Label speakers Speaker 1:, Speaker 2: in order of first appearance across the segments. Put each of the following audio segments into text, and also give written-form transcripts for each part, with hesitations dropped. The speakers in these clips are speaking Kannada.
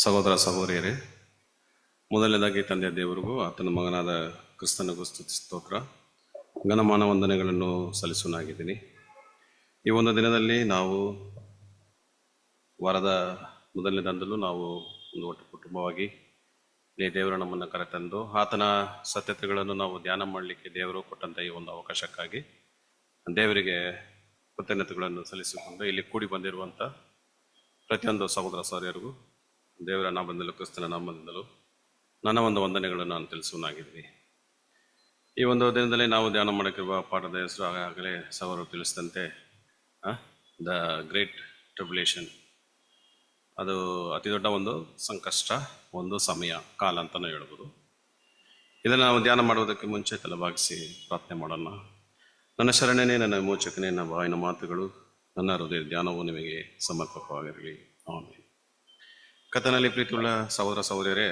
Speaker 1: ಸಹೋದರ ಸಹೋದರಿಯರೇ, ಮೊದಲನೇದಾಗಿ ತಂದೆಯ ದೇವರಿಗೂ ಆತನ ಮಗನಾದ ಕ್ರಿಸ್ತನಿಗೂ ಸ್ತೋತ್ರ, ಘನಮಾನ ವಂದನೆಗಳನ್ನು ಸಲ್ಲಿಸುವನಾಗಿದ್ದೀನಿ. ಈ ಒಂದು ದಿನದಲ್ಲಿ ನಾವು ವಾರದ ಮೊದಲನೇ ದಿನದಲ್ಲೂ ನಾವು ಒಂದು ಒಟ್ಟು ಕುಟುಂಬವಾಗಿ ಈ ದೇವರು ನಮ್ಮನ್ನು ಕರೆತಂದು ಆತನ ಸತ್ಯತೆಗಳನ್ನು ನಾವು ಧ್ಯಾನ ಮಾಡಲಿಕ್ಕೆ ದೇವರು ಕೊಟ್ಟಂಥ ಈ ಒಂದು ಅವಕಾಶಕ್ಕಾಗಿ ದೇವರಿಗೆ ಕೃತಜ್ಞತೆಗಳನ್ನು ಸಲ್ಲಿಸಿಕೊಂಡು ಇಲ್ಲಿ ಕೂಡಿ ಬಂದಿರುವಂಥ ಪ್ರತಿಯೊಂದು ಸಹೋದರ ಸಹೋದರಿಯರಿಗೂ ದೇವರ ನಾಮದಿಂದಲೂ ಕ್ರಿಸ್ತನ ನಾಮದಿಂದಲೂ ನನ್ನ ಒಂದು ವಂದನೆಗಳನ್ನು ನಾನು ತಿಳಿಸುವನಾಗಿದ್ದೀನಿ. ಈ ಒಂದು ದಿನದಲ್ಲಿ ನಾವು ಧ್ಯಾನ ಮಾಡಕ್ಕಿರುವ ಪಾಠದ ಹೆಸರು ಆಗಲೇ ಸಹೋದರರು ತಿಳಿಸಿದಂತೆ ದ ಗ್ರೇಟ್ ಟ್ರಿಬ್ಯುಲೇಷನ್. ಅದು ಅತಿ ದೊಡ್ಡ ಒಂದು ಸಂಕಷ್ಟ, ಒಂದು ಸಮಯ, ಕಾಲ ಅಂತಲೂ ಹೇಳ್ಬೋದು. ಇದನ್ನು ನಾವು ಧ್ಯಾನ ಮಾಡುವುದಕ್ಕೆ ಮುಂಚೆ ತಲೆಬಾಗಿಸಿ ಪ್ರಾರ್ಥನೆ ಮಾಡೋಣ. ನನ್ನ ಶರಣನೇ, ನನ್ನ ವಿಮೋಚಕನೇ, ನನ್ನ ಬಾಯಿನ ಮಾತುಗಳು, ನನ್ನ ಹೃದಯ ಧ್ಯಾನವು ನಿಮಗೆ ಸಮರ್ಪಕವಾಗಿರಲಿ. ಆಮೆನ್. ಕರ್ತನಲ್ಲಿ ಪ್ರೀತಿಯುಳ್ಳ ಸಹೋದರ ಸಹೋದರಿಯರೇ,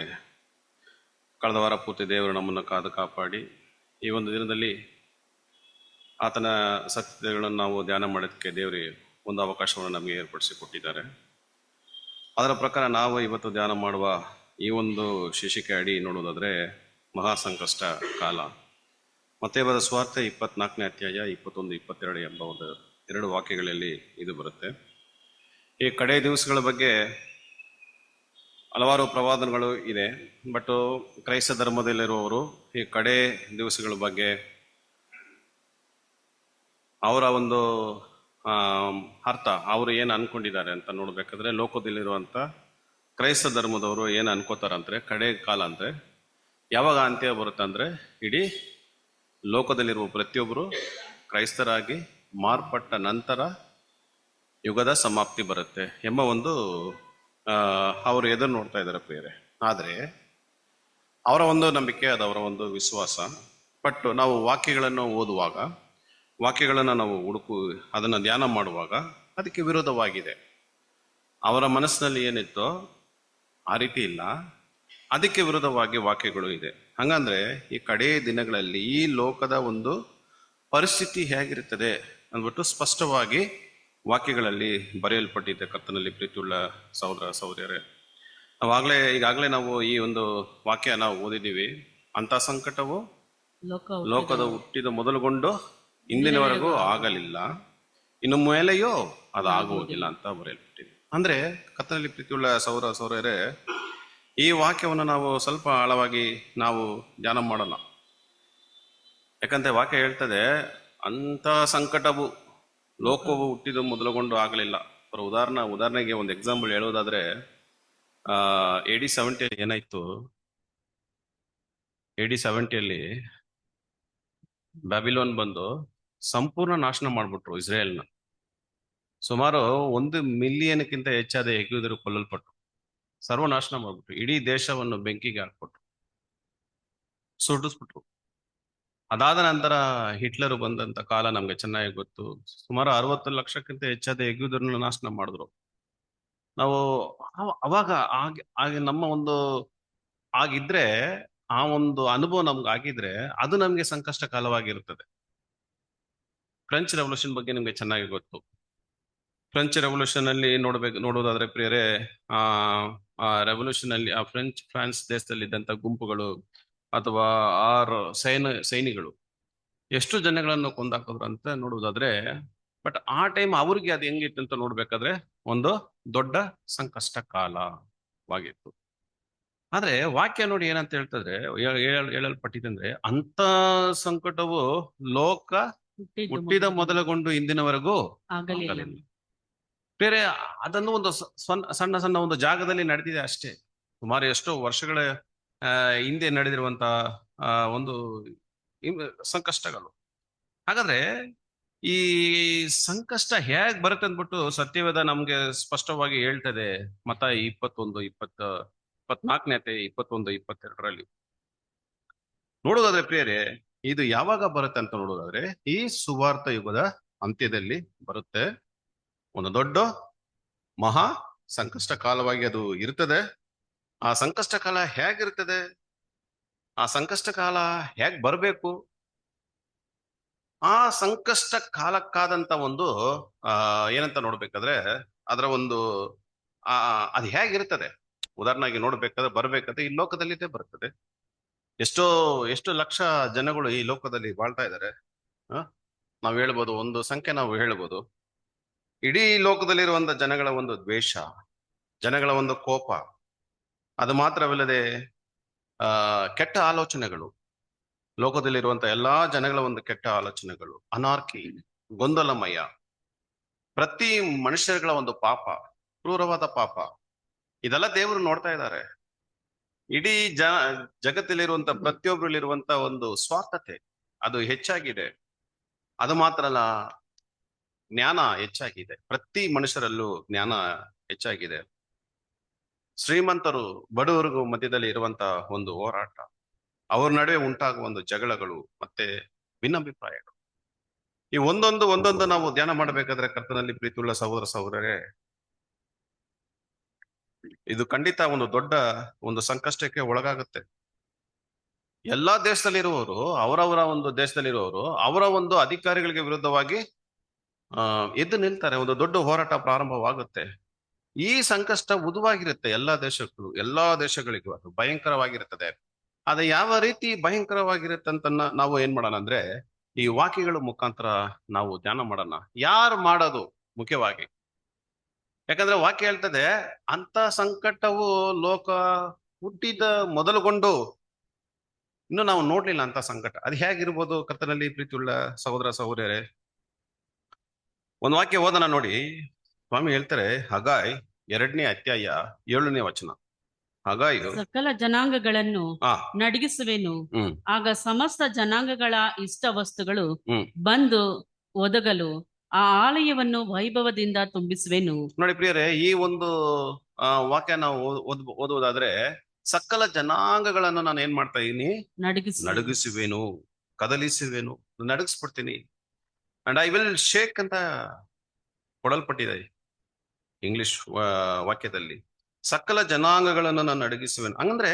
Speaker 1: ಕಳೆದ ವಾರ ಪೂರ್ತಿ ದೇವರು ನಮ್ಮನ್ನು ಕಾದು ಕಾಪಾಡಿ ಈ ಒಂದು ದಿನದಲ್ಲಿ ಆತನ ಸತ್ಯತೆಗಳನ್ನು ನಾವು ಧ್ಯಾನ ಮಾಡೋದಕ್ಕೆ ದೇವರಿಗೆ ಒಂದು ಅವಕಾಶವನ್ನು ನಮಗೆ ಏರ್ಪಡಿಸಿಕೊಟ್ಟಿದ್ದಾರೆ. ಅದರ ಪ್ರಕಾರ ನಾವು ಇವತ್ತು ಧ್ಯಾನ ಮಾಡುವ ಈ ಒಂದು ಶೀರ್ಷಿಕೆ ಅಡಿ ನೋಡುವುದಾದರೆ ಮಹಾ ಸಂಕಷ್ಟ ಕಾಲ. ಮತ್ತೇಯ ಬರೆದ ಸುವಾರ್ತೆ 24ನೇ ಅಧ್ಯಾಯ 21, 22 ಎಂಬ ಒಂದು 2 ವಾಕ್ಯಗಳಲ್ಲಿ ಇದು ಬರುತ್ತೆ. ಈ ಕಡೆ ದಿವಸಗಳ ಬಗ್ಗೆ ಹಲವಾರು ಪ್ರವಾದನೆಗಳು ಇದೆ. ಬಟ್ ಕ್ರೈಸ್ತ ಧರ್ಮದಲ್ಲಿರುವವರು ಈ ಕಡೆ ದಿವಸಗಳ ಬಗ್ಗೆ ಅವರ ಒಂದು ಅರ್ಥ, ಅವರು ಏನು ಅನ್ಕೊಂಡಿದ್ದಾರೆ ಅಂತ ನೋಡ್ಬೇಕಾದ್ರೆ, ಲೋಕದಲ್ಲಿರುವಂಥ ಕ್ರೈಸ್ತ ಧರ್ಮದವರು ಏನು ಅನ್ಕೋತಾರಂದ್ರೆ, ಕಡೆ ಕಾಲ ಅಂದ್ರೆ ಯಾವಾಗ ಅಂತ್ಯ ಬರುತ್ತೆ ಅಂದ್ರೆ ಇಡೀ ಲೋಕದಲ್ಲಿರುವ ಪ್ರತಿಯೊಬ್ಬರು ಕ್ರೈಸ್ತರಾಗಿ ಮಾರ್ಪಟ್ಟ ನಂತರ ಯುಗದ ಸಮಾಪ್ತಿ ಬರುತ್ತೆ ಎಂಬ ಒಂದು ಅವರು ಎದುರು ನೋಡ್ತಾ ಇದ್ದಾರೆ ಪ್ರಿಯರೇ. ಆದರೆ ಅವರ ಒಂದು ನಂಬಿಕೆ, ಅದು ಅವರ ಒಂದು ವಿಶ್ವಾಸ. ಬಟ್ ನಾವು ವಾಕ್ಯಗಳನ್ನು ಓದುವಾಗ, ವಾಕ್ಯಗಳನ್ನು ನಾವು ಅದನ್ನು ಧ್ಯಾನ ಮಾಡುವಾಗ ಅದಕ್ಕೆ ವಿರೋಧವಾಗಿದೆ. ಅವರ ಮನಸ್ಸಿನಲ್ಲಿ ಏನಿತ್ತೋ ಆ ರೀತಿ ಇಲ್ಲ, ಅದಕ್ಕೆ ವಿರೋಧವಾಗಿ ವಾಕ್ಯಗಳು ಇದೆ. ಹಂಗಂದ್ರೆ ಈ ಕಡೇ ದಿನಗಳಲ್ಲಿ ಈ ಲೋಕದ ಒಂದು ಪರಿಸ್ಥಿತಿ ಹೇಗಿರುತ್ತದೆ ಅಂದ್ಬಿಟ್ಟು ಸ್ಪಷ್ಟವಾಗಿ ವಾಕ್ಯಗಳಲ್ಲಿ ಬರೆಯಲ್ಪಟ್ಟಿದೆ. ಕರ್ತನಲ್ಲಿ ಪ್ರೀತಿಯುಳ್ಳ ಸಹೋದರ ಸಹೋದರಿಯರೇ, ಈಗಾಗಲೇ ನಾವು ಈ ಒಂದು ವಾಕ್ಯ ನಾವು ಓದಿದ್ದೀವಿ. ಅಂತ ಸಂಕಟವು ಲೋಕದ ಹುಟ್ಟಿದ ಮೊದಲುಗೊಂಡು ಇಂದಿನವರೆಗೂ ಆಗಲಿಲ್ಲ, ಇನ್ನು ಮೇಲೆಯೂ ಅದು ಆಗುವುದಿಲ್ಲ ಅಂತ ಬರೆಯಲ್ಪಟ್ಟಿದೆ. ಅಂದ್ರೆ ಕರ್ತನಲ್ಲಿ ಪ್ರೀತಿಯುಳ್ಳ ಸಹೋದರ ಸಹೋದರಿಯರೇ, ಈ ವಾಕ್ಯವನ್ನು ನಾವು ಸ್ವಲ್ಪ ಆಳವಾಗಿ ನಾವು ಧ್ಯಾನ ಮಾಡೋಣ. ಯಾಕಂದ್ರೆ ವಾಕ್ಯ ಹೇಳ್ತದೆ, ಅಂತ ಸಂಕಟವು ಲೋಕವು ಹುಟ್ಟಿದ ಮೊದಲುಗೊಂಡು ಆಗಲಿಲ್ಲ. ಉದಾಹರಣೆಗೆ ಒಂದು ಎಕ್ಸಾಂಪಲ್ ಹೇಳೋದಾದ್ರೆ, AD 70 ಏನಾಯ್ತು, AD 70 ಬ್ಯಾಬಿಲೋನ್ ಬಂದು ಸಂಪೂರ್ಣ ನಾಶನ ಮಾಡ್ಬಿಟ್ರು ಇಸ್ರೇಲ್ನ. ಸುಮಾರು 1 ಮಿಲಿಯನ್ಕ್ಕಿಂತ ಹೆಚ್ಚಾದ ಯಹೂದ್ಯರು ಕೊಲ್ಲಲ್ಪಟ್ರು, ಸರ್ವನಾಶನ ಮಾಡ್ಬಿಟ್ರು. ಇಡೀ ದೇಶವನ್ನು ಬೆಂಕಿಗೆ ಹಾಕ್ಬಿಟ್ರು, ಸುಡಿಸ್ಬಿಟ್ರು. ಅದಾದ ನಂತರ ಹಿಟ್ಲರ್ ಬಂದಂತ ಕಾಲ ನಮ್ಗೆ ಚೆನ್ನಾಗಿ ಗೊತ್ತು. ಸುಮಾರು 60 ಲಕ್ಷಕ್ಕಿಂತ ಹೆಚ್ಚಾದ ಯಹೂದ್ಯರನ್ನ ನಾಶನ ಮಾಡಿದ್ರು. ನಾವು ಅವಾಗ ಹಾಗೆ ನಮ್ಮ ಒಂದು ಆಗಿದ್ರೆ, ಆ ಒಂದು ಅನುಭವ ನಮ್ಗೆ ಆಗಿದ್ರೆ ಅದು ನಮ್ಗೆ ಸಂಕಷ್ಟ ಕಾಲವಾಗಿರುತ್ತದೆ. ಫ್ರೆಂಚ್ ರೆವಲ್ಯೂಷನ್ ಬಗ್ಗೆ ನಿಮ್ಗೆ ಚೆನ್ನಾಗಿ ಗೊತ್ತು. ಫ್ರೆಂಚ್ ರೆವಲ್ಯೂಷನ್ ಅಲ್ಲಿ ನೋಡೋದಾದ್ರೆ ಪ್ರಿಯರೇ, ರೆವಲ್ಯೂಷನ್ ಅಲ್ಲಿ ಫ್ರಾನ್ಸ್ ದೇಶದಲ್ಲಿ ಇದ್ದಂತ ಗುಂಪುಗಳು ಅಥವಾ ಸೈನಿಗಳು ಎಷ್ಟು ಜನಗಳನ್ನು ಕೊಂದಾಕಿದ್ರು ಅಂತ ನೋಡುವುದಾದ್ರೆ, ಬಟ್ ಆ ಟೈಮ್ ಅವ್ರಿಗೆ ಅದು ಹೆಂಗಿತ್ತು ಅಂತ ನೋಡ್ಬೇಕಾದ್ರೆ ಒಂದು ದೊಡ್ಡ ಸಂಕಷ್ಟ ಕಾಲವಾಗಿತ್ತು. ಆದ್ರೆ ವಾಕ್ಯ ನೋಡಿ ಏನಂತ ಹೇಳ್ತದ್ರೆ, ಹೇಳಲ್ಪಟ್ಟಿದ್ರೆ, ಅಂತ ಸಂಕಟವು ಲೋಕ ಹುಟ್ಟಿದ ಮೊದಲುಗೊಂಡು ಇಂದಿನವರೆಗೂ ಆಗಲಿಲ್ಲ. ಬೇರೆ ಅದನ್ನು ಒಂದು ಸಣ್ಣ ಸಣ್ಣ ಒಂದು ಜಾಗದಲ್ಲಿ ನಡೆದಿದೆ ಅಷ್ಟೇ. ಸುಮಾರು ಎಷ್ಟೋ ವರ್ಷಗಳ ಹಿಂದೆ ನಡೆದಿರುವಂತ ಒಂದು ಸಂಕಷ್ಟಗಳು. ಹಾಗಾದ್ರೆ ಈ ಸಂಕಷ್ಟ ಹೇಗ್ ಬರುತ್ತೆ ಅಂದ್ಬಿಟ್ಟು ಸತ್ಯವೇದ ನಮ್ಗೆ ಸ್ಪಷ್ಟವಾಗಿ ಹೇಳ್ತದೆ. ಮತ್ತಾಯ 24ನೇ ಅಧ್ಯಾಯ 21, 22 ನೋಡೋದಾದ್ರೆ ಪ್ರಿಯರೇ, ಇದು ಯಾವಾಗ ಬರುತ್ತೆ ಅಂತ ನೋಡೋದಾದ್ರೆ ಈ ಸುವಾರ್ಥ ಯುಗದ ಅಂತ್ಯದಲ್ಲಿ ಬರುತ್ತೆ. ಒಂದು ದೊಡ್ಡ ಮಹಾ ಸಂಕಷ್ಟ ಕಾಲವಾಗಿ ಅದು ಇರ್ತದೆ. ಆ ಸಂಕಷ್ಟ ಕಾಲ ಹೇಗಿರ್ತದೆ, ಆ ಸಂಕಷ್ಟ ಕಾಲ ಹೇಗ್ ಬರಬೇಕು, ಆ ಸಂಕಷ್ಟ ಕಾಲಕ್ಕಾದಂತ ಒಂದು ಏನಂತ ನೋಡ್ಬೇಕಾದ್ರೆ ಅದರ ಒಂದು ಅದು ಹೇಗಿರ್ತದೆ, ಉದಾಹರಣೆಗೆ ನೋಡ್ಬೇಕಾದ್ರೆ ಬರ್ಬೇಕಾದ್ರೆ ಈ ಲೋಕದಲ್ಲಿದ್ದೇ ಬರ್ತದೆ. ಎಷ್ಟೋ ಎಷ್ಟು ಲಕ್ಷ ಜನಗಳು ಈ ಲೋಕದಲ್ಲಿ ಬಾಳ್ತಾ ಇದ್ದಾರೆ. ನಾವು ಹೇಳ್ಬೋದು, ಒಂದು ಸಂಖ್ಯೆ ನಾವು ಹೇಳ್ಬೋದು. ಇಡೀ ಲೋಕದಲ್ಲಿರುವಂತ ಜನಗಳ ಒಂದು ದ್ವೇಷ, ಜನಗಳ ಒಂದು ಕೋಪ, ಅದು ಮಾತ್ರವಲ್ಲದೆ ಕೆಟ್ಟ ಆಲೋಚನೆಗಳು, ಲೋಕದಲ್ಲಿರುವಂತ ಎಲ್ಲಾ ಜನಗಳ ಒಂದು ಕೆಟ್ಟ ಆಲೋಚನೆಗಳು, ಅನಾರ್ಕಿ, ಗೊಂದಲಮಯ, ಪ್ರತಿ ಮನುಷ್ಯರುಗಳ ಒಂದು ಪಾಪ, ಕ್ರೂರವಾದ ಪಾಪ, ಇದೆಲ್ಲ ದೇವರು ನೋಡ್ತಾ ಇದ್ದಾರೆ. ಇಡೀ ಜಗತ್ತಲ್ಲಿರುವಂತ ಪ್ರತಿಯೊಬ್ಬರಲ್ಲಿರುವಂತ ಒಂದು ಸ್ವಾರ್ಥತೆ ಅದು ಹೆಚ್ಚಾಗಿದೆ. ಅದು ಮಾತ್ರ ಅಲ್ಲ, ಜ್ಞಾನ ಹೆಚ್ಚಾಗಿದೆ. ಪ್ರತಿ ಮನುಷ್ಯರಲ್ಲೂ ಜ್ಞಾನ ಹೆಚ್ಚಾಗಿದೆ. ಶ್ರೀಮಂತರು ಬಡವರಿಗೂ ಮಧ್ಯದಲ್ಲಿ ಇರುವಂತಹ ಒಂದು ಹೋರಾಟ, ಅವ್ರ ನಡುವೆ ಉಂಟಾಗುವ ಒಂದು ಜಗಳಗಳು ಮತ್ತೆ ಭಿನ್ನಾಭಿಪ್ರಾಯಗಳು, ಈ ಒಂದೊಂದು ನಾವು ಧ್ಯಾನ ಮಾಡಬೇಕಾದ್ರೆ ಕರ್ತನಲ್ಲಿ ಪ್ರೀತಿಯುಳ್ಳ ಸಹೋದರ ಸಹೋದರರೇ, ಇದು ಖಂಡಿತ ಒಂದು ದೊಡ್ಡ ಒಂದು ಸಂಕಷ್ಟಕ್ಕೆ ಒಳಗಾಗುತ್ತೆ. ಎಲ್ಲಾ ದೇಶದಲ್ಲಿರುವವರು, ಅವರವರ ಒಂದು ದೇಶದಲ್ಲಿರುವವರು ಅವರ ಒಂದು ಅಧಿಕಾರಿಗಳಿಗೆ ವಿರುದ್ಧವಾಗಿ ಎದ್ದು ನಿಲ್ತಾರೆ. ಒಂದು ದೊಡ್ಡ ಹೋರಾಟ ಪ್ರಾರಂಭವಾಗುತ್ತೆ. ಈ ಸಂಕಷ್ಟ ಉದುವಾಗಿರುತ್ತೆ ಎಲ್ಲಾ ದೇಶಗಳಿಗೂ, ಅದು ಭಯಂಕರವಾಗಿರುತ್ತದೆ. ಅದೇ ಯಾವ ರೀತಿ ಭಯಂಕರವಾಗಿರುತ್ತೆ ಅಂತ ನಾವು ಏನ್ ಮಾಡೋಣ ಅಂದ್ರೆ, ಈ ವಾಕ್ಯಗಳ ಮುಖಾಂತರ ನಾವು ಧ್ಯಾನ ಮಾಡೋಣ. ಯಾರು ಮಾಡೋದು ಮುಖ್ಯವಾಗಿ? ಯಾಕಂದ್ರೆ ವಾಕ್ಯ ಹೇಳ್ತದೆ, ಅಂತ ಸಂಕಟವು ಲೋಕ ಹುಟ್ಟಿದ ಮೊದಲುಗೊಂಡು ಇನ್ನು ನಾವು ನೋಡ್ಲಿಲ್ಲ ಅಂತ ಸಂಕಟ. ಅದು ಹೇಗಿರ್ಬೋದು ಕರ್ತನಲ್ಲಿ ಪ್ರೀತಿಯುಳ್ಳ ಸಹೋದರ ಸಹೋದರರೇ? ಒಂದು ವಾಕ್ಯ ಓದನ ನೋಡಿ. ಸ್ವಾಮಿ ಹೇಳ್ತಾರೆ, ಹಗಾಯ್ 2ನೇ ಅಧ್ಯಾಯ 7ನೇ ವಚನ. ಹಗಾಯು,
Speaker 2: ಸಕಲ ಜನಾಂಗಗಳನ್ನು ನಡಗಿಸುವೆನು, ಆಗ ಸಮಸ್ತ ಜನಾಂಗಗಳ ಇಷ್ಟ ವಸ್ತುಗಳು ಬಂದು ಒದಗಲು ಆ ಆಲಯವನ್ನು ವೈಭವದಿಂದ ತುಂಬಿಸುವೆನು.
Speaker 1: ನೋಡಿ ಪ್ರಿಯರೇ, ಈ ಒಂದು ವಾಕ್ಯ ನಾವು ಓದುವುದಾದ್ರೆ, ಸಕಲ ಜನಾಂಗಗಳನ್ನು ನಾನು ಏನ್ ಮಾಡ್ತಾ ಇದೀನಿ? ನಡಗಿಸುವೆನು, ಕದಲಿಸುವೆನು, ನಡಗಿಸ್ಬಿಡ್ತೀನಿ. ಅಂಡ್ ಐ ವಿಲ್ ಶೇಕ್ ಅಂತ ಕೊಡಲ್ಪಟ್ಟಿದೆ ಇಂಗ್ಲಿಷ್ ವಾಕ್ಯದಲ್ಲಿ. ಸಕಲ ಜನಾಂಗಗಳನ್ನು ನಾನು ನಡಗಿಸುವೆನು. ಹಂಗಂದ್ರೆ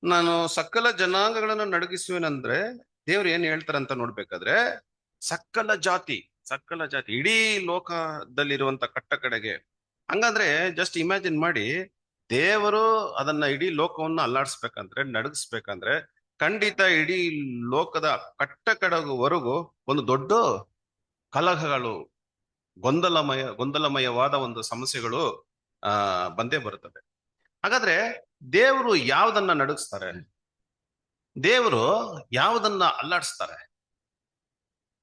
Speaker 1: ನಾನು ಸಕಲ ಜನಾಂಗಗಳನ್ನು ನಡಗಿಸುವೆನಂದ್ರೆ ದೇವ್ರು ಏನ್ ಹೇಳ್ತಾರಂತ ನೋಡ್ಬೇಕಾದ್ರೆ, ಸಕಲ ಜಾತಿ ಇಡೀ ಲೋಕದಲ್ಲಿರುವಂತ ಕಟ್ಟ ಕಡೆಗೆ. ಹಂಗಂದ್ರೆ ಜಸ್ಟ್ ಇಮ್ಯಾಜಿನ್ ಮಾಡಿ, ದೇವರು ಅದನ್ನ ಇಡೀ ಲೋಕವನ್ನ ಅಲ್ಲಾಡಿಸ್ಬೇಕಂದ್ರೆ, ನಡಗಿಸ್ಬೇಕಂದ್ರೆ ಖಂಡಿತ ಇಡೀ ಲೋಕದ ಕಟ್ಟ ಕಡೆವರೆಗೂ ಒಂದು ದೊಡ್ಡ ಕಲಹಗಳು, ಗೊಂದಲಮಯವಾದ ಒಂದು ಸಮಸ್ಯೆಗಳು ಬಂದೇ ಬರುತ್ತದೆ. ಹಾಗಾದ್ರೆ ದೇವರು ಯಾವುದನ್ನ ನಡಗಿಸ್ತಾರೆ, ದೇವರು ಯಾವುದನ್ನ ಅಲ್ಲಾಡಿಸ್ತಾರೆ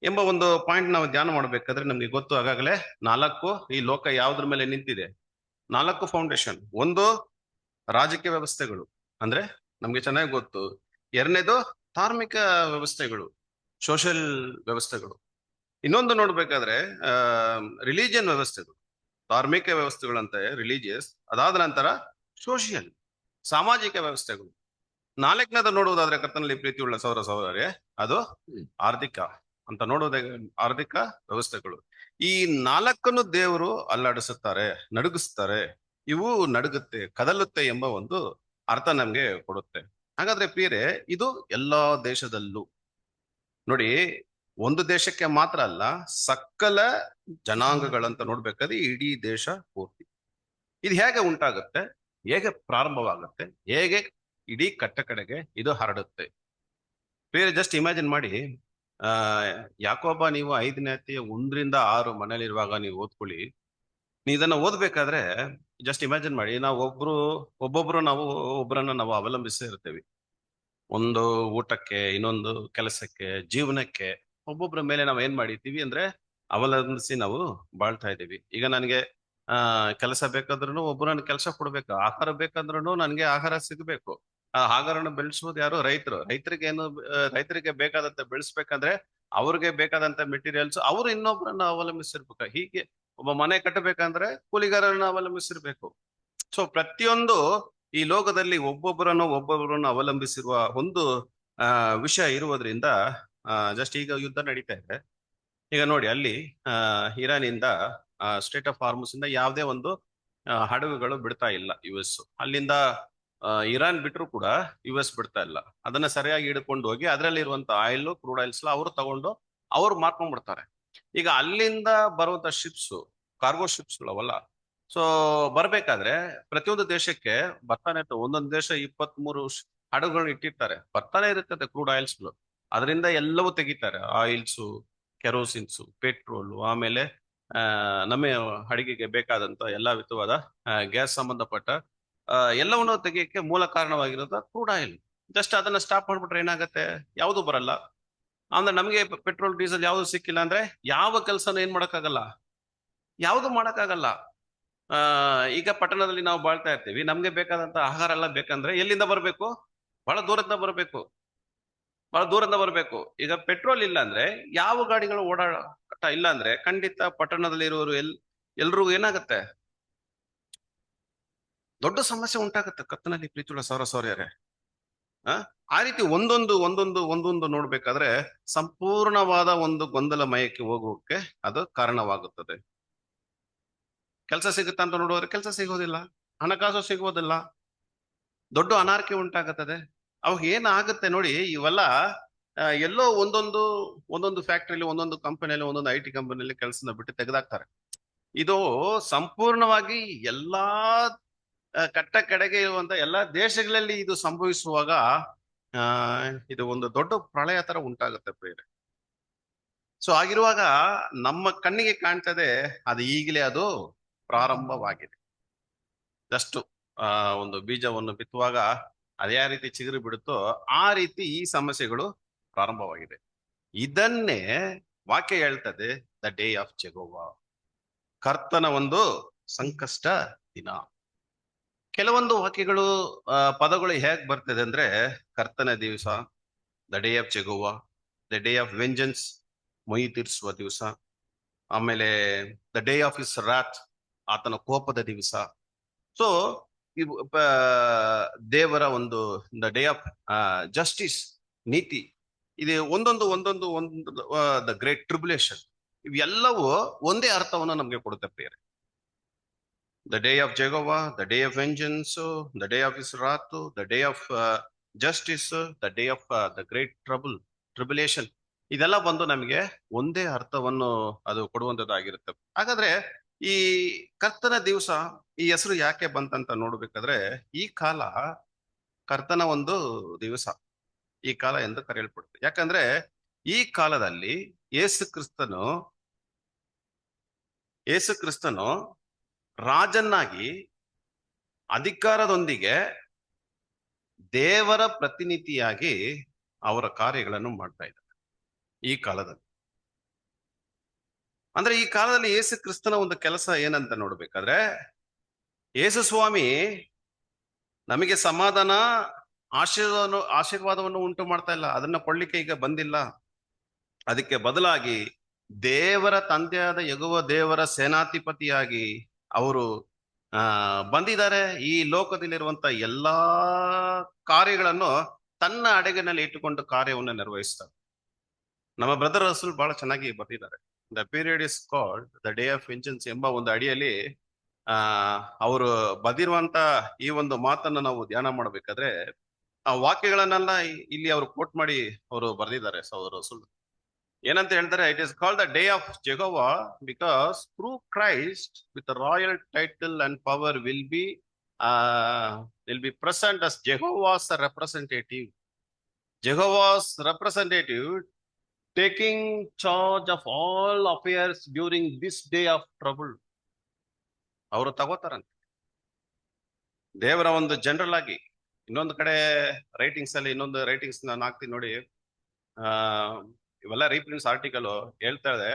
Speaker 1: ಎಂಬ ಒಂದು ಪಾಯಿಂಟ್ ನಾವು ಧ್ಯಾನ ಮಾಡ್ಬೇಕಾದ್ರೆ ನಮ್ಗೆ ಗೊತ್ತು. ಆಗಾಗಲೇ 4 ಈ ಲೋಕ ಯಾವುದ್ರ ಮೇಲೆ ನಿಂತಿದೆ? 4 ಫೌಂಡೇಶನ್. ಒಂದು ರಾಜಕೀಯ ವ್ಯವಸ್ಥೆಗಳು, ಅಂದ್ರೆ ನಮ್ಗೆ ಚೆನ್ನಾಗಿ ಗೊತ್ತು. 2ನೇದು ಧಾರ್ಮಿಕ ವ್ಯವಸ್ಥೆಗಳು, ಸೋಷಿಯಲ್ ವ್ಯವಸ್ಥೆಗಳು. ಇನ್ನೊಂದು ನೋಡ್ಬೇಕಾದ್ರೆ ರಿಲಿಜಿಯನ್ ವ್ಯವಸ್ಥೆಗಳು, ಧಾರ್ಮಿಕ ವ್ಯವಸ್ಥೆಗಳಂತ ರಿಲಿಜಿಯಸ್. ಅದಾದ ನಂತರ ಸೋಷಿಯಲ್, ಸಾಮಾಜಿಕ ವ್ಯವಸ್ಥೆಗಳು. 4ನೇದು ನೋಡುವುದಾದ್ರೆ ಕರ್ತನಲ್ಲಿ ಪ್ರೀತಿಯುಳ್ಳ ಸಹೋದರ ಸಹೋದರರೇ, ಅದು ಆರ್ಥಿಕ ಅಂತ ನೋಡೋದೇ, ಆರ್ಥಿಕ ವ್ಯವಸ್ಥೆಗಳು. ಈ 4ನ್ನು ದೇವರು ಅಲ್ಲಾಡಿಸುತ್ತಾರೆ, ನಡುಗಿಸ್ತಾರೆ. ಇವು ನಡುಗುತ್ತೆ, ಕದಲುತ್ತೆ ಎಂಬ ಒಂದು ಅರ್ಥ ನಮ್ಗೆ ಕೊಡುತ್ತೆ. ಹಾಗಾದ್ರೆ ಪ್ರಿಯರೇ, ಇದು ಎಲ್ಲಾ ದೇಶದಲ್ಲೂ ನೋಡಿ, ಒಂದು ದೇಶಕ್ಕೆ ಮಾತ್ರ ಅಲ್ಲ, ಸಕಲ ಜನಾಂಗಗಳಂತ ನೋಡ್ಬೇಕಾದ್ರೆ ಇಡೀ ದೇಶ ಪೂರ್ತಿ. ಇದು ಹೇಗೆ ಉಂಟಾಗುತ್ತೆ, ಹೇಗೆ ಪ್ರಾರಂಭವಾಗುತ್ತೆ, ಹೇಗೆ ಇಡೀ ಕಟ್ಟ ಕಡೆಗೆ ಇದು ಹರಡುತ್ತೆ? ಬೇರೆ ಜಸ್ಟ್ ಇಮ್ಯಾಜಿನ್ ಮಾಡಿ. ಯಾಕೋಬ ನೀವು 5ನೇ ಅಧ್ಯಾಯ 1-6 ಮನೇಲಿರುವಾಗ ನೀವು ಓದ್ಕೊಳ್ಳಿ. ನೀವು ಇದನ್ನ ಓದ್ಬೇಕಾದ್ರೆ ಜಸ್ಟ್ ಇಮ್ಯಾಜಿನ್ ಮಾಡಿ, ನಾವು ಒಬ್ಬೊಬ್ರು ನಾವು ಒಬ್ಬರನ್ನ ನಾವು ಅವಲಂಬಿಸಿ ಇರ್ತೇವೆ. ಒಂದು ಊಟಕ್ಕೆ, ಇನ್ನೊಂದು ಕೆಲಸಕ್ಕೆ, ಜೀವನಕ್ಕೆ ಒಬ್ಬೊಬ್ಬರ ಮೇಲೆ ನಾವು ಏನ್ ಮಾಡಿದ್ದೀವಿ ಅಂದ್ರೆ ಅವಲಂಬಿಸಿ ನಾವು ಬಾಳ್ತಾ ಇದ್ದೀವಿ. ಈಗ ನನಗೆ ಕೆಲಸ ಬೇಕಾದ್ರೂ ಒಬ್ಬರನ್ನ ಕೆಲಸ ಕೊಡ್ಬೇಕು, ಆಹಾರ ಬೇಕಂದ್ರೂ ನನ್ಗೆ ಆಹಾರ ಸಿಗ್ಬೇಕು. ಆ ಆಹಾರನ ಬೆಳೆಸೋದು ಯಾರು? ರೈತರಿಗೆ ಬೇಕಾದಂತ ಬೆಳೆಸ್ಬೇಕಂದ್ರೆ ಅವ್ರಿಗೆ ಬೇಕಾದಂತ ಮೆಟೀರಿಯಲ್ಸ್ ಅವ್ರು ಇನ್ನೊಬ್ಬರನ್ನ ಅವಲಂಬಿಸಿರ್ಬೇಕು. ಹೀಗೆ ಒಬ್ಬ ಮನೆ ಕಟ್ಟಬೇಕಂದ್ರೆ ಕೂಲಿಗಾರರನ್ನ ಅವಲಂಬಿಸಿರ್ಬೇಕು. ಸೊ ಪ್ರತಿಯೊಂದು ಈ ಲೋಕದಲ್ಲಿ ಒಬ್ಬೊಬ್ಬರನ್ನು ಅವಲಂಬಿಸಿರುವ ಒಂದು ವಿಷಯ ಇರುವುದರಿಂದ ಜಸ್ಟ್ ಈಗ ಯುದ್ಧ ನಡೀತಾ ಇದೆ. ಈಗ ನೋಡಿ, ಅಲ್ಲಿ ಇರಾನಿಂದ ಸ್ಟೇಟ್ ಆಫ್ ಹಾರ್ಮುಸ್ ಇಂದ ಯಾವುದೇ ಒಂದು ಹಡಗುಗಳು ಬಿಡ್ತಾ ಇಲ್ಲ US. ಅಲ್ಲಿಂದ ಇರಾನ್ ಬಿಟ್ರು ಕೂಡ US ಬಿಡ್ತಾ ಇಲ್ಲ. ಅದನ್ನ ಸರಿಯಾಗಿ ಹಿಡ್ಕೊಂಡು ಹೋಗಿ ಅದರಲ್ಲಿ ಇರುವಂತ ಆಯಿಲ್, ಕ್ರೂಡ್ ಆಯಿಲ್ಸ್ ಅವರು ತಗೊಂಡು ಅವ್ರು ಮಾರ್ಕೊಂಡ್ಬಿಡ್ತಾರೆ. ಈಗ ಅಲ್ಲಿಂದ ಬರುವಂತ ಶಿಪ್ಸ್, ಕಾರ್ಗೋ ಶಿಪ್ಸ್ ಅವಲ್ಲ, ಸೊ ಬರ್ಬೇಕಾದ್ರೆ ಪ್ರತಿಯೊಂದು ದೇಶಕ್ಕೆ ಬರ್ತಾನೆ ಇರ್ತದೆ. ಒಂದೊಂದು ದೇಶ 23 ಹಡಗುಗಳನ್ನ ಇಟ್ಟಿರ್ತಾರೆ, ಬರ್ತಾನೆ ಇರುತ್ತದೆ ಕ್ರೂಡ್ ಆಯಿಲ್ಸ್ಗಳು. ಅದರಿಂದ ಎಲ್ಲವೂ ತೆಗಿತಾರೆ, ಆಯಿಲ್ಸು, ಕೆರೋಸಿನ್ಸು, ಪೆಟ್ರೋಲು, ಆಮೇಲೆ ನಮ್ಮ ಅಡಿಗೆಗೆ ಬೇಕಾದಂತ ಎಲ್ಲಾ ವಿಧವಾದ ಗ್ಯಾಸ್ ಸಂಬಂಧಪಟ್ಟ ಎಲ್ಲವನ್ನು ತೆಗಿಯಕ್ಕೆ ಮೂಲ ಕಾರಣವಾಗಿರೋದು ಕ್ರೂಡ್ ಆಯಿಲ್. ಜಸ್ಟ್ ಅದನ್ನ ಸ್ಟಾಪ್ ಮಾಡ್ಬಿಟ್ರೆ ಏನಾಗತ್ತೆ? ಯಾವುದು ಬರಲ್ಲ. ಅಂದ್ರೆ ನಮಗೆ ಪೆಟ್ರೋಲ್ ಡೀಸೆಲ್ ಯಾವ್ದು ಸಿಕ್ಕಿಲ್ಲ ಅಂದ್ರೆ ಯಾವ ಕೆಲಸನ ಏನ್ ಮಾಡಕ್ಕಾಗಲ್ಲ, ಯಾವುದು ಮಾಡಕ್ಕಾಗಲ್ಲ. ಈಗ ಪಟ್ಟಣದಲ್ಲಿ ನಾವು ಬಾಳ್ತಾ ಇರ್ತೀವಿ, ನಮ್ಗೆ ಬೇಕಾದಂತ ಆಹಾರ ಎಲ್ಲ ಬೇಕಂದ್ರೆ ಎಲ್ಲಿಂದ ಬರಬೇಕು? ಬಹಳ ದೂರದಿಂದ ಬರಬೇಕು, ಬಹಳ ದೂರದಿಂದ ಬರಬೇಕು. ಈಗ ಪೆಟ್ರೋಲ್ ಇಲ್ಲ ಅಂದ್ರೆ ಯಾವ ಗಾಡಿಗಳು ಓಡಾಟ ಇಲ್ಲ ಅಂದ್ರೆ ಖಂಡಿತ ಪಟ್ಟಣದಲ್ಲಿ ಇರುವವರು ಎಲ್ರಿಗೂ ಏನಾಗುತ್ತೆ? ದೊಡ್ಡ ಸಮಸ್ಯೆ ಉಂಟಾಗುತ್ತೆ ಕತ್ತನಲ್ಲಿ ಪ್ರೀತಿಯುಳ್ಳ ಸೌರ್ಯರೇ. ಆ ರೀತಿ ಒಂದೊಂದು ಒಂದೊಂದು ಒಂದೊಂದು ನೋಡ್ಬೇಕಾದ್ರೆ ಸಂಪೂರ್ಣವಾದ ಒಂದು ಗೊಂದಲಮಯಕ್ಕೆ ಹೋಗೋಕೆ ಅದು ಕಾರಣವಾಗುತ್ತದೆ. ಕೆಲಸ ಸಿಗುತ್ತಾ ಅಂತ ನೋಡುವವರೆ ಕೆಲಸ ಸಿಗೋದಿಲ್ಲ, ಹಣಕಾಸು ಸಿಗೋದಿಲ್ಲ, ದೊಡ್ಡ ಅನಾರೋಗ್ಯ ಉಂಟಾಗುತ್ತದೆ. ಅವಾಗ ಏನಾಗುತ್ತೆ ನೋಡಿ, ಇವೆಲ್ಲ ಎಲ್ಲೋ ಒಂದೊಂದು ಫ್ಯಾಕ್ಟ್ರಿಲಿ, ಒಂದೊಂದು ಕಂಪನಿಯಲ್ಲಿ, ಒಂದೊಂದು IT ಕಂಪನಿಯಲ್ಲಿ ಕೆಲಸನ ಬಿಟ್ಟು ತೆಗೆದಾಕ್ತಾರೆ. ಇದು ಸಂಪೂರ್ಣವಾಗಿ ಎಲ್ಲಾ ಕಟ್ಟ ಕಡೆಗೆ ಇರುವಂತ ಎಲ್ಲಾ ದೇಶಗಳಲ್ಲಿ ಇದು ಸಂಭವಿಸುವಾಗ ಇದು ಒಂದು ದೊಡ್ಡ ಪ್ರಳಯ ತರ ಉಂಟಾಗುತ್ತೆ ಬೇರೆ. ಸೊ ಆಗಿರುವಾಗ ನಮ್ಮ ಕಣ್ಣಿಗೆ ಕಾಣ್ತದೆ, ಅದು ಈಗಲೇ ಅದು ಪ್ರಾರಂಭವಾಗಿದೆ. ಜಸ್ಟ್ ಒಂದು ಬೀಜವನ್ನು ಬಿತ್ತುವಾಗ ಅದೇ ರೀತಿ ಚಿಗುರು ಬಿಡುತ್ತೋ ಆ ರೀತಿ ಈ ಸಮಸ್ಯೆಗಳು ಪ್ರಾರಂಭವಾಗಿದೆ. ಇದನ್ನೇ ವಾಕ್ಯ ಹೇಳ್ತದೆ, ದ ಡೇ ಆಫ್ ಜೆಹೋವಾ, ಕರ್ತನ ಒಂದು ಸಂಕಷ್ಟ ದಿನ. ಕೆಲವೊಂದು ವಾಕ್ಯಗಳು ಪದಗಳು ಹೇಗ್ ಬರ್ತದೆ ಅಂದ್ರೆ, ಕರ್ತನ ದಿವಸ, the day of Jehovah, the day of vengeance, ಮೊಯಿ ತೀರಿಸುವ ದಿವಸ, ಆಮೇಲೆ the day of his wrath, ಆತನ ಕೋಪದ ದಿವಸ. ಸೊ ದೇವರ ಒಂದು ದ ಡೇ ಆಫ್ ಜಸ್ಟಿಸ್, ನೀತಿ. ಇದು ಒಂದೊಂದು ದ ಗ್ರೇಟ್ ಟ್ರಿಬ್ಯುಲೇಷನ್, ಇವೆಲ್ಲವೂ ಒಂದೇ ಅರ್ಥವನ್ನು ನಮ್ಗೆ ಕೊಡುತ್ತೆ ಪ್ರಿಯರೇ. The day of Jehovah, the day of vengeance, the day of his wrath, the day of justice, the day of the great tribulation. ಇದೆಲ್ಲ ಬಂದು ನಮಗೆ ಒಂದೇ ಅರ್ಥವನ್ನು ಅದು ಕೊಡುವಂತದ್ದಾಗಿರುತ್ತೆ. ಹಾಗಾದ್ರೆ ಈ ಕರ್ತನ ದಿವಸ ಈ ಹೆಸರು ಯಾಕೆ ಬಂತಂತ ನೋಡ್ಬೇಕಾದ್ರೆ, ಈ ಕಾಲ ಕರ್ತನ ಒಂದು ದಿವಸ, ಈ ಕಾಲ ಎಂದು ಕರೆಯಲ್ಪಡುತ್ತೆ. ಯಾಕಂದ್ರೆ ಈ ಕಾಲದಲ್ಲಿ ಯೇಸು ಕ್ರಿಸ್ತನು ರಾಜನಾಗಿ ಅಧಿಕಾರದೊಂದಿಗೆ ದೇವರ ಪ್ರತಿನಿಧಿಯಾಗಿ ಅವರ ಕಾರ್ಯಗಳನ್ನು ಮಾಡ್ತಾ ಇದ್ದಾರೆ ಈ ಕಾಲದಲ್ಲಿ. ಅಂದ್ರೆ ಈ ಕಾಲದಲ್ಲಿ ಯೇಸು ಕ್ರಿಸ್ತನ ಒಂದು ಕೆಲಸ ಏನಂತ ನೋಡ್ಬೇಕಾದ್ರೆ, ಯೇಸು ಸ್ವಾಮಿ ನಮಗೆ ಸಮಾಧಾನ ಆಶೀರ್ವಾದವನ್ನು ಉಂಟು ಮಾಡ್ತಾ ಇಲ್ಲ, ಅದನ್ನ ಕೊಳ್ಳಿಕ್ಕೆ ಈಗ ಬಂದಿಲ್ಲ. ಅದಕ್ಕೆ ಬದಲಾಗಿ ದೇವರ ತಂದೆಯಾದ ಯೆಹೋವ ದೇವರ ಸೇನಾಧಿಪತಿಯಾಗಿ ಅವರು ಬಂದಿದ್ದಾರೆ. ಈ ಲೋಕದಲ್ಲಿರುವಂತ ಎಲ್ಲಾ ಕಾರ್ಯಗಳನ್ನು ತನ್ನ ಅಡಗಿನಲ್ಲಿ ಇಟ್ಟುಕೊಂಡು ಕಾರ್ಯವನ್ನು ನಿರ್ವಹಿಸ್ತಾರೆ. ನಮ್ಮ ಬ್ರದರ್ ರಸೂಲ್ ಬಹಳ ಚೆನ್ನಾಗಿ ಬರ್ತಿದ್ದಾರೆ. The period is called the day of vengeance ಎಂಬ ಒಂದು ಅಡಿಯಲ್ಲಿ ಅವರು ಬದಿರುವಂತ ಈ ಒಂದು ಮಾತನ್ನು ನಾವು ಧ್ಯಾನ ಮಾಡ್ಬೇಕಾದ್ರೆ, ಆ ವಾಕ್ಯಗಳನ್ನೆಲ್ಲ ಇಲ್ಲಿ ಅವರು ಕೋಟ್ ಮಾಡಿ ಅವರು ಬರೆದಿದ್ದಾರೆ ಸಹೋದರ ರಸೂಲ್. ಏನಂತ ಹೇಳ್ತಾರೆ? It is called the day of Jehovah because through Christ with royal title and power will be present as Jehovah's representative. Jehovah's representative taking charge of all affairs during this day of trouble. ಅವರು ತಗೋತಾರಂತೆ ದೇವರ ಒಂದು ಜನರಲ್ ಆಗಿ. ಇನ್ನೊಂದು ಕಡೆ ರೈಟಿಂಗ್ಸ್ ಅಲ್ಲಿ ಇನ್ನೊಂದು ರೈಟಿಂಗ್ಸ್ ನಾನು ಹಾಕ್ತೀನಿ ನೋಡಿ, ಇವೆಲ್ಲ ರೀಪ್ರಿಂಟ್ಸ್ ಆರ್ಟಿಕಲ್ ಹೇಳ್ತಾ ಇದೆ,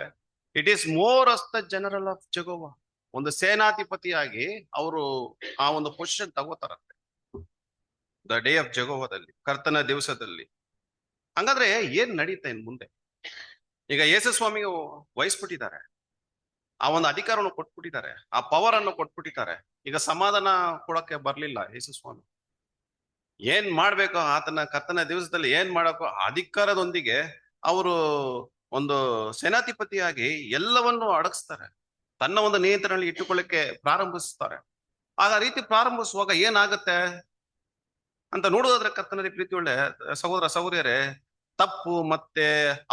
Speaker 1: it is more us the general of Jehovah. ಒಂದು ಸೇನಾಧಿಪತಿಯಾಗಿ ಅವರು ಆ ಒಂದು ಪೊಸಿಷನ್ ತಗೋತಾರಂತೆ ದ ಡೇ ಆಫ್ ಜೆಹೋವಾದಲ್ಲಿ, ಕರ್ತನ ದಿವಸದಲ್ಲಿ. ಹಂಗಾದ್ರೆ ಏನ್ ನಡೀತಾ ಇನ್ ಮುಂದೆ? ಈಗ ಯೇಸು ಸ್ವಾಮಿಗೆ ವಹಿಸ್ಬಿಟ್ಟಿದ್ದಾರೆ, ಆ ಒಂದು ಅಧಿಕಾರವನ್ನು ಕೊಟ್ಬಿಟ್ಟಿದ್ದಾರೆ, ಆ ಪವರ್ ಅನ್ನು ಕೊಟ್ಬಿಟ್ಟಿದ್ದಾರೆ. ಈಗ ಸಮಾಧಾನ ಕೊಡಕ್ಕೆ ಬರ್ಲಿಲ್ಲ ಯೇಸು ಸ್ವಾಮಿ. ಏನ್ ಮಾಡ್ಬೇಕು ಆತನ ಕರ್ತನ ದಿವಸದಲ್ಲಿ ಏನ್ ಮಾಡಬೇಕು, ಅಧಿಕಾರದೊಂದಿಗೆ ಅವರು ಒಂದು ಸೇನಾಧಿಪತಿಯಾಗಿ ಎಲ್ಲವನ್ನು ಅಡಗಿಸ್ತಾರೆ, ತನ್ನ ಒಂದು ನಿಯಂತ್ರಣದಲ್ಲಿ ಇಟ್ಟುಕೊಳ್ಳಕ್ಕೆ ಪ್ರಾರಂಭಿಸ್ತಾರೆ. ಆಗ ರೀತಿ ಪ್ರಾರಂಭಿಸುವಾಗ ಏನಾಗುತ್ತೆ ಅಂತ ನೋಡೋದಾದ್ರೆ, ಕರ್ತನಲ್ಲಿ ಪ್ರೀತಿ ಒಳ್ಳೆ ಸಹೋದರ ಸಹೋದರಿಯರೇ, ತಪ್ಪು ಮತ್ತೆ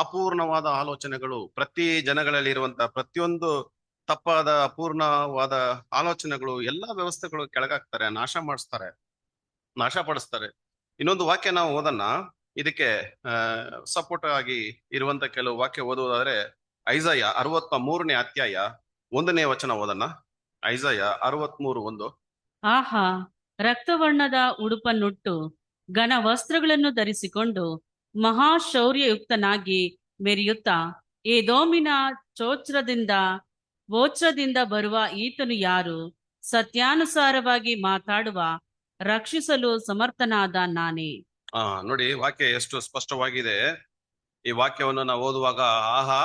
Speaker 1: ಅಪೂರ್ಣವಾದ ಆಲೋಚನೆಗಳು ಪ್ರತಿ ಜನಗಳಲ್ಲಿ ಇರುವಂತಹ ಪ್ರತಿಯೊಂದು ತಪ್ಪಾದ ಅಪೂರ್ಣವಾದ ಆಲೋಚನೆಗಳು ಎಲ್ಲಾ ವ್ಯವಸ್ಥೆಗಳು ಕೆಳಗಾಗ್ತಾರೆ, ನಾಶಪಡಿಸ್ತಾರೆ. ಇನ್ನೊಂದು ವಾಕ್ಯ ನಾವು ಓದನ್ನ, ಇದಕ್ಕೆ ಸಪೋರ್ಟ್ ಆಗಿ ಇರುವಂತ ಕೆಲವು ವಾಕ್ಯ ಓದುವುದಾದ್ರೆ ಐಸಾಯ 63ನೇ ಅಧ್ಯಾಯ 1ನೇ ವಚನ ಓದನ್ನ. ಐಸಾಯ 63:1.
Speaker 2: ಆಹಾ, ರಕ್ತವರ್ಣದ ಉಡುಪನ್ನುಟ್ಟು ಘನ ವಸ್ತ್ರಗಳನ್ನು ಧರಿಸಿಕೊಂಡು ಮಹಾಶೌರ್ಯಯುಕ್ತನಾಗಿ ಮೆರೆಯುತ್ತಾ ಏದೋಮಿನ ಬೋಚ್ರದಿಂದ ಬರುವ ಈತನು ಯಾರು? ಸತ್ಯಾನುಸಾರವಾಗಿ ಮಾತಾಡುವ, ರಕ್ಷಿಸಲು ಸಮರ್ಥನಾದ ನಾನೇ.
Speaker 1: ನೋಡಿ, ವಾಕ್ಯ ಎಷ್ಟು ಸ್ಪಷ್ಟವಾಗಿದೆ. ಈ ವಾಕ್ಯವನ್ನು ನಾವು ಓದುವಾಗ, ಆಹಾ,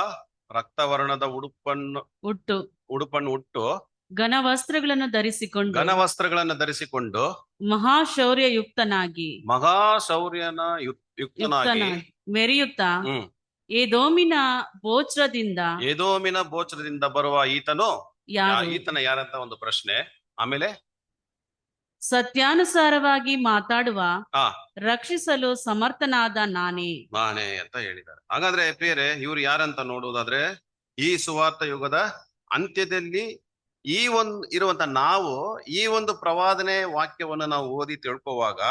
Speaker 1: ರಕ್ತವರ್ಣದ ಉಡುಪನ್ನು ಉಟ್ಟು
Speaker 2: ಘನವಸ್ತ್ರಗಳನ್ನು ಧರಿಸಿಕೊಂಡು ಮಹಾಶೌರ್ಯಯುಕ್ತನಾಗಿ ಮೆರೆಯುತ್ತಾ ಏದೋಮಿನ ಬೋಚ್ರದಿಂದ
Speaker 1: ಬರುವ ಈತನು ಯಾರಂತ ಒಂದು ಪ್ರಶ್ನೆ. ಆಮೇಲೆ
Speaker 2: ಸತ್ಯಾನುಸಾರವಾಗಿ ಮಾತಾಡುವ, ರಕ್ಷಿಸಲು ಸಮರ್ಥನಾದ ನಾನೇ
Speaker 1: ಅಂತ ಹೇಳಿದ್ದಾರೆ. ಹಾಗಾದ್ರೆ ಪ್ರಿಯರೇ, ಇವ್ರು ಯಾರಂತ ನೋಡುವುದಾದ್ರೆ, ಈ ಸುವಾರ್ಥ ಯುಗದ ಅಂತ್ಯದಲ್ಲಿ ಇರುವಂತ ನಾವು ಈ ಒಂದು ಪ್ರವಾದನೆ ವಾಕ್ಯವನ್ನು ನಾವು ಓದಿ ತಿಳ್ಕೊಳ್ಳುವಾಗ,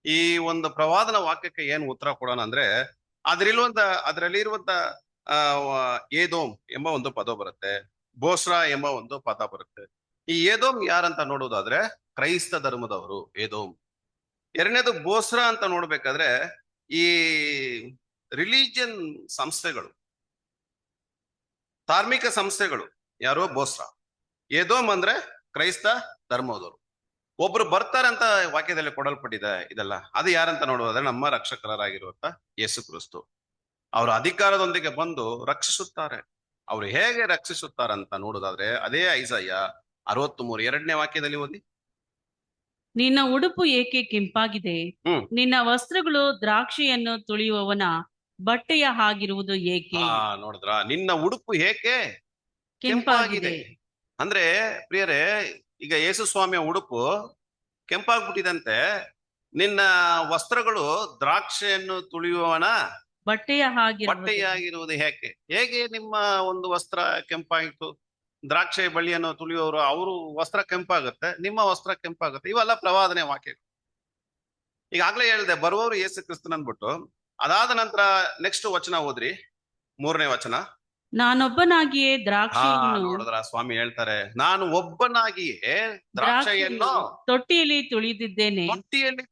Speaker 1: ಈ ಒಂದು ಪ್ರವಾದನ ವಾಕ್ಯಕ್ಕೆ ಏನ್ ಉತ್ತರ ಕೊಡೋಣ ಅಂದ್ರೆ, ಅದರಲ್ಲಿ ಇರುವಂತ ಏದೋಮ್ ಎಂಬ ಒಂದು ಪದ ಬರುತ್ತೆ, ಬೋಸ್ರಾ ಎಂಬ ಒಂದು ಪದ ಬರುತ್ತೆ. ಈ ಏದೋಮ್ ಯಾರಂತ ನೋಡುವುದಾದ್ರೆ ಕ್ರೈಸ್ತ ಧರ್ಮದವರು ಏದೋಮ್. ಎರಡನೇದು ಬೋಸ್ರಾ ಅಂತ ನೋಡ್ಬೇಕಾದ್ರೆ ಈ ರಿಲಿಜಿಯನ್ ಸಂಸ್ಥೆಗಳು, ಧಾರ್ಮಿಕ ಸಂಸ್ಥೆಗಳು. ಯಾರೋ ಬೋಸ್ರಾ. ಏದೋಮ್ ಅಂದ್ರೆ ಕ್ರೈಸ್ತ ಧರ್ಮದವರು. ಒಬ್ರು ಬರ್ತಾರಂತ ವಾಕ್ಯದಲ್ಲಿ ಕೊಡಲ್ಪಟ್ಟಿದೆ ಇದೆಲ್ಲ. ಅದು ಯಾರಂತ ನೋಡುವುದಾದ್ರೆ ನಮ್ಮ ರಕ್ಷಕರಾಗಿರುವಂತ ಯೇಸು ಕ್ರಿಸ್ತು. ಅವರು ಅಧಿಕಾರದೊಂದಿಗೆ ಬಂದು ರಕ್ಷಿಸುತ್ತಾರೆ. ಅವರು ಹೇಗೆ ರಕ್ಷಿಸುತ್ತಾರಂತ ನೋಡುವುದಾದ್ರೆ ಅದೇ ಐಸಾಯ 63 2ನೇ ವಾಕ್ಯದಲ್ಲಿ ಓದಿ.
Speaker 2: ನಿನ್ನ ಉಡುಪು ಏಕೆ ಕೆಂಪಾಗಿದೆ? ನಿನ್ನ ವಸ್ತ್ರಗಳು ದ್ರಾಕ್ಷಿಯನ್ನು ತುಳಿಯುವವನ ಬಟ್ಟೆಯ ಹಾಗಿರುವುದು ಏಕೆ?
Speaker 1: ನೋಡಿದ್ರ, ನಿನ್ನ ಉಡುಪು ಏಕೆ ಕೆಂಪಾಗಿದೆ ಅಂದ್ರೆ ಪ್ರಿಯರೇ, ಈಗ ಯೇಸು ಸ್ವಾಮಿಯ ಉಡುಪು ಕೆಂಪಾಗ್ಬಿಟ್ಟಿದಂತೆ, ನಿನ್ನ ವಸ್ತ್ರಗಳು ದ್ರಾಕ್ಷಿಯನ್ನು ತುಳಿಯುವವನ ಬಟ್ಟೆಯಾಗಿರುವುದು ಹೇಗೆ ನಿಮ್ಮ ಒಂದು ವಸ್ತ್ರ ಕೆಂಪಾಯಿತು? ದ್ರಾಕ್ಷಿ ಬಳ್ಳಿಯನ್ನು ತುಳಿಯುವವರು, ಅವರು ವಸ್ತ್ರ ಕೆಂಪಾಗುತ್ತೆ, ನಿಮ್ಮ ವಸ್ತ್ರ ಕೆಂಪಾಗುತ್ತೆ. ಇವೆಲ್ಲ ಪ್ರವಾದನೆ ವಾಕ್ಯಗಳು. ಈಗಾಗ್ಲೇ ಹೇಳಿದೆ, ಬರುವವರು ಯೇಸು ಕ್ರಿಸ್ತನ್ ಅಂದ್ಬಿಟ್ಟು. ಅದಾದ ನಂತರ ನೆಕ್ಸ್ಟ್ ವಚನ ಓದ್ರಿ, 3ನೇ ವಚನ.
Speaker 2: ನಾನೊಬ್ಬನಾಗಿಯೇ ದ್ರಾಕ್ಷಿಯನ್ನು,
Speaker 1: ನೋಡಿದ್ರ ಸ್ವಾಮಿ ಹೇಳ್ತಾರೆ, ನಾನು ಒಬ್ಬನಾಗಿಯೇ ದ್ರಾಕ್ಷಿಯನ್ನು
Speaker 2: ತೊಟ್ಟಿಯಲ್ಲಿ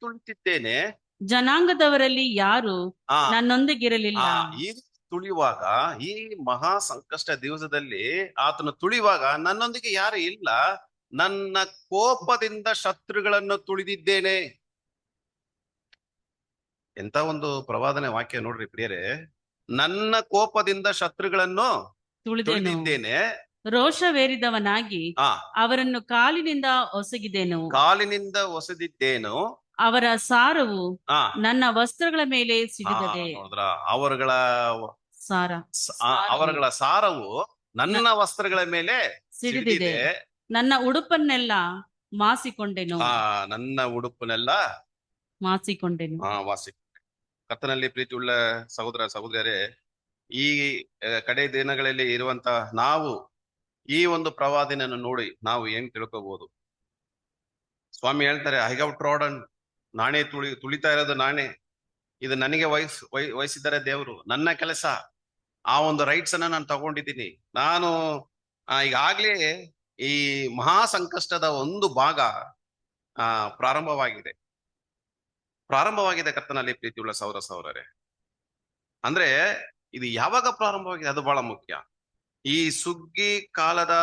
Speaker 2: ತುಳಿತಿದ್ದೇನೆ. ಜನಾಂಗದವರಲ್ಲಿ ಯಾರು ನನ್ನೊಂದಿಗಿರಲಿಲ್ಲ.
Speaker 1: ಈ ತುಳಿಯುವಾಗ, ಈ ಮಹಾ ಸಂಕಷ್ಟ ದಿವಸದಲ್ಲಿ ಆತನು ತುಳಿಯುವಾಗ ನನ್ನೊಂದಿಗೆ ಯಾರು ಇಲ್ಲ, ನನ್ನ ಕೋಪದಿಂದ ಶತ್ರುಗಳನ್ನು ತುಳಿದಿದ್ದೇನೆ. ಎಂತ ಒಂದು ಪ್ರವಾದನೆ ವಾಕ್ಯ ನೋಡ್ರಿ ಪ್ರಿಯರೇ. ನನ್ನ ಕೋಪದಿಂದ ಶತ್ರುಗಳನ್ನು ತುಳಿದಿದ್ದೇನೆ,
Speaker 2: ರೋಷವೇರಿದವನಾಗಿ ಅವರನ್ನು ಕಾಲಿನಿಂದ ಒಸೆದಿದ್ದೇನು. ಅವರ ಸಾರವು ನನ್ನ ವಸ್ತ್ರಗಳ ಮೇಲೆ ಸಿಡಿದಿದೆ.
Speaker 1: ಅವರುಗಳ ಸಾರವು ನನ್ನ ವಸ್ತ್ರಗಳ ಮೇಲೆ ಸಿಡಿದಿದೆ.
Speaker 2: ನನ್ನ ಉಡುಪನ್ನೆಲ್ಲ ಮಾಸಿಕೊಂಡೆನು.
Speaker 1: ಕರ್ತನಲ್ಲಿ ಪ್ರೀತಿಯುಳ್ಳ ಸಹೋದರ ಸಹೋದರಿಯರೇ, ಈ ಕಡೆ ದಿನಗಳಲ್ಲಿ ಇರುವಂತ ನಾವು ಈ ಒಂದು ಪ್ರವಾದನೆಯನ್ನು ನೋಡಿ ನಾವು ಏನ್ ತಿಳ್ಕೋಬಹುದು? ಸ್ವಾಮಿ ಹೇಳ್ತಾರೆ, ಐ ಹ್ಯಾವ್ ಟ್ರಾಡನ್, ನಾನೇ ತುಳಿತಾ ಇರೋದು ನಾನೇ. ಇದು ನನಗೆ ವಹಿಸಿದ್ದಾರೆ ದೇವರು, ನನ್ನ ಕೆಲಸ. ಆ ಒಂದು ರೈಟ್ಸ್ ಅನ್ನ ನಾನು ತಗೊಂಡಿದ್ದೀನಿ. ನಾನು ಈಗಾಗ್ಲೇ ಈ ಮಹಾ ಸಂಕಷ್ಟದ ಒಂದು ಭಾಗ ಪ್ರಾರಂಭವಾಗಿದೆ. ಕರ್ತನಲ್ಲಿ ಪ್ರೀತಿಯುಳ್ಳ ಸಹೋದರ ಸಹೋದರರೇ, ಅಂದ್ರೆ ಇದು ಯಾವಾಗ ಪ್ರಾರಂಭವಾಗಿದೆ ಅದು ಬಹಳ ಮುಖ್ಯ. ಈ ಸುಗ್ಗಿ ಕಾಲದ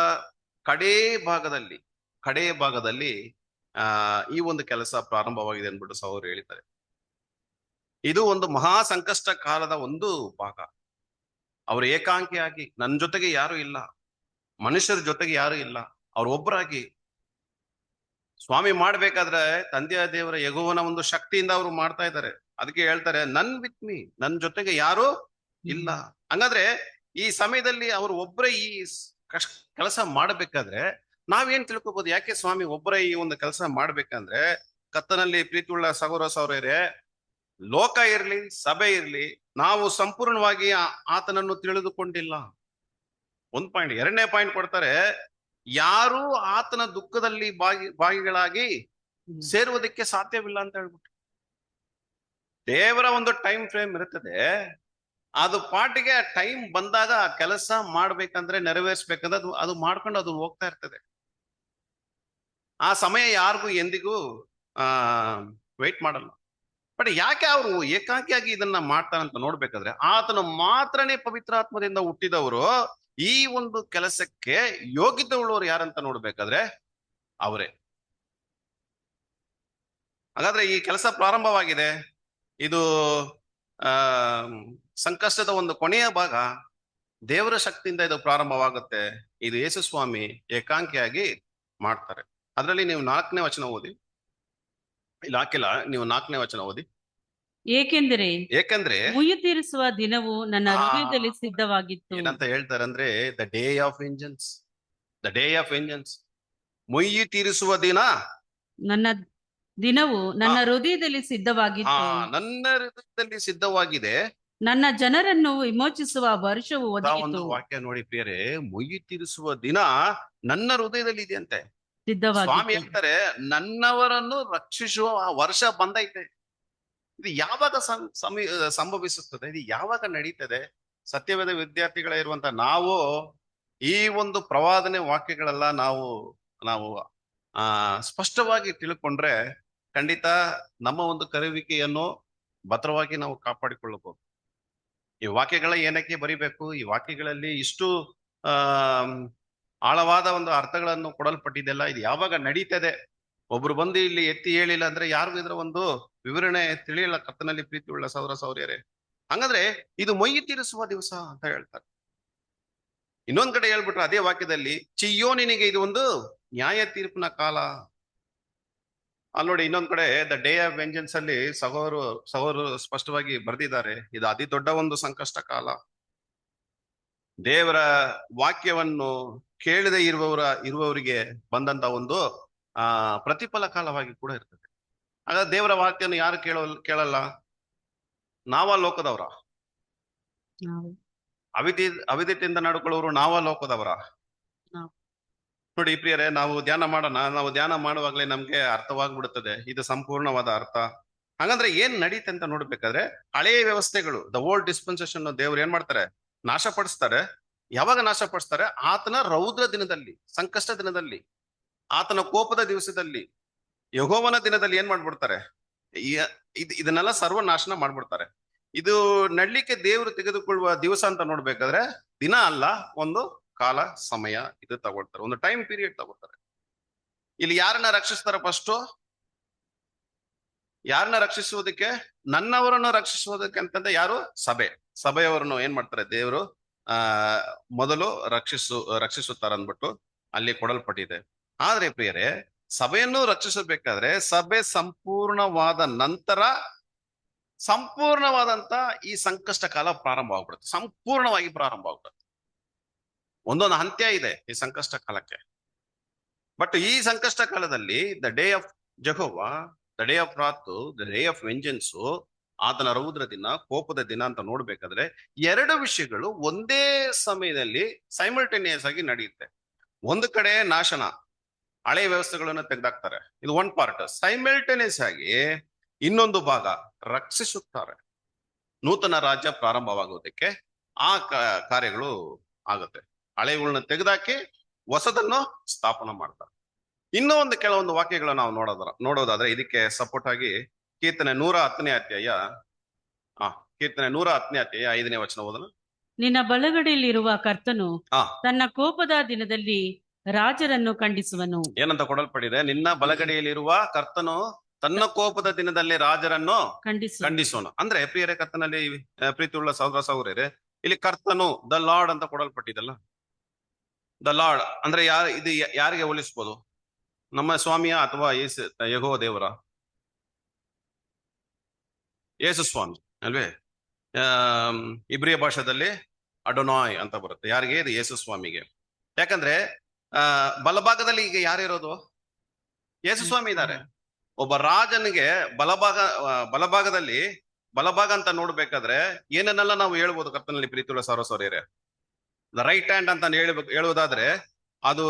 Speaker 1: ಕಡೇ ಭಾಗದಲ್ಲಿ ಈ ಒಂದು ಕೆಲಸ ಪ್ರಾರಂಭವಾಗಿದೆ ಅಂದ್ಬಿಟ್ಟು ಸಹೋದರರು ಹೇಳಿದ್ದಾರೆ. ಇದು ಒಂದು ಮಹಾ ಸಂಕಷ್ಟ ಕಾಲದ ಒಂದು ಭಾಗ. ಅವರು ಏಕಾಂಗಿಯಾಗಿ, ನನ್ನ ಜೊತೆಗೆ ಯಾರು ಇಲ್ಲ, ಮನುಷ್ಯರ ಜೊತೆಗೆ ಯಾರು ಇಲ್ಲ, ಅವ್ರು ಒಬ್ಬರಾಗಿ ಸ್ವಾಮಿ ಮಾಡ್ಬೇಕಾದ್ರೆ ತಂದೆಯ ದೇವರ ಯೆಹೋವನ ಒಂದು ಶಕ್ತಿಯಿಂದ ಅವರು ಮಾಡ್ತಾ ಇದ್ದಾರೆ. ಅದಕ್ಕೆ ಹೇಳ್ತಾರೆ, ನನ್ ಜೊತೆಗೆ ಯಾರು ಇಲ್ಲ. ಹಂಗಾದ್ರೆ ಈ ಸಮಯದಲ್ಲಿ ಅವರು ಒಬ್ಬರೇ ಈ ಕೆಲಸ ಮಾಡ್ಬೇಕಾದ್ರೆ ನಾವೇನ್ ತಿಳ್ಕೊಬಹುದು? ಯಾಕೆ ಸ್ವಾಮಿ ಒಬ್ಬರೇ ಈ ಒಂದು ಕೆಲಸ ಮಾಡ್ಬೇಕಂದ್ರೆ, ಕರ್ತನಲ್ಲಿ ಪ್ರೀತಿಯುಳ್ಳ ಸಹೋದರ ಸಹೋದರಿಯರೇ, ಲೋಕ ಇರ್ಲಿ, ಸಭೆ ಇರ್ಲಿ, ನಾವು ಸಂಪೂರ್ಣವಾಗಿ ಆತನನ್ನು ತಿಳಿದುಕೊಂಡಿಲ್ಲ. ಒಂದು ಪಾಯಿಂಟ್. ಎರಡನೇ ಪಾಯಿಂಟ್ ಕೊಡ್ತಾರೆ, ಯಾರು ಆತನ ದುಃಖದಲ್ಲಿ ಭಾಗಿಗಳಾಗಿ ಸೇರುವುದಕ್ಕೆ ಸಾಧ್ಯವಿಲ್ಲ ಅಂತ ಹೇಳ್ಬಿಟ್ಟು. ದೇವರ ಒಂದು ಟೈಮ್ ಫ್ರೇಮ್ ಇರುತ್ತದೆ, ಅದು ಪಾಟಿಗೆ ಟೈಮ್ ಬಂದಾಗ ಆ ಕೆಲಸ ಮಾಡ್ಬೇಕಂದ್ರೆ, ನೆರವೇರಿಸ್ಬೇಕಂದ್ರೆ ಅದು ಮಾಡ್ಕೊಂಡು ಅದು ಹೋಗ್ತಾ ಇರ್ತದೆ. ಆ ಸಮಯ ಯಾರಿಗೂ ಎಂದಿಗೂ ವೆಯ್ಟ್ ಮಾಡಲ್ಲ. ಬಟ್ ಯಾಕೆ ಅವರು ಏಕಾಂಗಿಯಾಗಿ ಇದನ್ನ ಮಾಡ್ತಾರಂತ ನೋಡ್ಬೇಕಾದ್ರೆ, ಆತನು ಮಾತ್ರನೇ ಪವಿತ್ರಾತ್ಮದಿಂದ ಹುಟ್ಟಿದವರು. ಈ ಒಂದು ಕೆಲಸಕ್ಕೆ ಯೋಗ್ಯತೆ ಉಳ್ಳವರು ಯಾರಂತ ನೋಡ್ಬೇಕಾದ್ರೆ ಅವರೇ. ಹಾಗಾದ್ರೆ ಈ ಕೆಲಸ ಪ್ರಾರಂಭವಾಗಿದೆ. ಇದು ಸಂಕಷ್ಟದ ಒಂದು ಕೊನೆಯ ಭಾಗ. ದೇವರ ಶಕ್ತಿಯಿಂದ ಇದು ಪ್ರಾರಂಭವಾಗುತ್ತೆ. ಇದು ಯೇಸು ಸ್ವಾಮಿ ಏಕಾಂಗಿಯಾಗಿ ಮಾಡ್ತಾರೆ. ಅದರಲ್ಲಿ ನೀವು 4ನೇ ವಚನ ಓದಿ. ಇಲ್ಲ ಹಾಕಿಲ್ಲ, ನೀವು 4ನೇ ವಚನ ಓದಿ.
Speaker 2: ಏಕೆಂದ್ರೆ ಮುಯ್ಯಿ ತೀರಿಸುವ ದಿನವು ನನ್ನ ಹೃದಯದಲ್ಲಿ ಸಿದ್ಧವಾಗಿತ್ತು.
Speaker 1: ಏನಂತ ಹೇಳ್ತಾರೆ ಅಂದ್ರೆ, the day of vengeance, the day of vengeance. ಮುಯ್ಯಿ ತೀರಿಸುವ
Speaker 2: ದಿನವು ನನ್ನ ಹೃದಯದಲ್ಲಿ ಸಿದ್ಧವಾಗಿತ್ತು.
Speaker 1: ನನ್ನ ಹೃದಯದಲ್ಲಿ ಸಿದ್ಧವಾಗಿದೆ.
Speaker 2: ನನ್ನ ಜನರನ್ನು ವಿಮೋಚಿಸುವ ವರ್ಷವು
Speaker 1: ಒಂದು ವಾಕ್ಯ ನೋಡಿ ಪ್ರಿಯರೇ, ಮುಯ್ಯಿ ತೀರಿಸುವ ದಿನ ನನ್ನ ಹೃದಯದಲ್ಲಿ ಇದೆಯಂತೆ. ಸ್ವಾಮಿ ಹೇಳ್ತಾರೆ, ನನ್ನವರನ್ನು ರಕ್ಷಿಸುವ ಆ ವರ್ಷ ಬಂದೈತೆ. ಇದು ಯಾವಾಗ ಸಂಭವಿಸುತ್ತದೆ? ಇದು ಯಾವಾಗ ನಡೀತದೆ? ಸತ್ಯವೇದ ವಿದ್ಯಾರ್ಥಿಗಳಿರುವಂತ ನಾವು ಈ ಒಂದು ಪ್ರವಾದನೆ ವಾಕ್ಯಗಳೆಲ್ಲ ನಾವು ಸ್ಪಷ್ಟವಾಗಿ ತಿಳ್ಕೊಂಡ್ರೆ ಖಂಡಿತ ನಮ್ಮ ಒಂದು ಕರೆಯುವಿಕೆಯನ್ನು ಭದ್ರವಾಗಿ ನಾವು ಕಾಪಾಡಿಕೊಳ್ಳಬಹುದು. ಈ ವಾಕ್ಯಗಳ ಏನಕ್ಕೆ ಬರಿಬೇಕು? ಈ ವಾಕ್ಯಗಳಲ್ಲಿ ಇಷ್ಟು ಆಳವಾದ ಒಂದು ಅರ್ಥಗಳನ್ನು ಕೊಡಲ್ಪಟ್ಟಿದೆಲ್ಲ, ಇದು ಯಾವಾಗ ನಡೀತದೆ? ಒಬ್ರು ಬಂದು ಇಲ್ಲಿ ಎತ್ತಿ ಹೇಳಿಲ್ಲ ಅಂದ್ರೆ ಯಾರಿಗೂ ಇದರ ಒಂದು ವಿವರಣೆ ತಿಳಿಯಲ್ಲ. ಕರ್ತನಲ್ಲಿ ಪ್ರೀತಿ ಉಳ್ಳ ಸಹೋದರ ಸಹೋದರಿಯರೇ, ಹಂಗಂದ್ರೆ ಇದು ಮೊಯ್ಯಿ ತೀರಿಸುವ ದಿವಸ ಅಂತ ಹೇಳ್ತಾರೆ. ಇನ್ನೊಂದ್ ಕಡೆ ಹೇಳ್ಬಿಟ್ರೆ ಅದೇ ವಾಕ್ಯದಲ್ಲಿ, ಚಿಯ್ಯೋನಿನಿಗೆ ಇದು ಒಂದು ನ್ಯಾಯ ತೀರ್ಪಿನ ಕಾಲ. ಅಲ್ಲಿ ನೋಡಿ, ಇನ್ನೊಂದ್ ಕಡೆ ದ ಡೇ ಆಫ್ ವೆಂಜನ್ಸ್ ಅಲ್ಲಿ ಸಹೋದರರು ಸ್ಪಷ್ಟವಾಗಿ ಬರೆದಿದ್ದಾರೆ, ಇದು ಅತಿ ದೊಡ್ಡ ಒಂದು ಸಂಕಷ್ಟ ಕಾಲ. ದೇವರ ವಾಕ್ಯವನ್ನು ಕೇಳದೆ ಇರುವವರಿಗೆ ಬಂದಂತ ಒಂದು ಪ್ರತಿಫಲ ಕಾಲವಾಗಿ ಕೂಡ ಇರ್ತದೆ. ಹಾಗಾದ್ರೆ ದೇವರ ವಾಕ್ಯವನ್ನು ಯಾರು ಕೇಳಲ್ಲ? ನಾವ ಲೋಕದವರ? ಅವಿದ್ಯತೆಯಿಂದ ನಡ್ಕೊಳ್ಳೋರು ನಾವ ಲೋಕದವರ? ನೋಡಿ ಪ್ರಿಯರೇ, ನಾವು ಧ್ಯಾನ ಮಾಡೋಣ. ನಾವು ಧ್ಯಾನ ಮಾಡುವಾಗಲೇ ನಮ್ಗೆ ಅರ್ಥವಾಗ್ಬಿಡುತ್ತದೆ ಇದು ಸಂಪೂರ್ಣವಾದ ಅರ್ಥ. ಹಾಗಂದ್ರೆ ಏನ್ ನಡೀತೆ ಅಂತ ನೋಡ್ಬೇಕಾದ್ರೆ, ಹಳೆಯ ವ್ಯವಸ್ಥೆಗಳು, ದ ಓಲ್ಡ್ ಡಿಸ್ಪೆನ್ಸೇಷನ್ ದೇವ್ರು ಏನ್ ಮಾಡ್ತಾರೆ? ನಾಶಪಡಿಸ್ತಾರೆ. ಯಾವಾಗ ನಾಶಪಡಿಸ್ತಾರೆ? ಆತನ ರೌದ್ರ ದಿನದಲ್ಲಿ, ಸಂಕಷ್ಟ ದಿನದಲ್ಲಿ, ಆತನ ಕೋಪದ ದಿವಸದಲ್ಲಿ, ಯೆಹೋವನ ದಿನದಲ್ಲಿ ಏನ್ ಮಾಡ್ಬಿಡ್ತಾರೆ? ಇದನ್ನೆಲ್ಲ ಸರ್ವನಾಶನ ಮಾಡ್ಬಿಡ್ತಾರೆ. ಇದು ನಡ್ಲಿಕ್ಕೆ ದೇವರು ತೆಗೆದುಕೊಳ್ಳುವ ದಿವಸ ಅಂತ ನೋಡ್ಬೇಕಾದ್ರೆ ದಿನ ಅಲ್ಲ, ಒಂದು ಕಾಲ, ಸಮಯ ಇದು ತಗೊಳ್ತಾರೆ, ಒಂದು ಟೈಮ್ ಪೀರಿಯಡ್ ತಗೊಳ್ತಾರೆ. ಇಲ್ಲಿ ಯಾರನ್ನ ರಕ್ಷಿಸ್ತಾರ? ಫಸ್ಟ್ ಯಾರನ್ನ ರಕ್ಷಿಸುವುದಕ್ಕೆ? ನನ್ನವರನ್ನು ರಕ್ಷಿಸುವುದಕ್ಕೆ ಅಂತಂದ್ರೆ ಯಾರು? ಸಭೆಯವರನ್ನು ಏನ್ ಮಾಡ್ತಾರೆ? ದೇವರು ಮೊದಲು ರಕ್ಷಿಸುತ್ತಾರ ಅಂದ್ಬಿಟ್ಟು ಅಲ್ಲಿ ಕೊಡಲ್ಪಟ್ಟಿದೆ. ಆದ್ರೆ ಪ್ರಿಯರೇ, ಸಭೆಯನ್ನು ರಕ್ಷಿಸಬೇಕಾದ್ರೆ ಸಭೆ ಸಂಪೂರ್ಣವಾದ ನಂತರ ಸಂಪೂರ್ಣವಾದಂತ ಈ ಸಂಕಷ್ಟ ಕಾಲ ಪ್ರಾರಂಭವಾಗ್ಬಿಡುತ್ತೆ. ಸಂಪೂರ್ಣವಾಗಿ ಪ್ರಾರಂಭವಾಗ್ಬಿಡುತ್ತೆ. ಒಂದೊಂದು ಅಂತ್ಯ ಇದೆ ಈ ಸಂಕಷ್ಟ ಕಾಲಕ್ಕೆ. ಬಟ್ ಈ ಸಂಕಷ್ಟ ಕಾಲದಲ್ಲಿ the day of Jehovah, the day of wrath, the day of vengeance, ಆತನ ರೌದ್ರ ದಿನ, ಕೋಪದ ದಿನ ಅಂತ ನೋಡ್ಬೇಕಾದ್ರೆ ಎರಡು ವಿಷಯಗಳು ಒಂದೇ ಸಮಯದಲ್ಲಿ ಸೈಮಲ್ಟೇನಿಯಸ್ ಆಗಿ ನಡೆಯುತ್ತೆ. ಒಂದು ಕಡೆ ನಾಶನ, ಹಳೆಯ ವ್ಯವಸ್ಥೆಗಳನ್ನು ತೆಗೆದಾಕ್ತಾರೆ, ಇದು ಒನ್ ಪಾರ್ಟ್. ಸೈಮಲ್ಟೇನಿಯಸ್ ಆಗಿ ಇನ್ನೊಂದು ಭಾಗ ರಕ್ಷಿಸುತ್ತಾರೆ. ನೂತನ ರಾಜ್ಯ ಪ್ರಾರಂಭವಾಗೋದಕ್ಕೆ ಆ ಕಾರ್ಯಗಳು ಆಗುತ್ತೆ. ಹಳೆಗಳನ್ನ ತೆಗೆದಾಕಿ ಹೊಸದನ್ನು ಸ್ಥಾಪನೆ ಮಾಡ್ತಾರೆ. ಇನ್ನೂ ಒಂದು ಕೆಲವೊಂದು ವಾಕ್ಯಗಳು ನಾವು ನೋಡೋದಾದ್ರೆ ಇದಕ್ಕೆ ಸಪೋರ್ಟ್ ಆಗಿ ಕೀರ್ತನೆ 110ನೇ ಅಧ್ಯಾಯ 5ನೇ ವಚನ ಓದೋಣ.
Speaker 2: ನಿನ್ನ ಬಲಗಡೆಯಲ್ಲಿರುವ ಕರ್ತನು ತನ್ನ ಕೋಪದ ದಿನದಲ್ಲಿ ರಾಜರನ್ನು ಖಂಡಿಸುವನು.
Speaker 1: ಏನಂತ ಕೊಡಲ್ಪಟ್ಟಿದೆ? ನಿನ್ನ ಬಲಗಡೆಯಲ್ಲಿರುವ ಕರ್ತನು ತನ್ನ ಕೋಪದ ದಿನದಲ್ಲಿ ರಾಜರನ್ನು ಖಂಡಿಸೋಣ. ಅಂದ್ರೆ ಪ್ರಿಯರೇ, ಕರ್ತನಲ್ಲಿ ಪ್ರೀತಿ ಉಳ್ಳ ಸಹೋದರ ಸಹೋದರಿಯರೇ, ಇಲ್ಲಿ ಕರ್ತನು ದ ಲಾರ್ಡ್ ಅಂತ ಕೊಡಲ್ಪಟ್ಟಿದಲ್ಲ. ದ ಲಾರ್ಡ್ ಅಂದ್ರೆ ಇದು ಯಾರಿಗೆ ಹೋಲಿಸ್ಬೋದು? ನಮ್ಮ ಸ್ವಾಮಿಯ ಅಥವಾ ಯೆಹೋವ ದೇವರ? ಯೇಸು ಸ್ವಾಮಿ ಅಲ್ವೇ? ಇಬ್ರಿಯ ಭಾಷೆಯಲ್ಲಿ ಅಡೋನಾಯ್ ಅಂತ ಬರುತ್ತೆ. ಯಾರಿಗೆ? ಇದು ಯೇಸು ಸ್ವಾಮಿಗೆ. ಯಾಕಂದ್ರೆ ಬಲಭಾಗದಲ್ಲಿ ಈಗ ಯಾರಿರೋದು? ಯೇಸು ಸ್ವಾಮಿ ಇದ್ದಾರೆ. ಒಬ್ಬ ರಾಜನಿಗೆ ಬಲಭಾಗದಲ್ಲಿ ಬಲಭಾಗ ಅಂತ ನೋಡ್ಬೇಕಾದ್ರೆ ಏನನ್ನೆಲ್ಲ ನಾವು ಹೇಳ್ಬೋದು? ಕರ್ತನಲ್ಲಿ ಪ್ರೀತಿಯುಳ್ಳ ಸಹೋದರರೇ, ದ ರೈಟ್ ಹ್ಯಾಂಡ್ ಅಂತ ಹೇಳುವುದಾದ್ರೆ ಅದು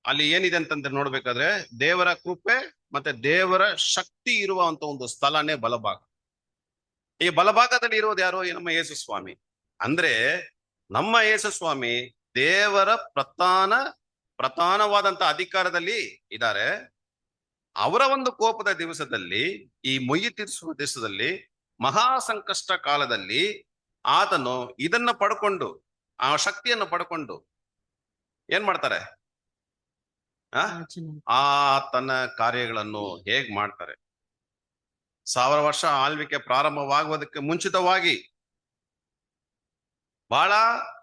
Speaker 1: ಅಲ್ಲಿ ಏನಿದೆ ಅಂತಂದ್ರೆ ನೋಡ್ಬೇಕಾದ್ರೆ ದೇವರ ಕೃಪೆ ಮತ್ತೆ ದೇವರ ಶಕ್ತಿ ಇರುವಂತ ಒಂದು ಸ್ಥಳನೇ ಬಲಭಾಗ. ಈ ಬಲಭಾಗದಲ್ಲಿ ಇರೋದು ಯಾರು? ನಮ್ಮ ಯೇಸು ಸ್ವಾಮಿ. ಅಂದ್ರೆ ನಮ್ಮ ಯೇಸು ಸ್ವಾಮಿ ದೇವರ ಪ್ರಧಾನವಾದಂತ ಅಧಿಕಾರದಲ್ಲಿ ಇದ್ದಾರೆ. ಅವರ ಒಂದು ಕೋಪದ ದಿವಸದಲ್ಲಿ, ಈ ಮೊಯ್ಯಿ ತೀರಿಸುವ ದಿವಸದಲ್ಲಿ, ಮಹಾ ಸಂಕಷ್ಟ ಕಾಲದಲ್ಲಿ ಆತನು ಇದನ್ನ ಪಡ್ಕೊಂಡು, ಆ ಶಕ್ತಿಯನ್ನು ಪಡ್ಕೊಂಡು ಏನ್ ಮಾಡ್ತಾರೆ? ಆತನ ಕಾರ್ಯಗಳನ್ನು ಹೇಗ್ ಮಾಡ್ತಾರೆ? 1000 ವರ್ಷ ಆಳ್ವಿಕೆ ಪ್ರಾರಂಭವಾಗುವುದಕ್ಕೆ ಮುಂಚಿತವಾಗಿ ಬಹಳ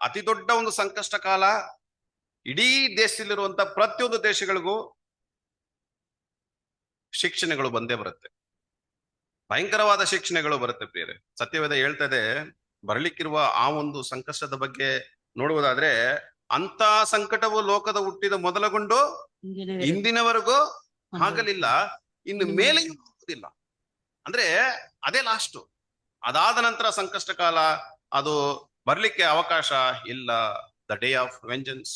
Speaker 1: ಅತಿ ದೊಡ್ಡ ಒಂದು ಸಂಕಷ್ಟ ಕಾಲ. ಇಡೀ ದೇಶದಲ್ಲಿರುವಂತ ಪ್ರತಿಯೊಂದು ದೇಶಗಳಿಗೂ ಶಿಕ್ಷಣೆಗಳು ಬಂದೇ ಬರುತ್ತೆ, ಭಯಂಕರವಾದ ಶಿಕ್ಷಣೆಗಳು ಬರುತ್ತೆ ಪ್ರಿಯರೇ. ಸತ್ಯವೇದ ಹೇಳ್ತದೆ, ಬರಲಿಕ್ಕಿರುವ ಆ ಒಂದು ಸಂಕಷ್ಟದ ಬಗ್ಗೆ ನೋಡುವುದಾದ್ರೆ, ಅಂತ ಸಂಕಟವು ಲೋಕದ ಹುಟ್ಟಿದ ಮೊದಲುಗೊಂಡು ಇಂದಿನವರೆಗೂ ಆಗಲಿಲ್ಲ, ಇನ್ನು ಮೇಲೆ ಹೋಗುದಿಲ್ಲ. ಅಂದ್ರೆ ಅದೇ ಲಾಸ್ಟ್. ಅದಾದ ನಂತರ ಸಂಕಷ್ಟ ಕಾಲ ಅದು ಬರ್ಲಿಕ್ಕೆ ಅವಕಾಶ ಇಲ್ಲ. The day of vengeance.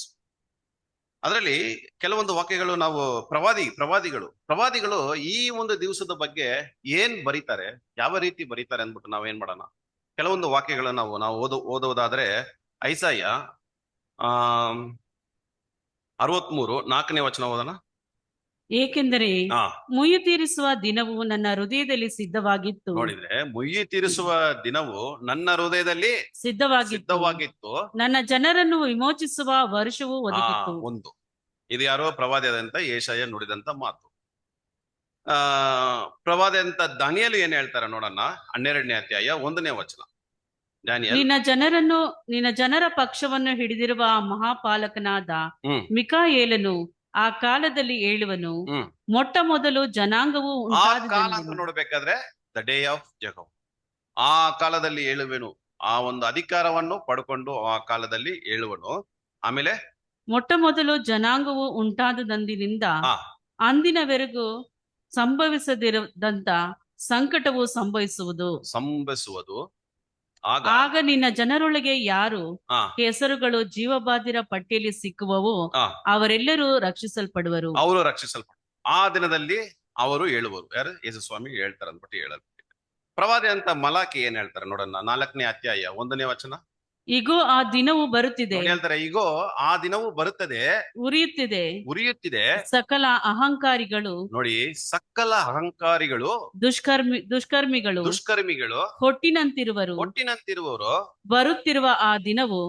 Speaker 1: ಅದರಲ್ಲಿ ಕೆಲವೊಂದು ವಾಕ್ಯಗಳು ನಾವು ಪ್ರವಾದಿಗಳು ಈ ಒಂದು ದಿವಸದ ಬಗ್ಗೆ ಏನ್ ಬರೀತಾರೆ, ಯಾವ ರೀತಿ ಬರೀತಾರೆ ಅಂದ್ಬಿಟ್ಟು ನಾವೇನ್ ಮಾಡೋಣ, ಕೆಲವೊಂದು ವಾಕ್ಯಗಳು ನಾವು ಓದುವುದಾದ್ರೆ ಐಸಾಯ 63 4ನೇ ವಚನ ಓದೋಣ.
Speaker 2: ಏಕೆಂದರೆ ಮುಯ್ಯಿ ತೀರಿಸುವ ದಿನವು ನನ್ನ ಹೃದಯದಲ್ಲಿ ಸಿದ್ಧವಾಗಿತ್ತು.
Speaker 1: ನೋಡಿದ್ರೆ, ಮುಯ್ಯಿ ತೀರಿಸುವ ದಿನವು ನನ್ನ ಹೃದಯದಲ್ಲಿ ಸಿದ್ಧವಾಗಿತ್ತು,
Speaker 2: ನನ್ನ ಜನರನ್ನು ವಿಮೋಚಿಸುವ ವರ್ಷವು ಒದಗಿತ್ತು.
Speaker 1: ಒಂದು ಇದು ಯಾರೋ ಪ್ರವಾದಿಯಾದಂತ ಯೆಶಾಯ ನುಡಿದಂತ ಮಾತು. ಪ್ರವಾದಿಯಾದಂತ ದಾನಿಯೇಲ್ ಏನ್ ಹೇಳ್ತಾರೆ ನೋಡೋಣ. 12ನೇ ಅಧ್ಯಾಯ 1ನೇ ವಚನ.
Speaker 2: ನಿನ್ನ ಜನರ ಪಕ್ಷವನ್ನು ಹಿಡಿದಿರುವ ಮಹಾಪಾಲಕನಾದ ಮಿಕಾಯೇಲನು ಆ ಕಾಲದಲ್ಲಿ ಏಳುವನು. ಮೊಟ್ಟ ಮೊದಲು ಜನಾಂಗವು
Speaker 1: ನೋಡ್ಬೇಕಾದ್ರೆ ದ ಡೇ ಆಫ್ ಜೆಹೋವ, ಆ ಕಾಲದಲ್ಲಿ ಏಳುವೆನು. ಆ ಒಂದು ಅಧಿಕಾರವನ್ನು ಪಡ್ಕೊಂಡು ಆ ಕಾಲದಲ್ಲಿ ಏಳುವನು. ಆಮೇಲೆ
Speaker 2: ಮೊಟ್ಟ ಮೊದಲು ಜನಾಂಗವು ಉಂಟಾದಂದಿನಿಂದ ಅಂದಿನವರೆಗೂ ಸಂಭವಿಸದಿರದಂತ ಸಂಕಟವು ಸಂಭವಿಸುವುದು. ಆಗ ನಿನ್ನ ಜನರೊಳಗೆ ಯಾರು ಹೆಸರುಗಳು ಜೀವಬಾಧಿರ ಪಟ್ಟಿಯಲ್ಲಿ ಸಿಕ್ಕುವವು, ಅವರೆಲ್ಲರೂ ರಕ್ಷಿಸಲ್ಪಡುವರು.
Speaker 1: ಆ ದಿನದಲ್ಲಿ ಅವರು ಹೇಳುವರು. ಯಾರು? ಯೇಸು ಸ್ವಾಮಿ ಹೇಳ್ತಾರೆ ಅಂದ್ಬಿಟ್ಟು ಹೇಳಲ್ಪಟ್ಟಿದೆ. ಪ್ರವಾದಿ ಅಂತ ಮಲಾಕಿ ಏನ್ ಹೇಳ್ತಾರೆ ನೋಡೋಣ. 4ನೇ ಅಧ್ಯಾಯ 1ನೇ ವಚನ.
Speaker 2: ಈಗೋ ಆ ದಿನವು ಬರುತ್ತಿದೆ,
Speaker 1: ಹೇಳ್ತಾರೆ. ಈಗೋ ಆ ದಿನವು ಬರುತ್ತದೆ, ಉರಿಯುತ್ತಿದೆ. ಸಕಲ
Speaker 2: ಅಹಂಕಾರಿಗಳು,
Speaker 1: ನೋಡಿ, ಸಕಲ ಅಹಂಕಾರಿಗಳು,
Speaker 2: ದುಷ್ಕರ್ಮಿಗಳು ಹೊಟ್ಟಿನಂತಿರುವರು. ಬರುತ್ತಿರುವ ಆ ದಿನವು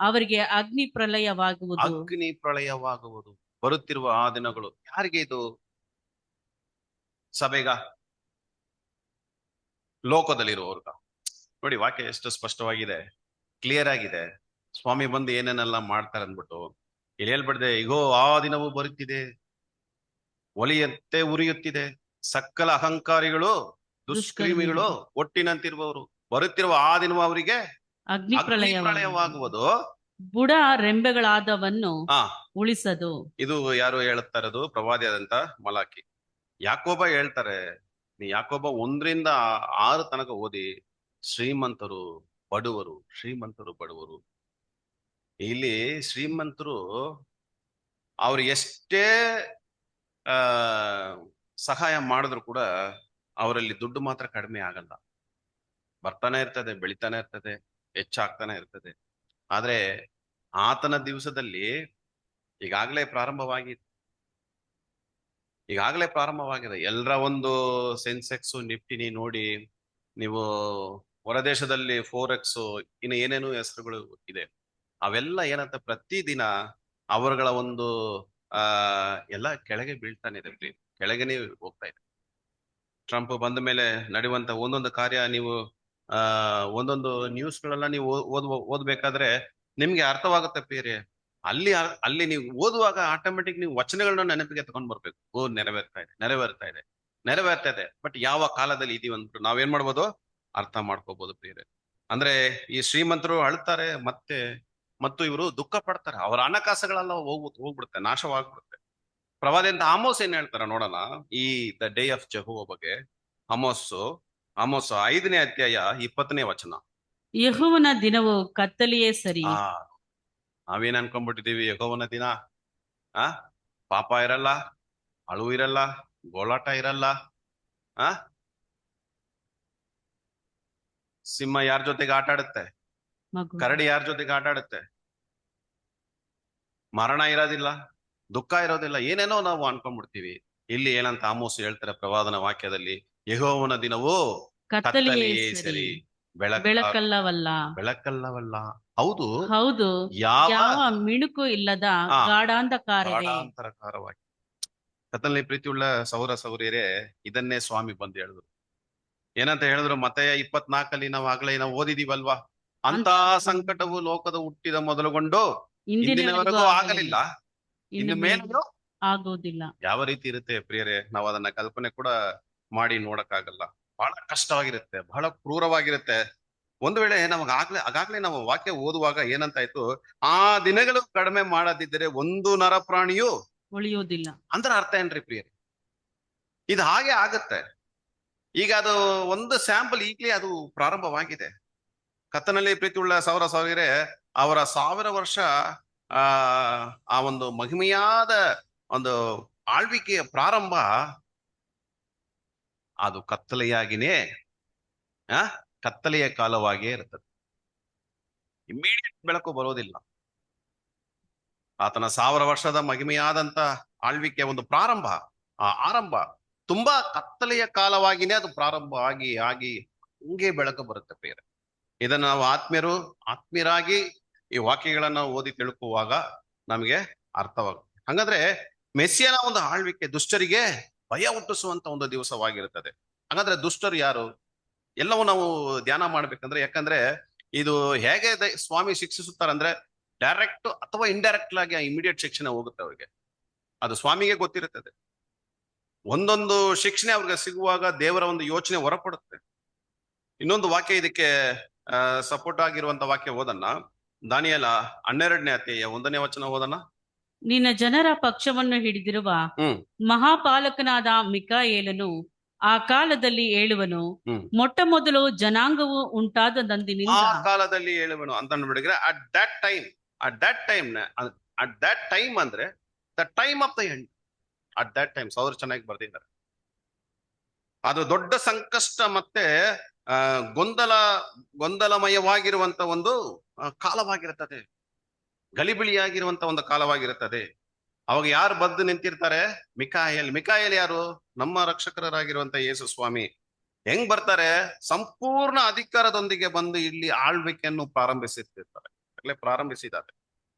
Speaker 2: ಅವರಿಗೆ ಅಗ್ನಿ
Speaker 1: ಪ್ರಳಯವಾಗುವುದು. ಬರುತ್ತಿರುವ ಆ ದಿನಗಳು ಯಾರಿಗೆ? ಇದು ಸಭೆಗ, ಲೋಕದಲ್ಲಿರುವವ್ರಿಗ. ನೋಡಿ, ವಾಕ್ಯ ಎಷ್ಟು ಸ್ಪಷ್ಟವಾಗಿದೆ, ಕ್ಲಿಯರ್ ಆಗಿದೆ. ಸ್ವಾಮಿ ಬಂದು ಏನೇನೆಲ್ಲ ಮಾಡ್ತಾರೆ ಅಂದ್ಬಿಟ್ಟು ಇಲ್ಲಿ ಹೇಳ್ಬಿಡ್ದೆ. ಈಗೋ ಆ ದಿನವೂ ಬರುತ್ತಿದೆ, ಒಲಿಯಂತೆ ಉರಿಯುತ್ತಿದೆ. ಸಕಲ ಅಹಂಕಾರಿಗಳು, ದುಷ್ಕರ್ಮಿಗಳು, ಒಟ್ಟಿನಂತಿರುವವರು. ಬರುತ್ತಿರುವ ಆ ದಿನವೂ ಅವರಿಗೆ
Speaker 2: ಅಗ್ನಿ
Speaker 1: ಪ್ರಳಯವಾಗುವುದು.
Speaker 2: ಬುಡ ರೆಂಬೆಗಳಾದವನ್ನು ಉಳಿಸದು.
Speaker 1: ಇದು ಯಾರು ಹೇಳ್ತಾ ಇರೋದು? ಪ್ರವಾದಿಯಾದಂತ ಮಲಾಕಿ. ಯಾಕೋಬ ಹೇಳ್ತಾರೆ. ನೀ ಯಾಕೋಬ 1ರಿಂದ 6 ತನಕ ಓದಿ. ಶ್ರೀಮಂತರು ಬಡವರು. ಇಲ್ಲಿ ಶ್ರೀಮಂತರು ಅವ್ರು ಎಷ್ಟೇ ಸಹಾಯ ಮಾಡಿದ್ರು ಕೂಡ ಅವರಲ್ಲಿ ದುಡ್ಡು ಮಾತ್ರ ಕಡಿಮೆ ಆಗಲ್ಲ. ಬರ್ತಾನೆ ಇರ್ತದೆ, ಬೆಳಿತಾನೆ ಇರ್ತದೆ, ಹೆಚ್ಚಾಗ್ತಾನೆ ಇರ್ತದೆ. ಆದ್ರೆ ಆತನ ದಿವಸದಲ್ಲಿ ಈಗಾಗಲೇ ಪ್ರಾರಂಭವಾಗಿದೆ. ಎಲ್ಲರ ಒಂದು ಸೆನ್ಸೆಕ್ಸ್, ನಿಫ್ಟಿನಿ ನೋಡಿ ನೀವು. ಹೊರದೇಶದಲ್ಲಿ 4X, ಇನ್ನು ಏನೇನು ಹೆಸರುಗಳು ಇದೆ. ಅವೆಲ್ಲ ಏನಂತ ಪ್ರತಿದಿನ ಅವರುಗಳ ಒಂದು ಎಲ್ಲ ಕೆಳಗೆ ಬೀಳ್ತಾನೆ ಇದೆ, ಕೆಳಗೆನೆ ಹೋಗ್ತಾ ಇದೆ. ಟ್ರಂಪ್ ಬಂದ ಮೇಲೆ ನಡೆಯುವಂತ ಒಂದೊಂದು ಕಾರ್ಯ, ನೀವು ಒಂದೊಂದು ನ್ಯೂಸ್ಗಳೆಲ್ಲ ನೀವು ಓದ್ಬೇಕಾದ್ರೆ ನಿಮ್ಗೆ ಅರ್ಥವಾಗುತ್ತೆ ಬೇರೆ. ಅಲ್ಲಿ ನೀವು ಓದುವಾಗ ಆಟೋಮೆಟಿಕ್ ನೀವು ವಚನಗಳನ್ನ ನೆನಪಿಗೆ ತಗೊಂಡ್ ಬರ್ಬೇಕು. ನೆರವೇರ್ತಾ ಇದೆ. ಬಟ್ ಯಾವ ಕಾಲದಲ್ಲಿ ಇದೀವಿ ಅಂದ್ಬಿಟ್ಟು ನಾವೇನ್ ಮಾಡ್ಬೋದು? ಅರ್ಥ ಮಾಡ್ಕೋಬಹುದು ಪ್ರಿಯರೇ. ಅಂದ್ರೆ ಈ ಶ್ರೀಮಂತರು ಅಳ್ತಾರೆ, ಮತ್ತು ಇವರು ದುಃಖ ಪಡ್ತಾರೆ. ಅವರ ಹಣಕಾಸುಗಳೆಲ್ಲ ಹೋಗ್ಬಿಡುತ್ತೆ, ನಾಶವಾಗ್ಬಿಡುತ್ತೆ. ಪ್ರವಾದಿ ಅಂತ ಆಮೋಸ್ ಏನ್ ಹೇಳ್ತಾರ ನೋಡೋಣ, ಈ ದ ಡೇ ಆಫ್ ಜೆಹೋವ ಬಗ್ಗೆ. ಆಮೋಸ್ 5ನೇ ಅಧ್ಯಾಯ 20ನೇ ವಚನ.
Speaker 2: ಯೆಹೋವನ ದಿನವು ಕತ್ತಲೆಯೇ ಸರಿ.
Speaker 1: ನಾವೇನ್ ಅನ್ಕೊಂಡ್ಬಿಟ್ಟಿದೀವಿ, ಯೆಹೋವನ ದಿನ ಆ ಪಾಪ ಇರಲ್ಲ, ಅಳು ಇರಲ್ಲ, ಗೋಳಾಟ ಇರಲ್ಲ, ಆ ಸಿಂಹ ಯಾರ ಜೊತೆಗೆ ಆಟ ಆಡುತ್ತೆ,
Speaker 2: ಮಗು
Speaker 1: ಕರಡಿ ಯಾರ ಜೊತೆಗೆ ಆಟ ಆಡುತ್ತೆ, ಮರಣ ಇರೋದಿಲ್ಲ, ದುಃಖ ಇರೋದಿಲ್ಲ, ಏನೇನೋ ನಾವು ಅನ್ಕೊಂಡ್ಬಿಡ್ತೀವಿ. ಇಲ್ಲಿ ಏನಂತ ಆಮೋಸ್ ಹೇಳ್ತಾರೆ ಪ್ರವಾದನ ವಾಕ್ಯದಲ್ಲಿ, ಯೆಹೋವನ ದಿನವೂ
Speaker 2: ಕತ್ತಲೆಯೇ
Speaker 1: ಕತ್ತಲೆಯೇ
Speaker 2: ಸರಿ,
Speaker 1: ಸರಿ,
Speaker 2: ಬೆಳಕಲ್ಲವಲ್ಲ.
Speaker 1: ಬೆಳಕಲ್ಲವಲ್ಲ. ಹೌದು,
Speaker 2: ಹೌದು,
Speaker 1: ಯಾವ
Speaker 2: ಯಾವ ಮಿಣುಕು ಇಲ್ಲದ
Speaker 1: ಆ
Speaker 2: ಗಾಢಾಂಧಕಾರವೇ.
Speaker 1: ಗಾಢಾಂತರಕಾರವಾಗಿ. ಕತ್ತಲಲ್ಲಿ ಪ್ರೀತಿಯುಳ್ಳ ಸೌರ ಸೌರಿಯರೇ, ಇದನ್ನೇ ಸ್ವಾಮಿ ಬಂದು ಹೇಳಿದ್ರು. ಏನಂತ ಹೇಳಿದ್ರು? ಮತ್ತೆಯ 24 ನಾವು ಆಗ್ಲೇ ನಾವು ಓದಿದೀವಲ್ವಾ, ಅಂತ ಸಂಕಟವು ಲೋಕದ ಹುಟ್ಟಿದ ಮೊದಲುಗೊಂಡು ಇಂದಿನವರೆಗೂ ಆಗಲಿಲ್ಲ, ಇನ್ನು ಮೇಲೂ
Speaker 2: ಆಗೋದಿಲ್ಲ.
Speaker 1: ಯಾವ ರೀತಿ ಇರುತ್ತೆ ಪ್ರಿಯರೇ, ನಾವು ಅದನ್ನ ಕಲ್ಪನೆ ಕೂಡ ಮಾಡಿ ನೋಡಕ್ಕಾಗಲ್ಲ. ಬಹಳ ಕಷ್ಟವಾಗಿರುತ್ತೆ, ಬಹಳ ಕ್ರೂರವಾಗಿರುತ್ತೆ. ಒಂದು ವೇಳೆ ಆಗಾಗ್ಲೇ ನಾವು ವಾಕ್ಯ ಓದುವಾಗ ಏನಂತಾಯ್ತು, ಆ ದಿನಗಳು ಕಡಿಮೆ ಮಾಡದಿದ್ದರೆ ಒಂದು ನರಪ್ರಾಣಿಯು
Speaker 2: ಉಳಿಯುವುದಿಲ್ಲ.
Speaker 1: ಅಂದ್ರೆ ಅರ್ಥ ಏನ್ರಿ ಪ್ರಿಯರೇ? ಇದು ಹಾಗೆ ಆಗತ್ತೆ. ಈಗ ಅದು ಒಂದು ಸ್ಯಾಂಪಲ್ ಈಗಲೇ ಅದು ಪ್ರಾರಂಭವಾಗಿದೆ. ಕತ್ತನಲ್ಲಿ ಪ್ರೀತಿಯುಳ್ಳ ಸೌರ ಸೌರ್ಯರೇ, ಅವರ 1000 ವರ್ಷ ಆ ಒಂದು ಮಹಿಮೆಯಾದ ಒಂದು ಆಳ್ವಿಕೆಯ ಪ್ರಾರಂಭ ಅದು ಕತ್ತಲೆಯಾಗಿನೇ ಕತ್ತಲೆಯ ಕಾಲವಾಗಿಯೇ ಇರ್ತದೆ. ಇಮ್ಮಿಡಿಯೇಟ್ ಬೆಳಕು ಬರೋದಿಲ್ಲ. ಆತನ 1000 ವರ್ಷದ ಮಹಿಮೆಯಾದಂತ ಆಳ್ವಿಕೆಯ ಒಂದು ಪ್ರಾರಂಭ, ಆ ಆರಂಭ ತುಂಬಾ ಕತ್ತಲೆಯ ಕಾಲವಾಗಿನೇ ಅದು ಪ್ರಾರಂಭ ಆಗಿ ಹಿಂಗೆ ಬೆಳಕು ಬರುತ್ತೆ ಪ್ರಿಯರೇ. ಇದನ್ನ ನಾವು ಆತ್ಮೀಯರಾಗಿ ಈ ವಾಕ್ಯಗಳನ್ನ ಓದಿ ತಿಳ್ಕುವಾಗ ನಮಗೆ ಅರ್ಥವಾಗುತ್ತೆ. ಹಾಗಾದ್ರೆ ಮೆಸ್ಸಿಯನ ಒಂದು ಆಳ್ವಿಕೆ ದುಷ್ಟರಿಗೆ ಭಯ ಹುಟ್ಟಿಸುವಂತ ಒಂದು ದಿವಸವಾಗಿರುತ್ತದೆ. ಹಾಗಾದ್ರೆ ದುಷ್ಟರು ಯಾರು? ಎಲ್ಲವೂ ನಾವು ಧ್ಯಾನ ಮಾಡ್ಬೇಕಂದ್ರೆ, ಯಾಕಂದ್ರೆ ಇದು ಹೇಗೆ ಸ್ವಾಮಿ ಶಿಕ್ಷಿಸುತ್ತಾರಂದ್ರೆ, ಡೈರೆಕ್ಟ್ ಅಥವಾ ಇಂಡೈರೆಕ್ಟ್ ಆಗಿ ಇಮಿಡಿಯೇಟ್ ಶಿಕ್ಷಣ ಹೋಗುತ್ತೆ ಅವ್ರಿಗೆ. ಅದು ಸ್ವಾಮಿಗೆ ಗೊತ್ತಿರುತ್ತದೆ. ಒಂದೊಂದು ಶಿಕ್ಷಣೆ ಅವ್ರಿಗೆ ಸಿಗುವಾಗ ದೇವರ ಒಂದು ಯೋಚನೆ ಹೊರಪಡುತ್ತೆ. ಇನ್ನೊಂದು ವಾಕ್ಯ ಇದಕ್ಕೆ ಸಪೋರ್ಟ್ ಆಗಿರುವಂತ ವಾಕ್ಯ ಓದನ್ನ, ದಾನಿಯೇಲ 12ನೇ ಅಧ್ಯಾಯ 1ನೇ ವಚನ ಓದನ್ನ.
Speaker 2: ನಿನ್ನ ಜನರ ಪಕ್ಷವನ್ನು ಹಿಡಿದಿರುವ ಮಹಾಪಾಲಕನಾದ ಮಿಕಾಯೇಲನು ಆ ಕಾಲದಲ್ಲಿ ಏಳುವನು. ಮೊಟ್ಟ ಮೊದಲು ಜನಾಂಗವು ಉಂಟಾದಂದಿನಿಂದ
Speaker 1: ಆ ಕಾಲದಲ್ಲಿ ಹೇಳುವನು ಅಂತ ಅಂದ್ಬಿಟ್ಟಿದ್ರೆ, ಅಟ್ ದಟ್ ಟೈಮ್ ಅಂದ್ರೆ the time of the end. At that time ಅವರು ಚೆನ್ನಾಗಿ ಬರ್ದಿದ್ದಾರೆ. ಅದು ದೊಡ್ಡ ಸಂಕಷ್ಟ ಮತ್ತೆ ಗೊಂದಲಮಯವಾಗಿರುವಂತ ಒಂದು ಕಾಲವಾಗಿರುತ್ತದೆ, ಗಲಿಬಿಳಿಯಾಗಿರುವಂತ ಒಂದು ಕಾಲವಾಗಿರುತ್ತದೆ. ಅವಾಗ ಯಾರು ಬಂದು ನಿಂತಿರ್ತಾರೆ? ಮಿಕಾಯೇಲ್ ಯಾರು? ನಮ್ಮ ರಕ್ಷಕರಾಗಿರುವಂತ ಯೇಸು ಸ್ವಾಮಿ ಹೆಂಗ್ ಬರ್ತಾರೆ? ಸಂಪೂರ್ಣ ಅಧಿಕಾರದೊಂದಿಗೆ ಬಂದು ಇಲ್ಲಿ ಆಳ್ವಿಕೆಯನ್ನು ಪ್ರಾರಂಭಿಸಿದ್ದಾರೆ.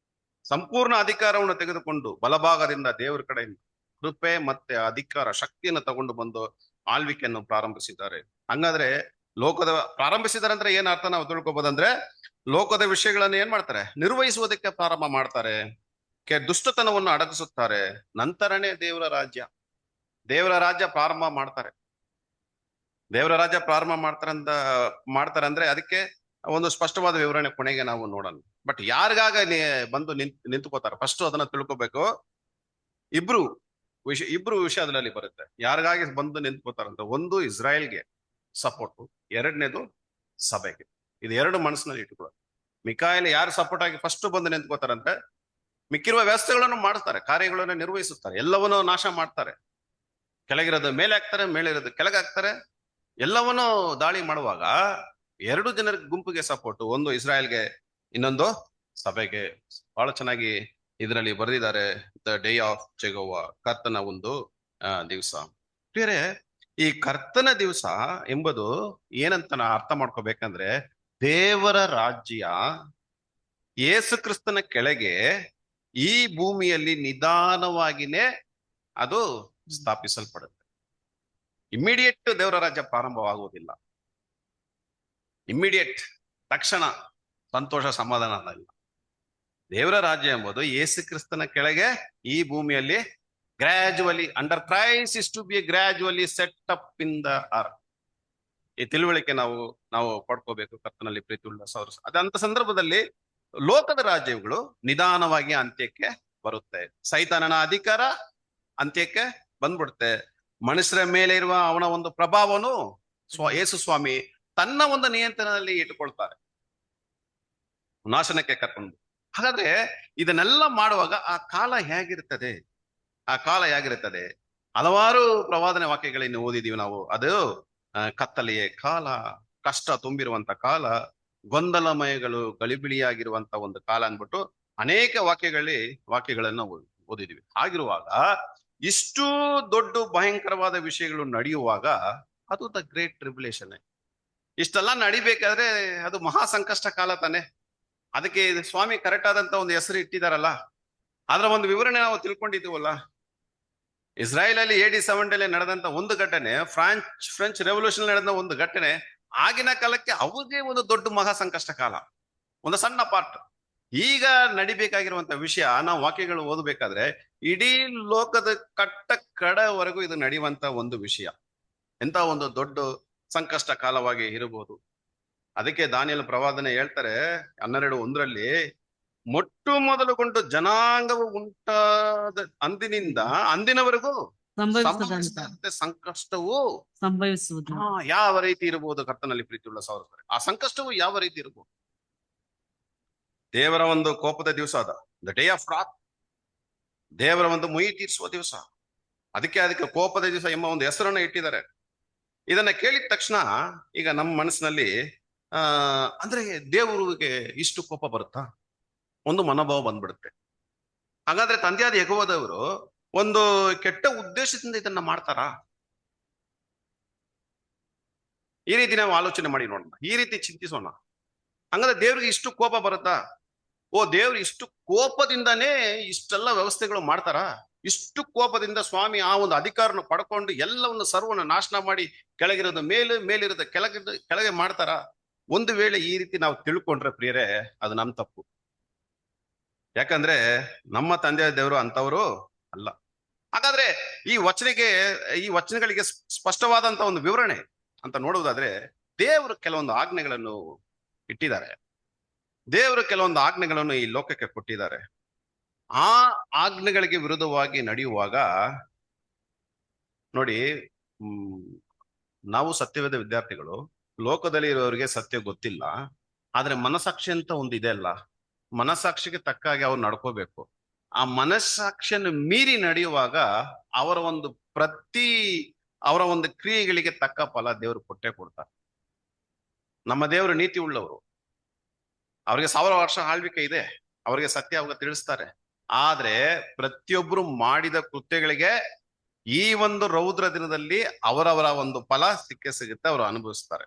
Speaker 1: ಸಂಪೂರ್ಣ ಅಧಿಕಾರವನ್ನು ತೆಗೆದುಕೊಂಡು ಬಲಭಾಗದಿಂದ ದೇವರ ಕಡೆಯಿಂದ ಕೃಪೆ ಮತ್ತೆ ಅಧಿಕಾರ ಶಕ್ತಿಯನ್ನು ತಗೊಂಡು ಬಂದು ಆಳ್ವಿಕೆಯನ್ನು ಪ್ರಾರಂಭಿಸಿದ್ದಾರೆ. ಹಂಗಾದ್ರೆ ಪ್ರಾರಂಭಿಸಿದ್ದಾರೆ ಅಂದ್ರೆ ಏನ್ ಅರ್ಥ ನಾವು ತಿಳ್ಕೊಬೋದಂದ್ರೆ, ಲೋಕದ ವಿಷಯಗಳನ್ನು ಏನ್ ಮಾಡ್ತಾರೆ? ನಿರ್ವಹಿಸುವುದಕ್ಕೆ ಪ್ರಾರಂಭ ಮಾಡ್ತಾರೆ, ದುಷ್ಟತನವನ್ನು ಅಡಗಿಸುತ್ತಾರೆ. ನಂತರನೇ ದೇವರ ರಾಜ್ಯ ಪ್ರಾರಂಭ ಮಾಡ್ತಾರೆ. ದೇವರ ರಾಜ್ಯ ಪ್ರಾರಂಭ ಮಾಡ್ತಾರೆ ಅಂದ್ರೆ ಅದಕ್ಕೆ ಒಂದು ಸ್ಪಷ್ಟವಾದ ವಿವರಣೆ ಕೊನೆಗೆ ನಾವು ನೋಡೋಣ. ಬಟ್ ಯಾರಿಗಾಗ ಬಂದು ನಿಂತ್ಕೋತಾರೆ ಫಸ್ಟ್ ಅದನ್ನ ತಿಳ್ಕೊಬೇಕು. ಇಬ್ರು ವಿಷಯದಲ್ಲಿ ಬರುತ್ತೆ ಯಾರಿಗಾಗಿ ಬಂದು ನಿಂತ್ಕೋತಾರಂತ. ಒಂದು ಇಸ್ರಾಯೇಲ್ಗೆ ಸಪೋರ್ಟ್, ಎರಡನೇದು ಸಭೆಗೆ. ಇದು ಎರಡು ಮನಸ್ಸಿನಲ್ಲಿ ಇಟ್ಕೊಳ್ಳೋದು. ಮಿಕಾಯೇಲ್ ಯಾರು ಸಪೋರ್ಟ್ ಆಗಿ ಫಸ್ಟ್ ಬಂದು ನಿಂತ್ಕೋತಾರಂತೆ, ಮಿಕ್ಕಿರುವ ವ್ಯವಸ್ಥೆಗಳನ್ನು ಮಾಡ್ತಾರೆ, ಕಾರ್ಯಗಳನ್ನು ನಿರ್ವಹಿಸುತ್ತಾರೆ, ಎಲ್ಲವನ್ನೂ ನಾಶ ಮಾಡ್ತಾರೆ. ಕೆಳಗಿರೋದು ಮೇಲೆ ಹಾಕ್ತಾರೆ, ಮೇಲಿರೋದು ಕೆಳಗೆ ಹಾಕ್ತಾರೆ. ಎಲ್ಲವನ್ನೂ ದಾಳಿ ಮಾಡುವಾಗ ಎರಡು ಜನರ ಗುಂಪಿಗೆ ಸಪೋರ್ಟ್, ಒಂದು ಇಸ್ರಾಯೇಲ್ಗೆ, ಇನ್ನೊಂದು ಸಭೆಗೆ. ಬಹಳ ಚೆನ್ನಾಗಿ ಇದರಲ್ಲಿ ಬರೆದಿದ್ದಾರೆ, ದ ಡೇ ಆಫ್ ಜೆಹೋವಾ, ಕರ್ತನ ಒಂದು ದಿವಸ. ಬೇರೆ ಈ ಕರ್ತನ ದಿವಸ ಎಂಬುದು ಏನಂತ ನಾ ಅರ್ಥ ಮಾಡ್ಕೋಬೇಕಂದ್ರೆ, ದೇವರ ರಾಜ್ಯ ಯೇಸು ಕ್ರಿಸ್ತನ ಕೆಳಗೆ ಈ ಭೂಮಿಯಲ್ಲಿ ನಿಧಾನವಾಗಿನೇ ಅದು ಸ್ಥಾಪಿಸಲ್ಪಡುತ್ತೆ. ಇಮ್ಮಿಡಿಯೇಟ್ ದೇವರ ರಾಜ್ಯ ಪ್ರಾರಂಭವಾಗುವುದಿಲ್ಲ. ಇಮ್ಮಿಡಿಯೇಟ್ ತಕ್ಷಣ ಸಂತೋಷ ಸಮಾಧಾನ ಅಲ್ಲ. ದೇವರ ರಾಜ್ಯ ಎಂಬುದು ಯೇಸು ಕ್ರಿಸ್ತನ ಕೆಳಗೆ ಈ ಭೂಮಿಯಲ್ಲಿ gradually, under Christ is to be gradually set up in the earth. ಈ ತಿಳುವಳಿಕೆ ನಾವು ಪಡ್ಕೋಬೇಕು ಕರ್ತನಲ್ಲಿ ಪ್ರೀತಿಯುಳ್ಳ ಸಹೋದರ. ಅದಂತ ಸಂದರ್ಭದಲ್ಲಿ ಲೋಕದ ರಾಜ್ಯಗಳು ನಿಧಾನವಾಗಿ ಅಂತ್ಯಕ್ಕೆ ಬರುತ್ತೆ. ಸೈತಾನನ ಅಧಿಕಾರ ಅಂತ್ಯಕ್ಕೆ ಬಂದ್ಬಿಡುತ್ತೆ. ಮನುಷ್ಯರ ಮೇಲೆ ಇರುವ ಅವನ ಒಂದು ಪ್ರಭಾವನು ಯೇಸು ಸ್ವಾಮಿ ತನ್ನ ಒಂದು ನಿಯಂತ್ರಣದಲ್ಲಿ ಇಟ್ಟುಕೊಳ್ತಾರೆ, ನಾಶನಕ್ಕೆ ಕರ್ಕೊಂಡು. ಹಾಗಾದ್ರೆ ಇದನ್ನೆಲ್ಲ ಮಾಡುವಾಗ ಆ ಕಾಲ ಹೇಗಿರ್ತದೆ, ಆ ಕಾಲ ಹೇಗಿರ್ತದೆ? ಹಲವಾರು ಪ್ರವಾದನೆ ವಾಕ್ಯಗಳನ್ನು ಓದಿದೀವಿ ನಾವು. ಅದು ಕತ್ತಲೆಯ ಕಾಲ, ಕಷ್ಟ ತುಂಬಿರುವಂತ ಕಾಲ, ಗೊಂದಲಮಯಗಳು ಗಲಿಬಿಲಿಯಾಗಿರುವಂತ ಒಂದು ಕಾಲ ಅಂದ್ಬಿಟ್ಟು ಅನೇಕ ವಾಕ್ಯಗಳನ್ನು ಓದಿದೀವಿ. ಹಾಗಿರುವಾಗ ಇಷ್ಟು ದೊಡ್ಡ ಭಯಂಕರವಾದ ವಿಷಯಗಳು ನಡೆಯುವಾಗ ಅದು ದ ಗ್ರೇಟ್ ಟ್ರಿಬ್ಯುಲೇಷನ್. ಇಷ್ಟೆಲ್ಲ ನಡಿಬೇಕಾದ್ರೆ ಅದು ಮಹಾ ಸಂಕಷ್ಟ ಕಾಲ ತಾನೆ. ಅದಕ್ಕೆ ಇದು ಸ್ವಾಮಿ ಕರೆಕ್ಟ್ ಆದಂತ ಒಂದು ಹೆಸರು ಇಟ್ಟಿದಾರಲ್ಲ. ಅದರ ಒಂದು ವಿವರಣೆ ನಾವು ತಿಳ್ಕೊಂಡಿದ್ದೀವಲ್ಲ. ಇಸ್ರಾಯೇಲ್ ಅಲ್ಲಿ AD 70 ನಡೆದಂತ ಒಂದು ಘಟನೆ, ಫ್ರೆಂಚ್ ರೆವಲ್ಯೂಷನ್ ನಡೆದ ಒಂದು ಘಟನೆ, ಆಗಿನ ಕಾಲಕ್ಕೆ ಅವ್ರಿಗೆ ಒಂದು ದೊಡ್ಡ ಮಹಾ ಸಂಕಷ್ಟ ಕಾಲ, ಒಂದು ಸಣ್ಣ ಪಾರ್ಟ್. ಈಗ ನಡಿಬೇಕಾಗಿರುವಂತ ವಿಷಯ ನಾವು ವಾಕ್ಯಗಳು ಓದಬೇಕಾದ್ರೆ ಇಡೀ ಲೋಕದ ಕಡೆವರೆಗೂ ಇದು ನಡೆಯುವಂತ ಒಂದು ವಿಷಯ. ಎಂತ ಒಂದು ದೊಡ್ಡ ಸಂಕಷ್ಟ ಕಾಲವಾಗಿ ಇರಬಹುದು. ಅದಕ್ಕೆ ದಾನಿಯೇಲ ಪ್ರವಾದನೆ ಹೇಳ್ತಾರೆ 12:1 ಮೊಟ್ಟು ಮೊದಲುಗೊಂಡು ಜನಾಂಗವು ಉಂಟಾದ ಅಂದಿನವರೆಗೂ ಸಂಭವಿಸಿದಂತೆ ಸಂಕಷ್ಟವು
Speaker 2: ಸಂಭವಿಸುವುದು.
Speaker 1: ಯಾವ ರೀತಿ ಇರಬಹುದು? ಕರ್ತನಲ್ಲಿ ಪ್ರೀತಿಯುಳ್ಳ ಸಹೋದರರೇ, ಆ ಸಂಕಷ್ಟವು ಯಾವ ರೀತಿ ಇರಬಹುದು? ದೇವರ ಒಂದು ಕೋಪದ ದಿವಸ ಅದ, ದ ಡೇ ಆಫ್ ರಾತ್, ದೇವರ ಒಂದು ಮುಯಿ ತೀರಿಸುವ ದಿವಸ. ಅದಕ್ಕೆ ಕೋಪದ ದಿವಸ ಎಂಬ ಒಂದು ಹೆಸರನ್ನ ಇಟ್ಟಿದ್ದಾರೆ. ಇದನ್ನ ಕೇಳಿದ ತಕ್ಷಣ ಈಗ ನಮ್ಮ ಮನಸ್ಸಿನಲ್ಲಿ ಅಂದ್ರೆ ದೇವರಿಗೆ ಇಷ್ಟು ಕೋಪ ಬರುತ್ತಾ? ಒಂದು ಮನೋಭಾವ ಬಂದ್ಬಿಡುತ್ತೆ. ಹಾಗಾದ್ರೆ ತಂದೆಯಾದ ಯೆಹೋವದವರು ಒಂದು ಕೆಟ್ಟ ಉದ್ದೇಶದಿಂದ ಇದನ್ನ ಮಾಡ್ತಾರಾ? ಈ ರೀತಿ ನಾವು ಆಲೋಚನೆ ಮಾಡಿ ನೋಡೋಣ, ಈ ರೀತಿ ಚಿಂತಿಸೋಣ. ಹಂಗಾದ್ರೆ ದೇವ್ರಿಗೆ ಇಷ್ಟು ಕೋಪ ಬರುತ್ತಾ? ದೇವ್ರು ಇಷ್ಟು ಕೋಪದಿಂದಾನೇ ಇಷ್ಟೆಲ್ಲ ವ್ಯವಸ್ಥೆಗಳು ಮಾಡ್ತಾರಾ? ಇಷ್ಟು ಕೋಪದಿಂದ ಸ್ವಾಮಿ ಆ ಒಂದು ಅಧಿಕಾರನ ಪಡ್ಕೊಂಡು ಎಲ್ಲವನ್ನು ಸರ್ವನ್ನ ನಾಶನ ಮಾಡಿ ಕೆಳಗಿರೋದು ಮೇಲಿರೋದು ಕೆಳಗೆ ಮಾಡ್ತಾರ? ಒಂದು ವೇಳೆ ಈ ರೀತಿ ನಾವು ತಿಳ್ಕೊಂಡ್ರೆ ಪ್ರಿಯರೇ, ಅದು ನಮ್ ತಪ್ಪು. ಯಾಕಂದ್ರೆ ನಮ್ಮ ತಂದೆಯ ದೇವರು ಅಂತವರು ಅಲ್ಲ. ಹಾಗಾದ್ರೆ ಈ ವಚನಗಳಿಗೆ ಸ್ಪಷ್ಟವಾದಂತ ಒಂದು ವಿವರಣೆ ಅಂತ ನೋಡುವುದಾದ್ರೆ, ದೇವರು ಕೆಲವೊಂದು ಆಜ್ಞೆಗಳನ್ನು ಇಟ್ಟಿದ್ದಾರೆ. ದೇವರು ಕೆಲವೊಂದು ಆಜ್ಞೆಗಳನ್ನು ಈ ಲೋಕಕ್ಕೆ ಕೊಟ್ಟಿದ್ದಾರೆ. ಆ ಆಜ್ಞೆಗಳಿಗೆ ವಿರುದ್ಧವಾಗಿ ನಡೆಯುವಾಗ ನೋಡಿ, ನಾವು ಸತ್ಯವೇದ ವಿದ್ಯಾರ್ಥಿಗಳು, ಲೋಕದಲ್ಲಿ ಇರೋರಿಗೆ ಸತ್ಯ ಗೊತ್ತಿಲ್ಲ. ಆದ್ರೆ ಮನಸ್ಸಾಕ್ಷಿ ಅಂತ ಒಂದು ಇದೆ ಅಲ್ಲ, ಮನಸ್ಸಾಕ್ಷಿಗೆ ತಕ್ಕ ಹಾಗೆ ಅವ್ರು ನಡ್ಕೋಬೇಕು. ಆ ಮನಸ್ಸಾಕ್ಷಿಯನ್ನು ಮೀರಿ ನಡೆಯುವಾಗ ಅವರ ಒಂದು ಕ್ರಿಯೆಗಳಿಗೆ ತಕ್ಕ ಫಲ ದೇವರು ಕೊಟ್ಟೇ ಕೊಡ್ತಾರೆ. ನಮ್ಮ ದೇವರು ನೀತಿ ಉಳ್ಳವರು, ಅವ್ರಿಗೆ 1000 ವರ್ಷ ಆಳ್ವಿಕೆ ಇದೆ, ಅವ್ರಿಗೆ ಸತ್ಯ ಅವಾಗ ತಿಳಿಸ್ತಾರೆ. ಆದ್ರೆ ಪ್ರತಿಯೊಬ್ರು ಮಾಡಿದ ಕೃತ್ಯಗಳಿಗೆ ಈ ಒಂದು ರೌದ್ರ ದಿನದಲ್ಲಿ ಅವರವರ ಒಂದು ಫಲ ಸಿಗುತ್ತೆ, ಅವರು ಅನುಭವಿಸ್ತಾರೆ.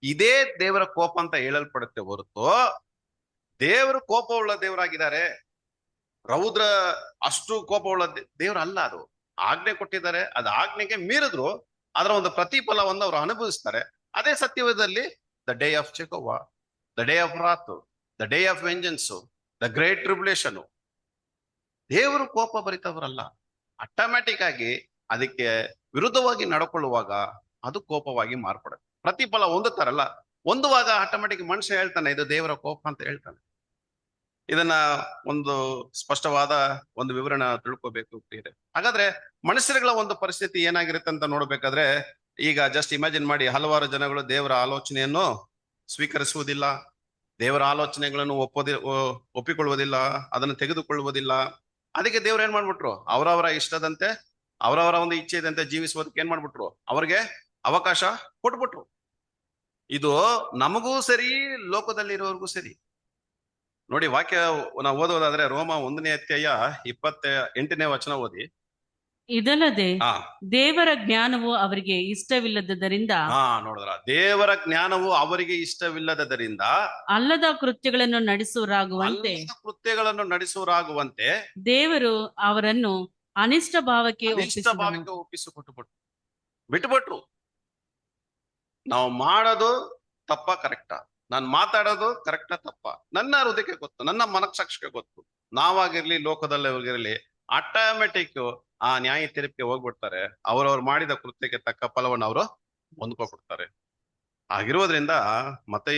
Speaker 1: ಇದೇ ದೇವರ ಕೋಪ ಅಂತ ಹೇಳಲ್ಪಡುತ್ತೆ ಹೊರತು ದೇವರು ಕೋಪ ಉಳ್ಳ ದೇವರಾಗಿದ್ದಾರೆ, ರೌದ್ರ ಅಷ್ಟು ಕೋಪ ಉಳ್ಳ ದೇವ್ರ ಅಲ್ಲ. ಅದು ಆಜ್ಞೆ ಕೊಟ್ಟಿದ್ದಾರೆ, ಅದು ಆಜ್ಞೆಗೆ ಮೀರಿದ್ರು ಅದರ ಒಂದು ಪ್ರತಿಫಲವನ್ನು ಅವರು ಅನುಭವಿಸ್ತಾರೆ. ಅದೇ ಸತ್ಯವೇದದಲ್ಲಿ the day of Jehovah, the day of wrath, the day of vengeance, the great tribulation. ದೇವರು ಕೋಪ ಭರಿತವರಲ್ಲ. ಆಟೋಮ್ಯಾಟಿಕ್ ಆಗಿ ಅದಕ್ಕೆ ವಿರುದ್ಧವಾಗಿ ನಡ್ಕೊಳ್ಳುವಾಗ ಅದು ಕೋಪವಾಗಿ ಮಾರ್ಪಡುತ್ತೆ. ಪ್ರತಿಫಲ ಹೊಂದುತ್ತಾರಲ್ಲ, ಹೊಂದುವಾಗ ಆಟೋಮ್ಯಾಟಿಕ್ ಮನುಷ್ಯ ಹೇಳ್ತಾನೆ ಇದು ದೇವರ ಕೋಪ ಅಂತ ಹೇಳ್ತಾನೆ. ಇದನ್ನ ಒಂದು ಸ್ಪಷ್ಟವಾದ ಒಂದು ವಿವರಣೆ ತಿಳ್ಕೋಬೇಕು ಪ್ರಿಯರೇ. ಹಾಗಾದ್ರೆ ಮನುಷ್ಯರುಗಳ ಒಂದು ಪರಿಸ್ಥಿತಿ ಏನಾಗಿರುತ್ತೆ ಅಂತ ನೋಡ್ಬೇಕಾದ್ರೆ, ಈಗ ಜಸ್ಟ್ ಇಮ್ಯಾಜಿನ್ ಮಾಡಿ, ಹಲವಾರು ಜನಗಳು ದೇವರ ಆಲೋಚನೆಯನ್ನು ಸ್ವೀಕರಿಸುವುದಿಲ್ಲ, ದೇವರ ಆಲೋಚನೆಗಳನ್ನು ಒಪ್ಪಿಕೊಳ್ಳುವುದಿಲ್ಲ, ಅದನ್ನು ತೆಗೆದುಕೊಳ್ಳುವುದಿಲ್ಲ. ಅದಕ್ಕೆ ದೇವ್ರು ಏನ್ ಮಾಡ್ಬಿಟ್ರು? ಅವರವರ ಇಷ್ಟದಂತೆ, ಅವರವರ ಒಂದು ಇಚ್ಛೆ ಇದ್ದಂತೆ ಜೀವಿಸುವುದಕ್ಕೆ ಏನ್ ಮಾಡ್ಬಿಟ್ರು? ಅವ್ರಿಗೆ ಅವಕಾಶ ಕೊಟ್ಬಿಟ್ರು. ಇದು ನಮಗೂ ಸರಿ, ಲೋಕದಲ್ಲಿರೋರ್ಗೂ ಸರಿ. ನೋಡಿ, ವಾಕ್ಯ ನಾವು ಓದೋದಾದ್ರೆ ರೋಮ 1ನೇ ಅಧ್ಯಾಯ 28ನೇ ವಚನ ಓದಿ.
Speaker 2: ಇದಲ್ಲದೆ ದೇವರ ಜ್ಞಾನವು ಅವರಿಗೆ ಇಷ್ಟವಿಲ್ಲದ್ದರಿಂದ,
Speaker 1: ನೋಡಿದ್ರ, ದೇವರ ಜ್ಞಾನವು ಅವರಿಗೆ ಇಷ್ಟವಿಲ್ಲದರಿಂದ
Speaker 2: ಅಲ್ಲದ ಕೃತ್ಯಗಳನ್ನು ನಡೆಸುವರಾಗುವಂತೆ ದೇವರು ಅವರನ್ನು ಅನಿಷ್ಟ ಭಾವಕ್ಕೆ
Speaker 1: ಒಪ್ಪಿಸಿಕೊಟ್ಟುಬಿಟ್ರು, ಬಿಟ್ಟುಬಿಟ್ರು. ನಾವು ಮಾಡೋದು ತಪ್ಪ ಕರೆಕ್ಟಾ, ನಾನು ಮಾತಾಡೋದು ಕರೆಕ್ಟಾ ತಪ್ಪ, ನನ್ನ ಹೃದಯಕ್ಕೆ ಗೊತ್ತು, ನನ್ನ ಮನಸ್ಸಾಕ್ಷಿಗೆ ಗೊತ್ತು. ನಾವಾಗಿರ್ಲಿ, ಲೋಕದಲ್ಲಿರ್ಲಿ, ಆಟೋಮೆಟಿಕ್ ಆ ನ್ಯಾಯ ತೀರ್ಪಿಗೆ ಹೋಗ್ಬಿಡ್ತಾರೆ. ಅವ್ರವ್ರು ಮಾಡಿದ ಕೃತ್ಯಕ್ಕೆ ತಕ್ಕ ಫಲವನ್ನು ಅವರು ಹೊಂದ್ಕೊಬಿಡ್ತಾರೆ. ಆಗಿರೋದ್ರಿಂದ ಮತ್ತೆ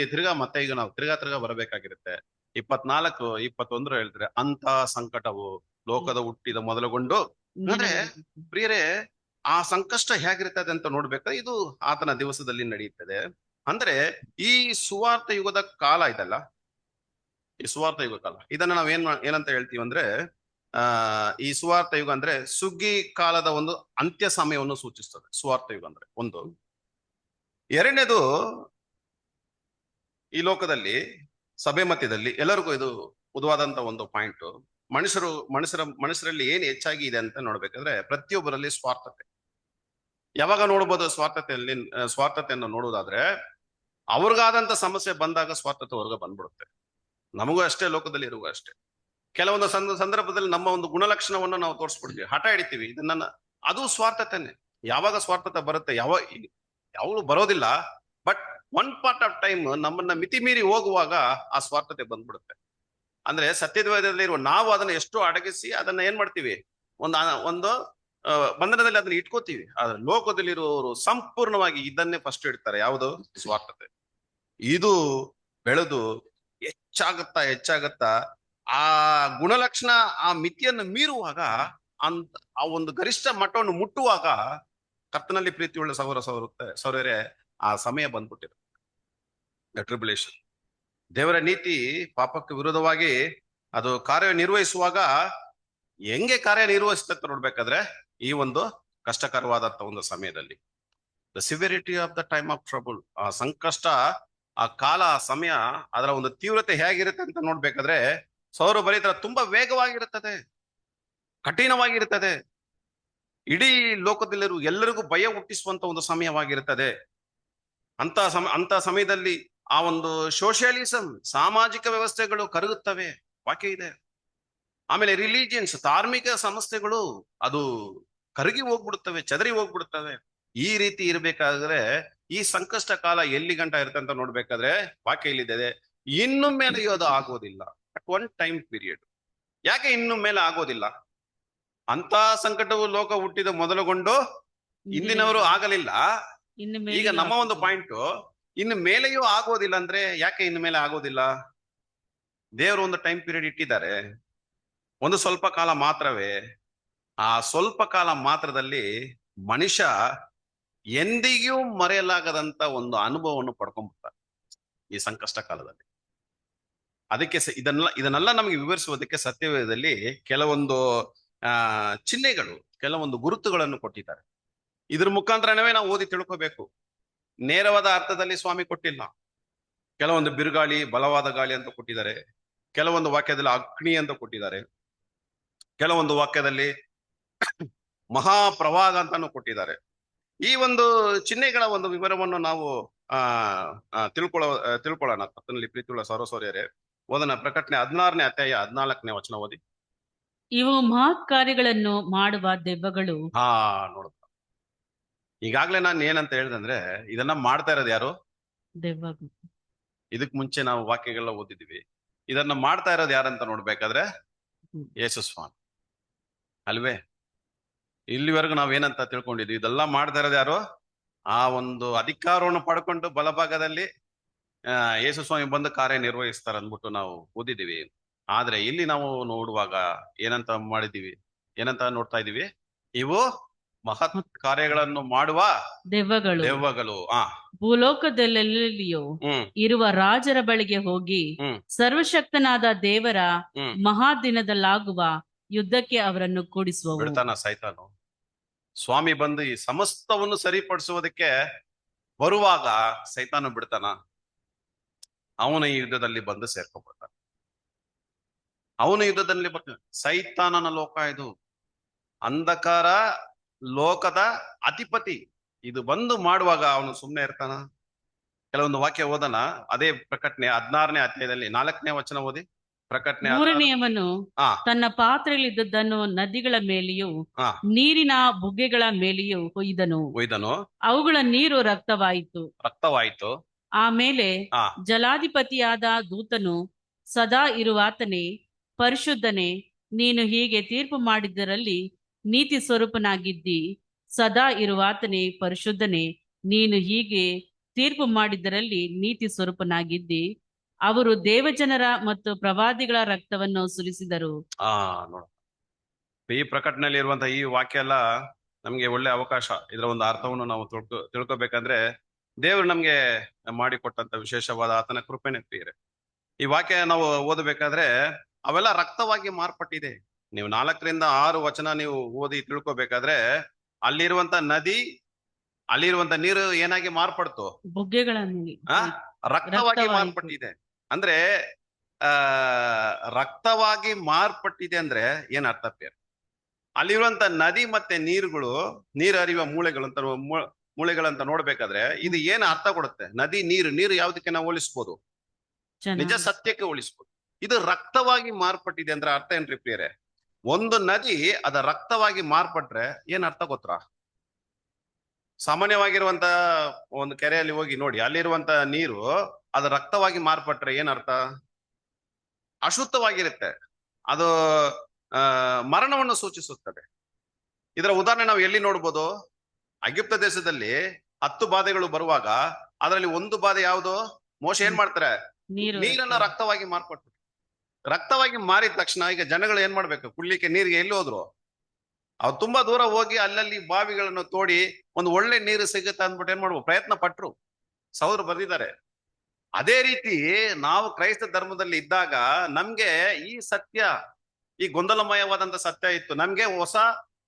Speaker 1: ಈಗ ನಾವು ತಿರ್ಗಾ ಬರಬೇಕಾಗಿರುತ್ತೆ. 24, 21 ಹೇಳ್ತಾರೆ, ಅಂತ ಸಂಕಟವು ಲೋಕದ ಹುಟ್ಟಿದ ಮೊದಲುಗೊಂಡು. ಅಂದ್ರೆ ಪ್ರಿಯರೇ, ಆ ಸಂಕಷ್ಟ ಹೇಗಿರ್ತದೆ ಅಂತ ನೋಡ್ಬೇಕಾದ್ರೆ ಇದು ಆತನ ದಿವಸದಲ್ಲಿ ನಡೆಯುತ್ತದೆ. ಅಂದ್ರೆ ಈ ಸುವಾರ್ಥ ಯುಗದ ಕಾಲ ಇದಲ್ಲ, ಈ ಸುವಾರ್ಥ ಯುಗ ಕಾಲ. ಇದನ್ನ ನಾವ್ ಏನಂತ ಹೇಳ್ತೀವಿ ಅಂದ್ರೆ, ಈ ಸುವಾರ್ಥ ಯುಗ ಅಂದ್ರೆ ಸುಗ್ಗಿ ಕಾಲದ ಒಂದು ಅಂತ್ಯ ಸಮಯವನ್ನು ಸೂಚಿಸ್ತದೆ ಸುವಾರ್ಥ ಯುಗ ಅಂದ್ರೆ ಒಂದು. ಎರಡನೇದು, ಈ ಲೋಕದಲ್ಲಿ ಸಭೆ ಮಧ್ಯದಲ್ಲಿ ಎಲ್ಲರಿಗೂ ಇದು ಉದವಾದಂತ ಒಂದು ಪಾಯಿಂಟ್. ಮನುಷ್ಯರಲ್ಲಿ ಏನ್ ಹೆಚ್ಚಾಗಿ ಇದೆ ಅಂತ ನೋಡ್ಬೇಕಾದ್ರೆ ಪ್ರತಿಯೊಬ್ಬರಲ್ಲಿ ಸ್ವಾರ್ಥತೆ. ಯಾವಾಗ ನೋಡ್ಬೋದು ಸ್ವಾರ್ಥತೆಯನ್ನು ನೋಡುವುದಾದ್ರೆ, ಅವ್ರಿಗಾದಂತ ಸಮಸ್ಯೆ ಬಂದಾಗ ಸ್ವಾರ್ಥತೆ ಹೊರಗೆ ಬಂದ್ಬಿಡುತ್ತೆ. ನಮಗೂ ಅಷ್ಟೇ, ಲೋಕದಲ್ಲಿ ಇರುವ ಅಷ್ಟೇ. ಕೆಲವೊಂದು ಸಂದರ್ಭದಲ್ಲಿ ನಮ್ಮ ಒಂದು ಗುಣಲಕ್ಷಣವನ್ನು ನಾವು ತೋರಿಸ್ಬಿಡ್ತೀವಿ, ಹಠ ಹಿಡಿತೀವಿ, ಇದನ್ನ ಅದು ಸ್ವಾರ್ಥತೆನೆ. ಯಾವಾಗ ಸ್ವಾರ್ಥತೆ ಬರುತ್ತೆ, ಯಾವಾಗಲೂ ಬರೋದಿಲ್ಲ, but one part of time ನಮ್ಮನ್ನ ಮಿತಿ ಮೀರಿ ಹೋಗುವಾಗ ಆ ಸ್ವಾರ್ಥತೆ ಬಂದ್ಬಿಡುತ್ತೆ. ಅಂದ್ರೆ ಸತ್ಯವೇದದಲ್ಲಿ ಇರುವ ನಾವು ಅದನ್ನ ಎಷ್ಟು ಅಡಗಿಸಿ ಅದನ್ನ ಏನ್ ಮಾಡ್ತೀವಿ, ಒಂದು ಬಂಧನದಲ್ಲಿ ಅದನ್ನ ಇಟ್ಕೋತೀವಿ. ಆದ್ರೆ ಲೋಕದಲ್ಲಿರುವವರು ಸಂಪೂರ್ಣವಾಗಿ ಇದನ್ನೇ ಫಸ್ಟ್ ಇಡ್ತಾರೆ, ಯಾವುದು? ಸ್ವಾರ್ಥತೆ. ಇದು ಬೆಳೆದು ಹೆಚ್ಚಾಗತ್ತಾ ಆ ಗುಣಲಕ್ಷಣ ಆ ಮಿತಿಯನ್ನು ಮೀರುವಾಗ, ಆ ಒಂದು ಗರಿಷ್ಠ ಮಟ್ಟವನ್ನು ಮುಟ್ಟುವಾಗ ಕರ್ತನಲ್ಲಿ ಪ್ರೀತಿಯುಳ್ಳ ಸಹೋದರರೇ, ಆ ಸಮಯ ಬಂದ್ಬಿಟ್ಟಿರುತ್ತೆ ಟ್ರಿಬ್ಯುಲೇಷನ್. ದೇವರ ನೀತಿ ಪಾಪಕ್ಕೆ ವಿರೋಧವಾಗಿ ಅದು ಕಾರ್ಯನಿರ್ವಹಿಸುವಾಗ ಹೆಂಗೆ ಕಾರ್ಯನಿರ್ವಹಿಸುತ್ತೆ ನೋಡ್ಬೇಕಾದ್ರೆ, ಈ ಒಂದು ಕಷ್ಟಕರವಾದಂತ ಒಂದು ಸಮಯದಲ್ಲಿ the severity of the time of trouble, ಆ ಸಂಕಷ್ಟ, ಆ ಕಾಲ, ಆ ಸಮಯ, ಅದರ ಒಂದು ತೀವ್ರತೆ ಹೇಗಿರುತ್ತೆ ಅಂತ ನೋಡ್ಬೇಕಾದ್ರೆ ಸೌರ ಬರೀತರ ತುಂಬಾ ವೇಗವಾಗಿರುತ್ತದೆ, ಕಠಿಣವಾಗಿರುತ್ತದೆ. ಇಡೀ ಲೋಕದಲ್ಲಿರುವ ಎಲ್ಲರಿಗೂ ಭಯ ಹುಟ್ಟಿಸುವಂತ ಒಂದು ಸಮಯವಾಗಿರುತ್ತದೆ. ಅಂತ ಸಮಯದಲ್ಲಿ ಆ ಒಂದು ಸೋಷಿಯಲಿಸಂ, ಸಾಮಾಜಿಕ ವ್ಯವಸ್ಥೆಗಳು ಕರಗುತ್ತವೆ, ವಾಕ್ಯ ಇದೆ. ಆಮೇಲೆ ರಿಲಿಜಿಯನ್ಸ್, ಧಾರ್ಮಿಕ ಸಂಸ್ಥೆಗಳು ಅದು ಕರಗಿ ಹೋಗ್ಬಿಡುತ್ತವೆ, ಚದರಿ ಹೋಗ್ಬಿಡುತ್ತವೆ. ಈ ರೀತಿ ಇರ್ಬೇಕಾದ್ರೆ ಈ ಸಂಕಷ್ಟ ಕಾಲ ಎಲ್ಲಿ ಗಂಟ ಇರುತ್ತೆ ಅಂತ ನೋಡ್ಬೇಕಾದ್ರೆ ವಾಕ್ಯ ಇಲ್ಲಿದೆ, ಇನ್ನು ಮೇಲೆ ಅದು ಆಗೋದಿಲ್ಲ. At one time period. ಯಾಕೆ ಇನ್ನು ಮೇಲೆ ಆಗೋದಿಲ್ಲ? ಅಂತ ಸಂಕಟವು ಲೋಕ ಹುಟ್ಟಿದ ಮೊದಲುಗೊಂಡು ಇಂದಿನವರು ಆಗಲಿಲ್ಲ. ಈಗ ನಮ್ಮ ಒಂದು ಪಾಯಿಂಟ್, ಇನ್ನು ಮೇಲೆಯೂ ಆಗೋದಿಲ್ಲ ಅಂದ್ರೆ ಯಾಕೆ ಇನ್ನು ಮೇಲೆ ಆಗೋದಿಲ್ಲ? ದೇವರು ಒಂದು ಟೈಮ್ ಪೀರಿಯಡ್ ಇಟ್ಟಿದ್ದಾರೆ, ಒಂದು ಸ್ವಲ್ಪ ಕಾಲ ಮಾತ್ರವೇ. ಆ ಸ್ವಲ್ಪ ಕಾಲ ಮಾತ್ರದಲ್ಲಿ ಮನುಷ್ಯ ಎಂದಿಗೂ ಮರೆಯಲಾಗದಂತ ಒಂದು ಅನುಭವವನ್ನು ಪಡ್ಕೊಂಡ್ಬಿಡ್ತಾರೆ ಈ ಸಂಕಷ್ಟ ಕಾಲದಲ್ಲಿ. ಅದಕ್ಕೆ ಇದನ್ನೆಲ್ಲ ನಮಗೆ ವಿವರಿಸುವುದಕ್ಕೆ ಸತ್ಯವೇದದಲ್ಲಿ ಕೆಲವೊಂದು ಚಿಹ್ನೆಗಳು, ಕೆಲವೊಂದು ಗುರುತುಗಳನ್ನು ಕೊಟ್ಟಿದ್ದಾರೆ. ಇದ್ರ ಮುಖಾಂತರನೇ ನಾವು ಓದಿ ತಿಳ್ಕೋಬೇಕು. ನೇರವಾದ ಅರ್ಥದಲ್ಲಿ ಸ್ವಾಮಿ ಕೊಟ್ಟಿಲ್ಲ. ಕೆಲವೊಂದು ಬಿರುಗಾಳಿ, ಬಲವಾದ ಗಾಳಿ ಅಂತ ಕೊಟ್ಟಿದ್ದಾರೆ. ಕೆಲವೊಂದು ವಾಕ್ಯದಲ್ಲಿ ಅಗ್ನಿ ಅಂತ ಕೊಟ್ಟಿದ್ದಾರೆ. ಕೆಲವೊಂದು ವಾಕ್ಯದಲ್ಲಿ ಮಹಾಪ್ರವಾಹ ಅಂತಾನು ಕೊಟ್ಟಿದ್ದಾರೆ. ಈ ಒಂದು ಚಿಹ್ನೆಗಳ ಒಂದು ವಿವರವನ್ನು ನಾವು ತಿಳ್ಕೊಳ್ಳೋಣ. ಕರ್ತನಲ್ಲಿ ಪ್ರೀತಿಯುಳ್ಳ ಸಹೋದರರೇ, ಓದನ ಪ್ರಕಟಣೆ 16ನೇ ಅಧ್ಯಾಯ 14ನೇ ವಚನ ಓದಿ.
Speaker 2: ಇವು ಮಹತ್ ಕಾರ್ಯಗಳನ್ನು ಮಾಡುವ ದೆವ್ವಗಳು.
Speaker 1: ನೋಡ, ಈಗಾಗ್ಲೇ ನಾನು ಏನಂತ ಹೇಳಿದಂದ್ರೆ, ಇದನ್ನ ಮಾಡ್ತಾ ಇರೋದು ಯಾರು?
Speaker 2: ದೆವ್ವಗಳು.
Speaker 1: ಇದಕ್ ಮುಂಚೆ ನಾವು ವಾಕ್ಯಗಳನ್ನ ಓದಿದ್ವಿ. ಇದನ್ನ ಮಾಡ್ತಾ ಇರೋದು ಯಾರಂತ ನೋಡ್ಬೇಕಾದ್ರೆ ಯೇಸು ಸ್ವಾಮಿ ಅಲ್ವೇ? ಇಲ್ಲಿವರೆಗೂ ನಾವೇನಂತ ತಿಳ್ಕೊಂಡಿದ್ವಿ, ಇದೆಲ್ಲ ಮಾಡ್ತಾ ಇರೋದು ಯಾರು? ಆ ಒಂದು ಅಧಿಕಾರವನ್ನು ಪಡ್ಕೊಂಡು ಬಲಭಾಗದಲ್ಲಿ ಯೇಸು ಸ್ವಾಮಿ ಬಂದು ಕಾರ್ಯನಿರ್ವಹಿಸ್ತಾರೆ ಅಂದ್ಬಿಟ್ಟು ನಾವು ಓದಿದ್ದೀವಿ. ಆದ್ರೆ ಇಲ್ಲಿ ನಾವು ನೋಡುವಾಗ ಏನಂತ ಮಾಡಿದೀವಿ, ಏನಂತ ನೋಡ್ತಾ ಇದೀವಿ? ಇವು ಮಹತ್ ಕಾರ್ಯಗಳನ್ನು ಮಾಡುವ ದೆವ್ವಗಳು
Speaker 2: ಭೂಲೋಕದಲ್ಲೆಲ್ಲಿಯೂ ಇರುವ ರಾಜರ ಬಳಿಗೆ ಹೋಗಿ ಸರ್ವಶಕ್ತನಾದ ದೇವರ ಮಹಾದಿನದಲ್ಲಾಗುವ ಯುದ್ಧಕ್ಕೆ ಅವರನ್ನು ಕೂಡಿಸುವ.
Speaker 1: ಬಿಡ್ತಾನ ಸೈತಾನು? ಸ್ವಾಮಿ ಬಂದು ಈ ಸಮಸ್ತವನ್ನು ಸರಿಪಡಿಸುವುದಕ್ಕೆ ಬರುವಾಗ ಸೈತಾನು ಬಿಡ್ತಾನ? ಅವನ ಈ ಯುದ್ಧದಲ್ಲಿ ಬಂದು ಸೇರ್ಕೊಂಡ್ಬಿಡ್ತಾನೆ. ಅವನ ಯುದ್ಧದಲ್ಲಿ ಸೈತಾನನ ಲೋಕ ಇದು, ಅಂಧಕಾರ ಲೋಕದ ಅಧಿಪತಿ. ಇದು ಬಂದು ಮಾಡುವಾಗ ಅವನು ಸುಮ್ಮನೆ ಇರ್ತಾನ? ಕೆಲವೊಂದು ವಾಕ್ಯ ಓದನ, ಅದೇ ಪ್ರಕಟಣೆ 16ನೇ ಅಧ್ಯಾಯದಲ್ಲಿ 4ನೇ ವಚನ ಓದಿ. ಪ್ರಕಟಣೆ
Speaker 2: 3ನೇಯವನು ತನ್ನ ಪಾತ್ರೆಯಲ್ಲಿದ್ದದ್ದನ್ನು ನದಿಗಳ ಮೇಲೆಯೂ ನೀರಿನ ಬುಗ್ಗೆಗಳ ಮೇಲೆಯೂ ಒಯ್ದನು. ಅವುಗಳ ನೀರು ರಕ್ತವಾಯಿತು. ಆಮೇಲೆ ಜಲಾಧಿಪತಿಯಾದ ದೂತನು, ಸದಾ ಇರುವಾತನೇ, ಪರಿಶುದ್ಧನೇ, ನೀನು ಹೀಗೆ ತೀರ್ಪು ಮಾಡಿದ್ದರಲ್ಲಿ ನೀತಿ ಸ್ವರೂಪನಾಗಿದ್ದಿ. ಸದಾ ಇರುವಾತನೇ, ಪರಿಶುದ್ಧನೇ, ನೀನು ಹೀಗೆ ತೀರ್ಪು ಮಾಡಿದ್ದರಲ್ಲಿ ನೀತಿ ಸ್ವರೂಪನಾಗಿದ್ದಿ. ಅವರು ದೇವಜನರ ಮತ್ತು ಪ್ರವಾದಿಗಳ ರಕ್ತವನ್ನು ಸುರಿಸಿದರು.
Speaker 1: ನೋಡ, ಈ ಪ್ರಕಟಣೆಯಲ್ಲಿ ಇರುವಂತಹ ಈ ವಾಕ್ಯ ಎಲ್ಲ ನಮ್ಗೆ ಒಳ್ಳೆ ಅವಕಾಶ. ಇದರ ಒಂದು ಅರ್ಥವನ್ನು ನಾವು ತಿಳ್ಕೊಬೇಕಂದ್ರೆ ದೇವರು ನಮ್ಗೆ ಮಾಡಿಕೊಟ್ಟಂತ ವಿಶೇಷವಾದ ಆತನ ಕೃಪೆನೇ ಪ್ರಿಯರೇ. ಈ ವಾಕ್ಯ ನಾವು ಓದಬೇಕಾದ್ರೆ ಅವೆಲ್ಲ ರಕ್ತವಾಗಿ ಮಾರ್ಪಟ್ಟಿದೆ. ನೀವು 4-6 ವಚನ ನೀವು ಓದಿ ತಿಳ್ಕೊಬೇಕಾದ್ರೆ ಅಲ್ಲಿರುವಂತ ನದಿ, ಅಲ್ಲಿರುವಂತ ನೀರು ಏನಾಗಿ ಮಾರ್ಪಡ್ತು?
Speaker 2: ಬುಗ್ಗೆಗಳಲ್ಲಿ
Speaker 1: ಆ ರಕ್ತವಾಗಿ
Speaker 2: ರಕ್ತವಾಯಿತು.
Speaker 1: ಮಾರ್ಪಟ್ಟಿದೆ. ಅಂದ್ರೆ ಆ ರಕ್ತವಾಗಿ ಮಾರ್ಪಟ್ಟಿದೆ ಅಂದ್ರೆ ಏನ್ ಅರ್ಥ ಪೇರ್? ಅಲ್ಲಿರುವಂತ ನದಿ ಮತ್ತೆ ನೀರುಗಳು, ನೀರು ಹರಿಯುವ ಮೂಳೆಗಳಂತ ನೋಡ್ಬೇಕಾದ್ರೆ ಇದು ಏನ್ ಅರ್ಥ ಕೊಡುತ್ತೆ? ನದಿ, ನೀರು ಯಾವ್ದಕ್ಕೆ ನಾವು ಹೋಲಿಸ್ಬೋದು? ನಿಜ ಸತ್ಯಕ್ಕೆ ಹೋಲಿಸ್ಬೋದು. ಇದು ರಕ್ತವಾಗಿ ಮಾರ್ಪಟ್ಟಿದೆ ಅಂದ್ರೆ ಅರ್ಥ ಏನ್ರಿ ಪ್ರಿಯರೇ? ಒಂದು ನದಿ ಅದ ರಕ್ತವಾಗಿ ಮಾರ್ಪಟ್ರೆ ಏನ್ ಅರ್ಥ ಗೊತ್ತಾ? ಸಾಮಾನ್ಯವಾಗಿರುವಂತ ಒಂದು ಕೆರೆಯಲ್ಲಿ ಹೋಗಿ ನೋಡಿ, ಅಲ್ಲಿರುವಂತ ನೀರು ಅದು ರಕ್ತವಾಗಿ ಮಾರ್ಪಟ್ರೆ ಏನ್ ಅರ್ಥ? ಅಶುದ್ಧವಾಗಿರುತ್ತೆ, ಅದು ಮರಣವನ್ನು ಸೂಚಿಸುತ್ತದೆ. ಇದರ ಉದಾಹರಣೆ ನಾವು ಎಲ್ಲಿ ನೋಡ್ಬೋದು? ಐಗುಪ್ತ ದೇಶದಲ್ಲಿ 10 ಬಾಧೆಗಳು ಬರುವಾಗ ಅದರಲ್ಲಿ ಒಂದು ಬಾಧೆ ಯಾವುದು? ಮೋಶೆ ಏನ್ ಮಾಡ್ತಾರೆ? ನೀರನ್ನ ರಕ್ತವಾಗಿ ಮಾರ್ಪಟ್ಟು, ರಕ್ತವಾಗಿ ಮಾರಿದ ತಕ್ಷಣ ಈಗ ಜನಗಳು ಏನ್ ಮಾಡ್ಬೇಕು? ಕುಡ್ಲಿಕ್ಕೆ ನೀರಿಗೆ ಎಲ್ಲಿ ಹೋದ್ರು? ಅವ್ರು ತುಂಬಾ ದೂರ ಹೋಗಿ ಅಲ್ಲಲ್ಲಿ ಬಾವಿಗಳನ್ನು ತೋಡಿ ಒಂದು ಒಳ್ಳೆ ನೀರು ಸಿಗುತ್ತೆ ಅಂದ್ಬಿಟ್ಟು ಏನ್ ಮಾಡ್ಬೋದು? ಪ್ರಯತ್ನ ಪಟ್ರು. ಸಹೋದರ ಬರೆದಿದ್ದಾರೆ. ಅದೇ ರೀತಿ ನಾವು ಕ್ರೈಸ್ತ ಧರ್ಮದಲ್ಲಿ ಇದ್ದಾಗ ನಮ್ಗೆ ಈ ಸತ್ಯ, ಈ ಗೊಂದಲಮಯವಾದಂತ ಸತ್ಯ ಇತ್ತು. ನಮ್ಗೆ ಹೊಸ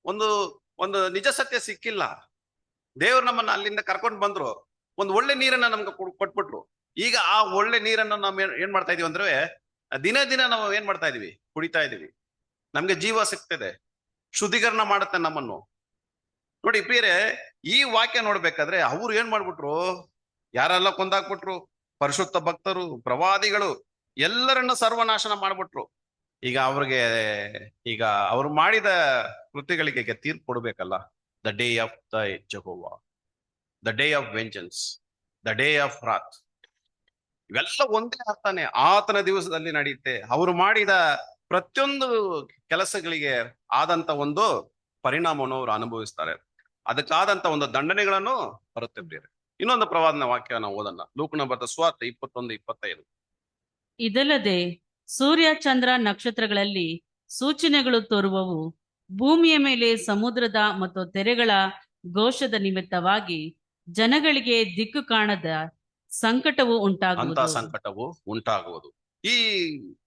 Speaker 1: ಒಂದು ನಿಜ ಸತ್ಯ ಸಿಕ್ಕಿಲ್ಲ. ದೇವ್ರು ನಮ್ಮನ್ನ ಅಲ್ಲಿಂದ ಕರ್ಕೊಂಡು ಬಂದ್ರು, ಒಂದು ಒಳ್ಳೆ ನೀರನ್ನ ನಮ್ಗೆ ಕೊಟ್ಬಿಟ್ರು. ಈಗ ಆ ಒಳ್ಳೆ ನೀರನ್ನ ನಾವು ಏನ್ ಮಾಡ್ತಾ ಇದೀವಿ ಅಂದ್ರೆ ದಿನ ನಾವು ಏನ್ ಮಾಡ್ತಾ ಇದೀವಿ? ಕುಡಿತಾ ಇದೀವಿ. ನಮ್ಗೆ ಜೀವ ಸಿಗ್ತದೆ, ಶುದ್ಧೀಕರಣ ಮಾಡುತ್ತೆ ನಮ್ಮನ್ನು. ನೋಡಿ ಪ್ರಿಯರೇ, ಈ ವಾಕ್ಯ ನೋಡ್ಬೇಕಾದ್ರೆ ಅವ್ರು ಏನ್ ಮಾಡ್ಬಿಟ್ರು? ಯಾರೆಲ್ಲ ಕೊಂದಾಕ್ಬಿಟ್ರು? ಪರಿಶುದ್ಧ ಭಕ್ತರು, ಪ್ರವಾದಿಗಳು ಎಲ್ಲರನ್ನ ಸರ್ವನಾಶನ ಮಾಡ್ಬಿಟ್ರು. ಈಗ ಅವ್ರು ಮಾಡಿದ ಕೃತ್ಯಗಳಿಗೆ ತೀರ್ಪು ಕೊಡ್ಬೇಕಲ್ಲ. The day of the Jehovah, the day of vengeance, the day of wrath, ಇವೆಲ್ಲ ಒಂದೇ ಅರ್ಥನೇ. ಆತನ ದಿವಸದಲ್ಲಿ ನಡೆಯುತ್ತೆ. ಅವರು ಮಾಡಿದ ಪ್ರತಿಯೊಂದು ಕೆಲಸಗಳಿಗೆ ಆದಂತ ಒಂದು ಪರಿಣಾಮವನ್ನು ಅವರು ಅನುಭವಿಸ್ತಾರೆ. ಅದಕ್ಕಾದಂತ ಒಂದು ದಂಡನೆಗಳನ್ನು ಬರುತ್ತೆ ಪ್ರಿಯರೇ. ಇನ್ನೊಂದು ಪ್ರವಾದನ ವಾಕ್ಯ ನಾವು ಓದೋಣ. ಲೂಕನ ಬರೆದ ಸುವಾರ್ತೆ 21:25.
Speaker 2: ಇದಲ್ಲದೆ ಸೂರ್ಯ, ಚಂದ್ರ, ನಕ್ಷತ್ರಗಳಲ್ಲಿ ಸೂಚನೆಗಳು ತೋರುವವು. ಭೂಮಿಯ ಮೇಲೆ ಸಮುದ್ರದ ಮತ್ತು ತೆರೆಗಳ ಘೋಷದ ನಿಮಿತ್ತವಾಗಿ ಜನಗಳಿಗೆ ದಿಕ್ಕು ಕಾಣದ ಸಂಕಟವು
Speaker 1: ಉಂಟಾಗುವುದು. ಈ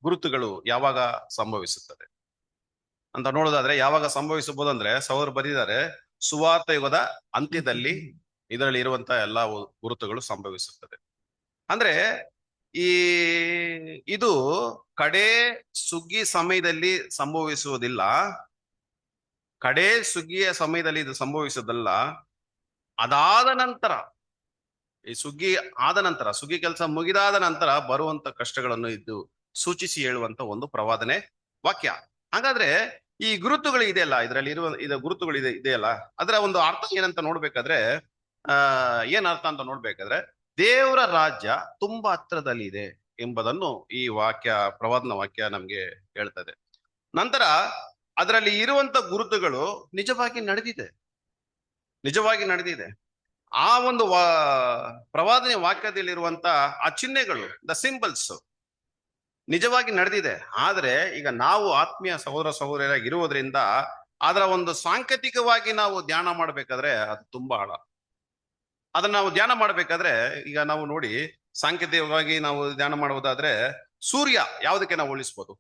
Speaker 1: ಗುರುತುಗಳು ಯಾವಾಗ ಸಂಭವಿಸುತ್ತದೆ ಅಂತ ನೋಡೋದಾದ್ರೆ ಯಾವಾಗ ಸಂಭವಿಸಬಹುದು ಅಂದ್ರೆ, ಸಹೋದರ ಬರೆದಿದ್ದಾರೆ, ಸುವಾರ್ತ ಯುಗದ ಅಂತ್ಯದಲ್ಲಿ ಇದರಲ್ಲಿ ಇರುವಂತಹ ಎಲ್ಲಾ ಗುರುತುಗಳು ಸಂಭವಿಸುತ್ತದೆ. ಅಂದ್ರೆ ಇದು ಕಡೆ ಸುಗ್ಗಿ ಸಮಯದಲ್ಲಿ ಸಂಭವಿಸುವುದಿಲ್ಲ. ಕಡೆ ಸುಗ್ಗಿಯ ಸಮಯದಲ್ಲಿ ಇದು ಸಂಭವಿಸುವುದಲ್ಲ. ಅದಾದ ನಂತರ, ಈ ಸುಗ್ಗಿ ಆದ ನಂತರ, ಸುಗ್ಗಿ ಕೆಲಸ ಮುಗಿದಾದ ನಂತರ ಬರುವಂತ ಕಷ್ಟಗಳನ್ನು ಇದು ಸೂಚಿಸಿ ಹೇಳುವಂತ ಒಂದು ಪ್ರವಾದನೆ ವಾಕ್ಯ. ಹಾಗಾದ್ರೆ ಈ ಗುರುತುಗಳು ಇದೆಯಲ್ಲ, ಇದರಲ್ಲಿ ಇರುವ ಗುರುತುಗಳು ಇದೆಯಲ್ಲ, ಅದರ ಒಂದು ಅರ್ಥ ಏನಂತ ನೋಡ್ಬೇಕಾದ್ರೆ ಏನ್ ಅರ್ಥ ಅಂತ ನೋಡ್ಬೇಕಾದ್ರೆ, ದೇವರ ರಾಜ್ಯ ತುಂಬಾ ಹತ್ರದಲ್ಲಿ ಇದೆ ಎಂಬುದನ್ನು ಈ ವಾಕ್ಯ, ಪ್ರವಾದನ ವಾಕ್ಯ ನಮ್ಗೆ ಹೇಳ್ತದೆ. ನಂತರ ಅದರಲ್ಲಿ ಇರುವಂತ ಗುರುತುಗಳು ನಿಜವಾಗಿ ನಡೆದಿದೆ. ಆ ಒಂದು ಪ್ರವಾದನೆ ವಾಕ್ಯದಲ್ಲಿರುವಂತ ಆ ಚಿಹ್ನೆಗಳು, ದ ಸಿಂಬಲ್ಸ್ ನಿಜವಾಗಿ ನಡೆದಿದೆ. ಆದ್ರೆ ಈಗ ನಾವು ಆತ್ಮೀಯ ಸಹೋದರ ಸಹೋದರಿಯರಾಗಿ ಇರುವುದರಿಂದ ಅದರ ಒಂದು ಸಾಂಕೇತಿಕವಾಗಿ ನಾವು ಧ್ಯಾನ ಮಾಡ್ಬೇಕಾದ್ರೆ ಅದು ತುಂಬಾ ಆಳ. ಅದನ್ನ ನಾವು ಧ್ಯಾನ ಮಾಡ್ಬೇಕಾದ್ರೆ ಈಗ ನಾವು ನೋಡಿ, ಸಾಂಕೇತಿಕವಾಗಿ ನಾವು ಧ್ಯಾನ ಮಾಡುವುದಾದ್ರೆ ಸೂರ್ಯ ಯಾವುದಕ್ಕೆ ನಾವು ಹೋಲಿಸ್ಬೋದು?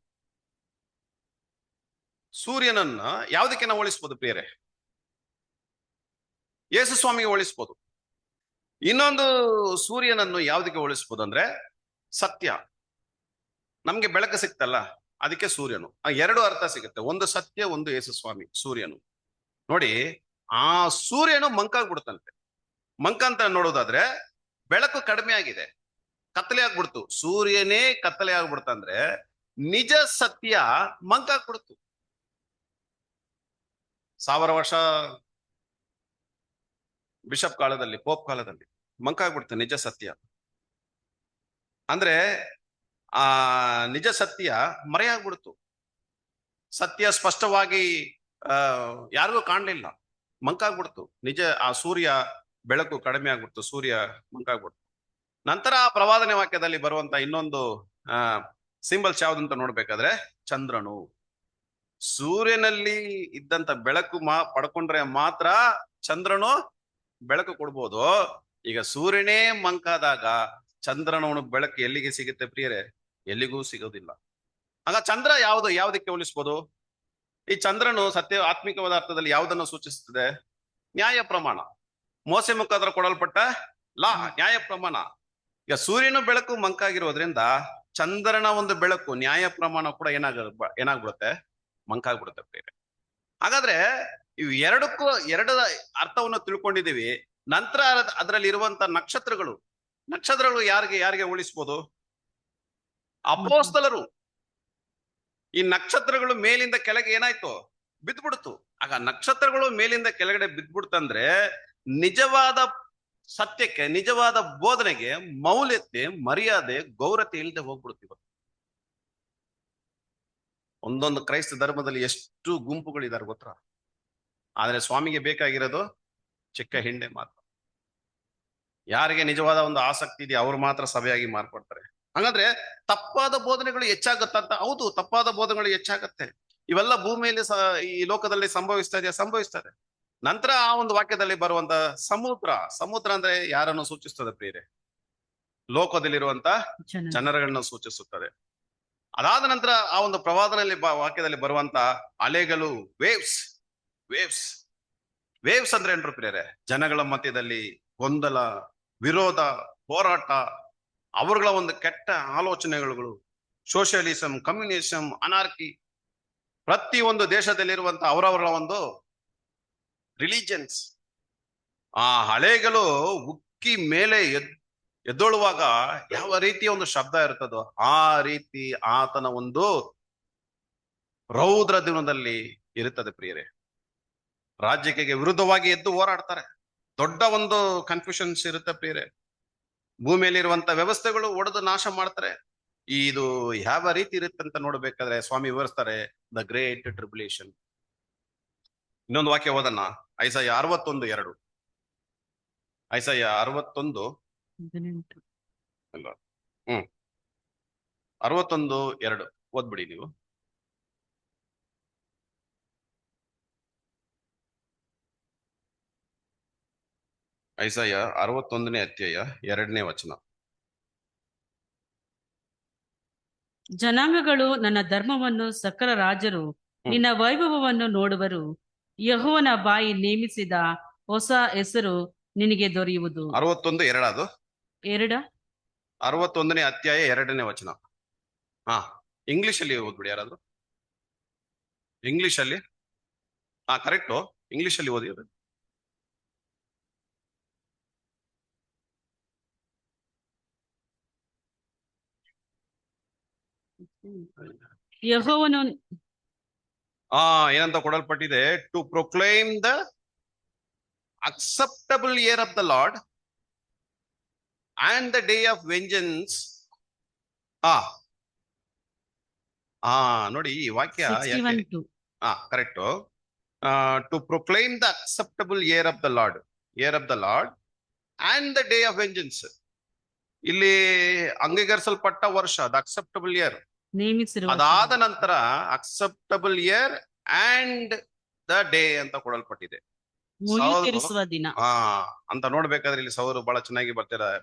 Speaker 1: ಸೂರ್ಯನನ್ನ ಯಾವುದಕ್ಕೆ ನಾವು ಹೋಲಿಸ್ಬೋದು ಪ್ರಿಯರೇ? ಯೇಸು ಸ್ವಾಮಿಗೆ ಹೋಲಿಸ್ಬೋದು. ಇನ್ನೊಂದು ಸೂರ್ಯನನ್ನು ಯಾವುದಕ್ಕೆ ಹೋಲಿಸ್ಬೋದು ಅಂದ್ರೆ ಸತ್ಯ. ನಮ್ಗೆ ಬೆಳಕು ಸಿಕ್ತಲ್ಲ, ಅದಕ್ಕೆ ಸೂರ್ಯನು. ಎರಡು ಅರ್ಥ ಸಿಗುತ್ತೆ, ಒಂದು ಸತ್ಯ, ಒಂದು ಯೇಸು ಸ್ವಾಮಿ. ಸೂರ್ಯನು ನೋಡಿ, ಆ ಸೂರ್ಯನು ಮಂಕಾಗ್ಬಿಡ್ತಂತೆ. ಮಂಕ ಅಂತ ನೋಡೋದಾದ್ರೆ ಬೆಳಕು ಕಡಿಮೆ ಆಗಿದೆ, ಕತ್ತಲೆ ಆಗ್ಬಿಡ್ತು. ಸೂರ್ಯನೇ ಕತ್ತಲೆ ಆಗ್ಬಿಡ್ತಂದ್ರೆ ನಿಜ ಸತ್ಯ ಮಂಕಾಗ್ಬಿಡ್ತು. 1000 ವರ್ಷ ಬಿಷಪ್ ಕಾಲದಲ್ಲಿ, ಪೋಪ್ ಕಾಲದಲ್ಲಿ ಮಂಕಾಗ್ಬಿಡ್ತು ನಿಜ ಸತ್ಯ. ಅಂದ್ರೆ ಆ ನಿಜ ಸತ್ಯ ಮರೆಯಾಗ್ಬಿಡ್ತು. ಸತ್ಯ ಸ್ಪಷ್ಟವಾಗಿ ಯಾರಿಗೂ ಕಾಣ್ಲಿಲ್ಲ, ಮಂಕಾಗ್ಬಿಡ್ತು. ನಿಜ ಆ ಸೂರ್ಯ ಬೆಳಕು ಕಡಿಮೆ ಆಗ್ಬಿಡ್ತು, ಸೂರ್ಯ ಮಂಕಾಗ್ಬಿಡ್ತು. ನಂತರ ಆ ಪ್ರವಾದನೆ ವಾಕ್ಯದಲ್ಲಿ ಬರುವಂತ ಇನ್ನೊಂದು ಸಿಂಬಲ್ಸ್ ಯಾವ್ದಂತ ನೋಡ್ಬೇಕಾದ್ರೆ ಚಂದ್ರನು. ಸೂರ್ಯನಲ್ಲಿ ಇದ್ದಂತ ಬೆಳಕು ಪಡ್ಕೊಂಡ್ರೆ ಮಾತ್ರ ಚಂದ್ರನು ಬೆಳಕು ಕೊಡ್ಬೋದು. ಈಗ ಸೂರ್ಯನೇ ಮಂಕಾದಾಗ ಚಂದ್ರನ ಬೆಳಕು ಎಲ್ಲಿಗೆ ಸಿಗುತ್ತೆ ಪ್ರಿಯರೇ? ಎಲ್ಲಿಗೂ ಸಿಗೋದಿಲ್ಲ. ಆಗ ಚಂದ್ರ ಯಾವುದಕ್ಕೆ ಹೋಲಿಸ್ಬೋದು? ಈ ಚಂದ್ರನು ಸತ್ಯ ಆತ್ಮಿಕವಾದ ಅರ್ಥದಲ್ಲಿ ಯಾವುದನ್ನು ಸೂಚಿಸುತ್ತದೆ? ನ್ಯಾಯ ಪ್ರಮಾಣ. ಮೋಸೆ ಮುಖಾಂತರ ಕೊಡಲ್ಪಟ್ಟ ಲಾ, ನ್ಯಾಯ ಪ್ರಮಾಣ. ಈಗ ಸೂರ್ಯನ ಬೆಳಕು ಮಂಕಾಗಿರೋದ್ರಿಂದ ಚಂದ್ರನ ಒಂದು ಬೆಳಕು, ನ್ಯಾಯ ಪ್ರಮಾಣ ಕೂಡ ಏನಾಗ್ಬಿಡುತ್ತೆ? ಮಂಕಾಗ್ಬಿಡುತ್ತೆ ಬೇರೆ. ಹಾಗಾದ್ರೆ ಇವು ಎರಡು ಅರ್ಥವನ್ನು ತಿಳ್ಕೊಂಡಿದೀವಿ. ನಂತರ ಅದರಲ್ಲಿ ಇರುವಂತ ನಕ್ಷತ್ರಗಳು ಯಾರಿಗೆ ಹೋಲಿಸ್ಬೋದು? ಅಪೋಸ್ತಲರು. ಈ ನಕ್ಷತ್ರಗಳು ಮೇಲಿಂದ ಕೆಳಗೆ ಏನಾಯ್ತು? ಬಿದ್ದ್ಬಿಡ್ತು. ಆಗ ನಕ್ಷತ್ರಗಳು ಮೇಲಿಂದ ಕೆಳಗಡೆ ಬಿದ್ದ್ಬಿಡ್ತಂದ್ರೆ ನಿಜವಾದ ಸತ್ಯಕ್ಕೆ, ನಿಜವಾದ ಬೋಧನೆಗೆ ಮೌಲ್ಯತೆ, ಮರ್ಯಾದೆ, ಗೌರತೆ ಇಲ್ಲದೆ ಹೋಗ್ಬಿಡ್ತೀವಿ. ಒಂದೊಂದು ಕ್ರೈಸ್ತ ಧರ್ಮದಲ್ಲಿ ಎಷ್ಟು ಗುಂಪುಗಳಿದ್ದಾರೆ ಗೊತ್ತಾ? ಆದ್ರೆ ಸ್ವಾಮಿಗೆ ಬೇಕಾಗಿರೋದು ಚಿಕ್ಕ ಹಿಂಡೆ ಮಾತ್ರ. ಯಾರಿಗೆ ನಿಜವಾದ ಒಂದು ಆಸಕ್ತಿ ಇದೆ ಅವ್ರು ಮಾತ್ರ ಸಭೆಯಾಗಿ ಮಾರ್ಪಡ್ತಾರೆ. ಹಾಗಾದ್ರೆ ತಪ್ಪಾದ ಬೋಧನೆಗಳು ಹೆಚ್ಚಾಗತ್ತಂತ? ಹೌದು, ತಪ್ಪಾದ ಬೋಧನೆಗಳು ಹೆಚ್ಚಾಗತ್ತೆ. ಇವೆಲ್ಲ ಭೂಮಿಯಲ್ಲಿ ಈ ಲೋಕದಲ್ಲಿ ಸಂಭವಿಸ್ತದೆ. ನಂತರ ಆ ಒಂದು ವಾಕ್ಯದಲ್ಲಿ ಬರುವಂತ ಸಮುದ್ರ ಅಂದ್ರೆ ಯಾರನ್ನು ಸೂಚಿಸ್ತದೆ ಪ್ರಿಯರೇ? ಲೋಕದಲ್ಲಿರುವಂತ ಜನರುಗಳನ್ನ ಸೂಚಿಸುತ್ತದೆ. ಅದಾದ ನಂತರ ಆ ಒಂದು ಪ್ರವಾದನಲ್ಲಿ ವಾಕ್ಯದಲ್ಲಿ ಬರುವಂತ ಅಲೆಗಳು, ವೇವ್ಸ್ ಅಂದ್ರೆ ಏನ್ರು ಪ್ರಿಯರೇ? ಜನಗಳ ಮಧ್ಯದಲ್ಲಿ ಗೊಂದಲ, ವಿರೋಧ, ಹೋರಾಟ, ಅವರುಗಳ ಒಂದು ಕೆಟ್ಟ ಆಲೋಚನೆಗಳು, ಸೋಷಿಯಲಿಸಂ, ಕಮ್ಯುನಿಸಂ, ಅನಾರ್ಕಿ, ಪ್ರತಿ ಒಂದು ದೇಶದಲ್ಲಿರುವಂತ ಅವರವರ ಒಂದು ರಿಲಿಜನ್ಸ್. ಆ ಅಲೆಗಳು ಉಕ್ಕಿ ಮೇಲೆ ಎದ್ದೊಳುವಾಗ ಯಾವ ರೀತಿಯ ಒಂದು ಶಬ್ದ ಇರ್ತದೋ ಆ ರೀತಿ ಆತನ ಒಂದು ರೌದ್ರ ದಿನದಲ್ಲಿ ಇರುತ್ತದೆ ಪ್ರಿಯರೇ. ರಾಜ್ಯಕ್ಕೆ ವಿರುದ್ಧವಾಗಿ ಎದ್ದು ಹೋರಾಡ್ತಾರೆ. ದೊಡ್ಡ ಒಂದು ಕನ್ಫ್ಯೂಷನ್ಸ್ ಇರುತ್ತೆ ಪ್ರಿಯರೇ. ಭೂಮಿಯಲ್ಲಿರುವಂತ ವ್ಯವಸ್ಥೆಗಳು ಒಡೆದು ನಾಶ ಮಾಡ್ತಾರೆ. ಇದು ಯಾವ ರೀತಿ ಇರುತ್ತೆ ಅಂತ ನೋಡ್ಬೇಕಾದ್ರೆ ಸ್ವಾಮಿ ವಿವರಿಸ್ತಾರೆ, ದ ಗ್ರೇಟ್ ಟ್ರಿಬ್ಯುಲೇಷನ್. ಇನ್ನೊಂದು ವಾಕ್ಯ ಓದನ್ನ, ಐಸಾಯ 61:2. ಐಸಾಯ 61 ಅಲ್ಲ 61:2 ಓದ್ಬಿಡಿ ನೀವು. ಐಸಾಯ 61ನೇ ಅಧ್ಯಾಯ 2ನೇ ವಚನ.
Speaker 2: ಜನಾಂಗಗಳು ನನ್ನ ಧರ್ಮವನ್ನು, ಸಕಲ ರಾಜರು ನಿನ್ನ ವೈಭವವನ್ನು ನೋಡುವರು. ಯೆಹೋವನ ಬಾಯಿ ನೇಮಿಸಿದ ಹೊಸ ಹೆಸರು ನಿನಗೆ ದೊರೆಯುವುದು.
Speaker 1: 61:2 ಅದು 61ನೇ ಅಧ್ಯಾಯ 2ನೇ ವಚನ. ಇಂಗ್ಲಿಷ್ ಅಲ್ಲಿ ಓದ್ಬಿಡಿ ಯಾರಾದ್ರು. ಇಂಗ್ಲಿಷ್ ಅಲ್ಲಿ ಕರೆಕ್ಟು. ಇಂಗ್ಲಿಷ್ ಅಲ್ಲಿ ಓದಿ.
Speaker 2: ಯೆಹೋವನು
Speaker 1: ಏನಂತ ಕೊಡಲ್ಪಟ್ಟಿದೆ? To proclaim the acceptable year of the Lord and the day of vengeance. ನೋಡಿ ಈ ವಾಕ್ಯ correct. To proclaim the acceptable year of the Lord and the day of vengeance. ಇಲ್ಲಿ ಅಂಗೀಕರಿಸಲ್ಪಟ್ಟ ವರ್ಷ, ದ ಅಕ್ಸೆಪ್ಟಬಲ್ ಇಯರ್. ಅದಾದ ನಂತರ acceptable year and the day ಅಂತ ಕೊಡಲ್ಪಟ್ಟಿದೆ.
Speaker 2: ದಿನ
Speaker 1: ಅಂತ ನೋಡ್ಬೇಕಾದ್ರೆ ಇಲ್ಲಿ ಸೌರು ಬಹಳ ಚೆನ್ನಾಗಿ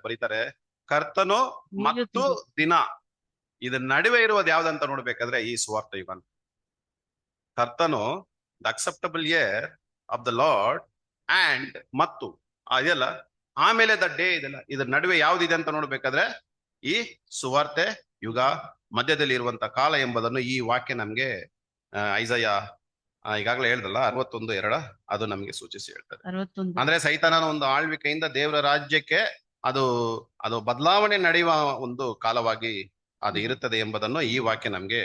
Speaker 1: ಬರೀತಾರೆ, ಕರ್ತನು ಮತ್ತು ದಿನ. ಇದ್ರ ನಡುವೆ ಇರುವುದು ಯಾವ್ದಂತ ನೋಡ್ಬೇಕಾದ್ರೆ ಈ ಸುವಾರ್ಥ ಯುಗ. ಕರ್ತನು the acceptable year of the Lord and ಮತ್ತು ಇದೆಲ್ಲ, ಆಮೇಲೆ ದ ಡೇ ಇದೆಲ್ಲ, ಇದ್ರ ನಡುವೆ ಯಾವ್ದಿದೆ ಅಂತ ನೋಡ್ಬೇಕಾದ್ರೆ ಈ ಸುವಾರ್ತೆ ಯುಗ ಮಧ್ಯದಲ್ಲಿ ಇರುವಂತ ಕಾಲ ಎಂಬುದನ್ನು ಈ ವಾಕ್ಯ ನಮ್ಗೆ ಐಸಾಯ ಈಗಾಗಲೇ ಹೇಳ್ದಲ್ಲ 61:2 ಅದು ನಮ್ಗೆ ಸೂಚಿಸಿ ಹೇಳ್ತದೆ. ಅಂದ್ರೆ ಸೈತಾನನ ಒಂದು ಆಳ್ವಿಕೆಯಿಂದ ದೇವರ ರಾಜ್ಯಕ್ಕೆ ಅದು ಬದಲಾವಣೆ ನಡೆಯುವ ಒಂದು ಕಾಲವಾಗಿ ಅದು ಇರುತ್ತದೆ ಎಂಬುದನ್ನು ಈ ವಾಕ್ಯ ನಮ್ಗೆ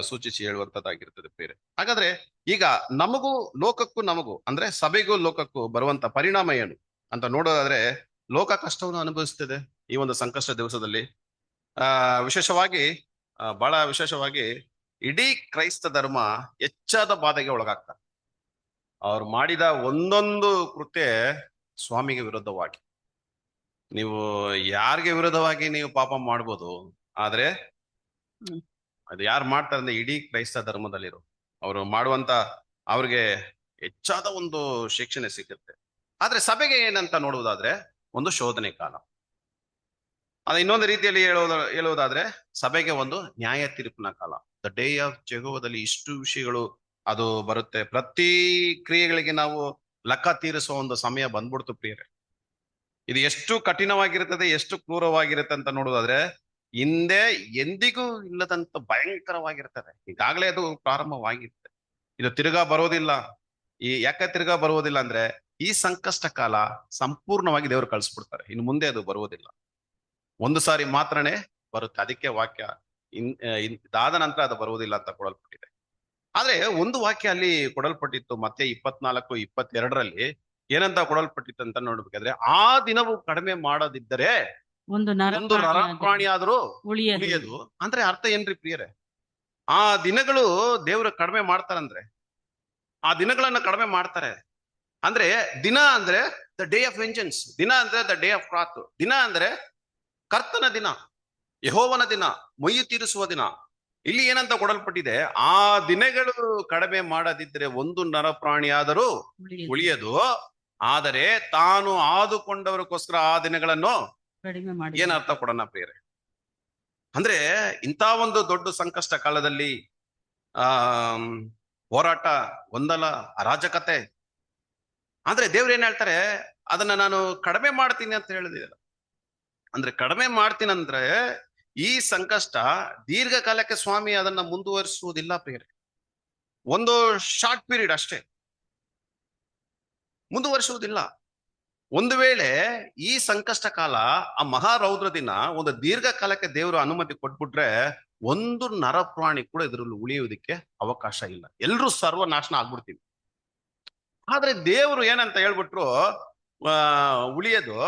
Speaker 1: ಸೂಚಿಸಿ ಹೇಳುವಂತದ್ದಾಗಿರ್ತದೆ ಬೇರೆ. ಹಾಗಾದ್ರೆ ಈಗ ಲೋಕಕ್ಕೂ ನಮಗೂ ಅಂದ್ರೆ ಸಭೆಗೂ ಲೋಕಕ್ಕೂ ಬರುವಂತ ಪರಿಣಾಮ ಏನು ಅಂತ ನೋಡೋದಾದ್ರೆ, ಲೋಕ ಕಷ್ಟವನ್ನು ಅನುಭವಿಸ್ತದೆ ಈ ಒಂದು ಸಂಕಷ್ಟ ದಿವಸದಲ್ಲಿ. ಬಹಳ ವಿಶೇಷವಾಗಿ ಇಡೀ ಕ್ರೈಸ್ತ ಧರ್ಮ ಹೆಚ್ಚಾದ ಬಾಧೆಗೆ ಒಳಗಾಗ್ತಾರೆ. ಅವ್ರು ಮಾಡಿದ ಒಂದೊಂದು ಕೃತ್ಯ ಸ್ವಾಮಿಗೆ ವಿರುದ್ಧವಾಗಿ. ನೀವು ಯಾರಿಗೆ ವಿರುದ್ಧವಾಗಿ ನೀವು ಪಾಪ ಮಾಡ್ಬೋದು, ಆದ್ರೆ ಅದು ಯಾರು ಮಾಡ್ತಾರೆ ಅಂದ್ರೆ ಇಡೀ ಕ್ರೈಸ್ತ ಧರ್ಮದಲ್ಲಿರೋ ಅವರು ಮಾಡುವಂತ ಅವ್ರಿಗೆ ಹೆಚ್ಚಾದ ಒಂದು ಶಿಕ್ಷಣೆ ಸಿಗುತ್ತೆ. ಆದ್ರೆ ಸಭೆಗೆ ಏನಂತ ನೋಡುವುದಾದ್ರೆ ಒಂದು ಶೋಧನೆ ಕಾಲ. ಅದು ಇನ್ನೊಂದು ರೀತಿಯಲ್ಲಿ ಹೇಳುವುದಾದ್ರೆ ಸಭೆಗೆ ಒಂದು ನ್ಯಾಯ ತೀರ್ಪಿನ ಕಾಲ. ದ ಡೇ ಆಫ್ ಜೆಹೋವದಲ್ಲಿ ಇಷ್ಟು ವಿಷಯಗಳು ಅದು ಬರುತ್ತೆ. ಪ್ರತಿ ಕ್ರಿಯೆಗಳಿಗೆ ನಾವು ಲೆಕ್ಕ ತೀರಿಸುವ ಒಂದು ಸಮಯ ಬಂದ್ಬಿಡ್ತು ಪ್ರಿಯರೇ. ಇದು ಎಷ್ಟು ಕಠಿಣವಾಗಿರುತ್ತದೆ, ಎಷ್ಟು ಕ್ರೂರವಾಗಿರುತ್ತೆ ಅಂತ ನೋಡೋದಾದ್ರೆ ಹಿಂದೆ ಎಂದಿಗೂ ಇಲ್ಲದಂತ ಭಯಂಕರವಾಗಿರ್ತದೆ. ಈಗಾಗಲೇ ಅದು ಪ್ರಾರಂಭವಾಗಿರುತ್ತೆ. ಇದು ತಿರ್ಗಾ ಬರೋದಿಲ್ಲ. ಯಾಕೆ ತಿರ್ಗಾ ಬರುವುದಿಲ್ಲ ಅಂದ್ರೆ ಈ ಸಂಕಷ್ಟ ಕಾಲ ಸಂಪೂರ್ಣವಾಗಿ ದೇವರು ಕಳಿಸ್ಬಿಡ್ತಾರೆ. ಇನ್ನು ಮುಂದೆ ಅದು ಬರುವುದಿಲ್ಲ. ಒಂದು ಸಾರಿ ಮಾತ್ರನೇ ಬರುತ್ತೆ. ಅದಕ್ಕೆ ವಾಕ್ಯ ಇದಾದ ನಂತರ ಅದು ಬರುವುದಿಲ್ಲ ಅಂತ ಕೊಡಲ್ಪಟ್ಟಿದೆ. ಆದ್ರೆ ಒಂದು ವಾಕ್ಯ ಅಲ್ಲಿ ಕೊಡಲ್ಪಟ್ಟಿತ್ತು, ಮತ್ತೆ 24:22 ಏನಂತ ಕೊಡಲ್ಪಟ್ಟಿತ್ತು ಅಂತ ನೋಡ್ಬೇಕಾದ್ರೆ, ಆ ದಿನವು ಕಡಿಮೆ ಮಾಡದಿದ್ದರೆ
Speaker 2: ಒಂದು
Speaker 1: ಒಂದು ನರ ಪ್ರಾಣಿ ಆದ್ರೂ
Speaker 2: ಉಳಿಯದು.
Speaker 1: ಉಳಿಯದು. ಅಂದ್ರೆ ಅರ್ಥ ಏನ್ರಿ ಪ್ರಿಯರೇ? ಆ ದಿನಗಳು ದೇವರು ಕಡಿಮೆ ಮಾಡ್ತಾರಂದ್ರೆ, ಆ ದಿನಗಳನ್ನ ಕಡಿಮೆ ಮಾಡ್ತಾರೆ ಅಂದ್ರೆ, ದಿನ ಅಂದ್ರೆ ದ ಡೇ ಆಫ್ ವೆಂಜನ್ಸ್, ದಿನ ಅಂದ್ರೆ ದ ಡೇ ಆಫ್ ಕ್ರಾತ್, ದಿನ ಅಂದ್ರೆ ಕರ್ತನ ದಿನ, ಯೆಹೋವನ ದಿನ, ಮೊಯ್ಯು ತೀರಿಸುವ ದಿನ. ಇಲ್ಲಿ ಏನಂತ ಕೊಡಲ್ಪಟ್ಟಿದೆ, ಆ ದಿನಗಳು ಕಡಿಮೆ ಮಾಡದಿದ್ರೆ ಒಂದು ನರಪ್ರಾಣಿ ಆದರೂ ಉಳಿಯದು, ಆದರೆ ತಾನು ಆದುಕೊಂಡವರಿಗೋಸ್ಕರ ಆ ದಿನಗಳನ್ನು
Speaker 2: ಕಡಿಮೆ ಮಾಡಿ.
Speaker 1: ಏನ್ ಅರ್ಥ ಕೊಡೋಣ ಪ್ರಿಯರೇ? ಅಂದ್ರೆ ಇಂಥ ಒಂದು ದೊಡ್ಡ ಸಂಕಷ್ಟ ಕಾಲದಲ್ಲಿ ಹೋರಾಟ, ಗೊಂದಲ, ಅರಾಜಕತೆ, ಅಂದ್ರೆ ದೇವ್ರು ಏನ್ ಹೇಳ್ತಾರೆ, ಅದನ್ನ ನಾನು ಕಡಿಮೆ ಮಾಡ್ತೀನಿ ಅಂತ ಹೇಳಿದಿಲ್ಲ. ಅಂದ್ರೆ ಕಡಿಮೆ ಮಾಡ್ತೀನಂದ್ರೆ ಈ ಸಂಕಷ್ಟ ದೀರ್ಘಕಾಲಕ್ಕೆ ಸ್ವಾಮಿ ಅದನ್ನ ಮುಂದುವರಿಸುವುದಿಲ್ಲ ಪ್ರಿಯರೇ. ಒಂದು ಶಾರ್ಟ್ ಪೀರಿಯಡ್ ಅಷ್ಟೇ, ಮುಂದುವರಿಸುವುದಿಲ್ಲ. ಒಂದು ವೇಳೆ ಈ ಸಂಕಷ್ಟ ಕಾಲ, ಆ ಮಹಾರೌದ್ರ ದಿನ ಒಂದು ದೀರ್ಘಕಾಲಕ್ಕೆ ದೇವರು ಅನುಮತಿ ಕೊಟ್ಬಿಟ್ರೆ ಒಂದು ನರಪ್ರಾಣಿ ಕೂಡ ಇದರಲ್ಲಿ ಉಳಿಯುವುದಕ್ಕೆ ಅವಕಾಶ ಇಲ್ಲ. ಎಲ್ರೂ ಸರ್ವನಾಶನ ಆಗ್ಬಿಡ್ತೀವಿ. ಆದ್ರೆ ದೇವರು ಏನಂತ ಹೇಳ್ಬಿಟ್ರು, ಉಳಿಯೋದು,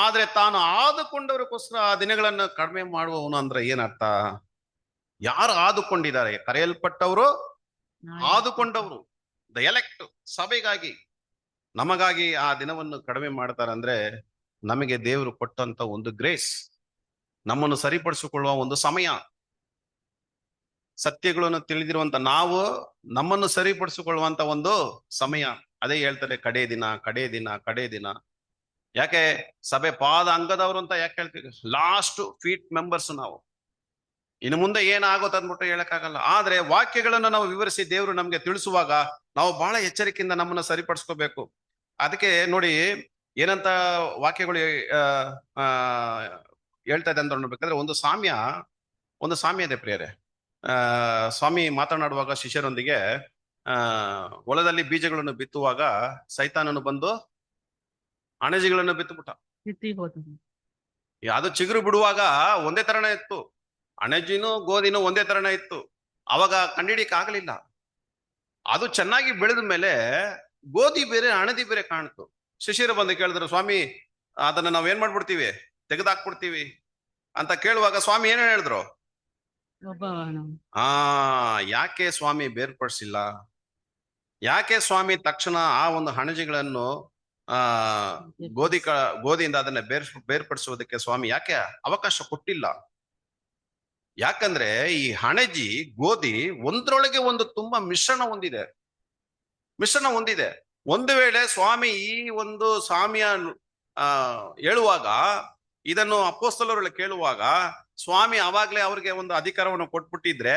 Speaker 1: ಆದ್ರೆ ತಾನು ಆದುಕೊಂಡವರಿಗೋಸ್ಕರ ಆ ದಿನಗಳನ್ನು ಕಡಿಮೆ ಮಾಡುವವನು ಅಂದ್ರೆ ಏನರ್ಥ? ಯಾರು ಆದುಕೊಂಡಿದ್ದಾರೆ? ಕರೆಯಲ್ಪಟ್ಟವರು, ಆದುಕೊಂಡವರು, ದ ಎಲೆಕ್ಟ್, ಸಭೆಗಾಗಿ, ನಮಗಾಗಿ ಆ ದಿನವನ್ನು ಕಡಿಮೆ ಮಾಡ್ತಾರಂದ್ರೆ ನಮಗೆ ದೇವರು ಕೊಟ್ಟಂತ ಒಂದು ಗ್ರೇಸ್, ನಮ್ಮನ್ನು ಸರಿಪಡಿಸಿಕೊಳ್ಳುವ ಒಂದು ಸಮಯ, ಸತ್ಯಗಳನ್ನು ತಿಳಿದಿರುವಂತ ನಾವು ನಮ್ಮನ್ನು ಸರಿಪಡಿಸಿಕೊಳ್ಳುವಂತ ಒಂದು ಸಮಯ. ಅದೇ ಹೇಳ್ತಾರೆ ಕಡೇ ದಿನ, ಕಡೇ ದಿನ, ಕಡೇ ದಿನ. ಯಾಕೆ ಸಭೆ ಪಾದ ಅಂಗದವರು ಅಂತ ಯಾಕೆ ಹೇಳ್ತೀವಿ? ಲಾಸ್ಟ್ ಫೀಟ್ ಮೆಂಬರ್ಸ್ ನಾವು. ಇನ್ನು ಮುಂದೆ ಏನಾಗುತ್ತೆ ಅಂದ್ಬಿಟ್ಟು ಹೇಳಕ್ಕಾಗಲ್ಲ. ಆದ್ರೆ ವಾಕ್ಯಗಳನ್ನು ನಾವು ವಿವರಿಸಿ ದೇವರು ನಮ್ಗೆ ತಿಳಿಸುವಾಗ ನಾವು ಬಹಳ ಎಚ್ಚರಿಕೆಯಿಂದ ನಮ್ಮನ್ನು ಸರಿಪಡಿಸ್ಕೋಬೇಕು. ಅದಕ್ಕೆ ನೋಡಿ ಏನಂತ ವಾಕ್ಯಗಳು ಹೇಳ್ತಾ ಇದೆ ಅಂತ ನೋಡ್ಬೇಕಾದ್ರೆ, ಒಂದು ಸಾಮ್ಯ ಇದೆ ಪ್ರಿಯರೇ. ಸ್ವಾಮಿ ಮಾತನಾಡುವಾಗ ಶಿಷ್ಯರೊಂದಿಗೆ ಹೊಲದಲ್ಲಿ ಬೀಜಗಳನ್ನು ಬಿತ್ತುವಾಗ ಸೈತಾನನು ಬಂದು ಅಣಜಿಗಳನ್ನು ಬಿತ್ತುಬಿಟ್ಟ. ಅದು ಚಿಗುರು ಬಿಡುವಾಗ ಒಂದೇ ತರನೇ ಇತ್ತು, ಅಣಜಿನೂ ಗೋಧಿನೂ ಒಂದೇ ತರನೇ ಇತ್ತು. ಅವಾಗ ಕಂಡಿಡಿಯಕ್ ಆಗಲಿಲ್ಲ. ಅದು ಚೆನ್ನಾಗಿ ಬೆಳೆದ ಮೇಲೆ ಗೋಧಿ ಬೇರೆ ಅಣದಿ ಬೇರೆ ಕಾಣ್ತು. ಶಿಷ್ಯರು ಬಂದು ಕೇಳಿದ್ರು, ಸ್ವಾಮಿ ಅದನ್ನ ನಾವ್ ಏನ್ ಮಾಡ್ಬಿಡ್ತೀವಿ, ತೆಗೆದಾಕ್ಬಿಡ್ತೀವಿ ಅಂತ ಕೇಳುವಾಗ ಸ್ವಾಮಿ ಏನೇನ್ ಹೇಳಿದ್ರು? ಯಾಕೆ ಸ್ವಾಮಿ ಬೇರ್ಪಡಿಸಿಲ್ಲ? ಯಾಕೆ ಸ್ವಾಮಿ ತಕ್ಷಣ ಆ ಒಂದು ಹಣಜಿಗಳನ್ನು ಗೋಧಿಯಿಂದ ಅದನ್ನ ಬೇರ್ಪಡಿಸುವುದಕ್ಕೆ ಸ್ವಾಮಿ ಯಾಕೆ ಅವಕಾಶ ಕೊಟ್ಟಿಲ್ಲ? ಯಾಕಂದ್ರೆ ಈ ಹಣಜಿ ಗೋಧಿ ಒಂದ್ರೊಳಗೆ ಒಂದು ತುಂಬಾ ಮಿಶ್ರಣ ಹೊಂದಿದೆ. ಒಂದು ವೇಳೆ ಸ್ವಾಮಿ ಈ ಒಂದು ಸಾಮ್ಯ ಹೇಳುವಾಗ, ಇದನ್ನು ಅಪೊಸ್ತಲರು ಕೇಳುವಾಗ ಸ್ವಾಮಿ ಅವಾಗ್ಲೇ ಅವ್ರಿಗೆ ಒಂದು ಅಧಿಕಾರವನ್ನು ಕೊಟ್ಬಿಟ್ಟಿದ್ರೆ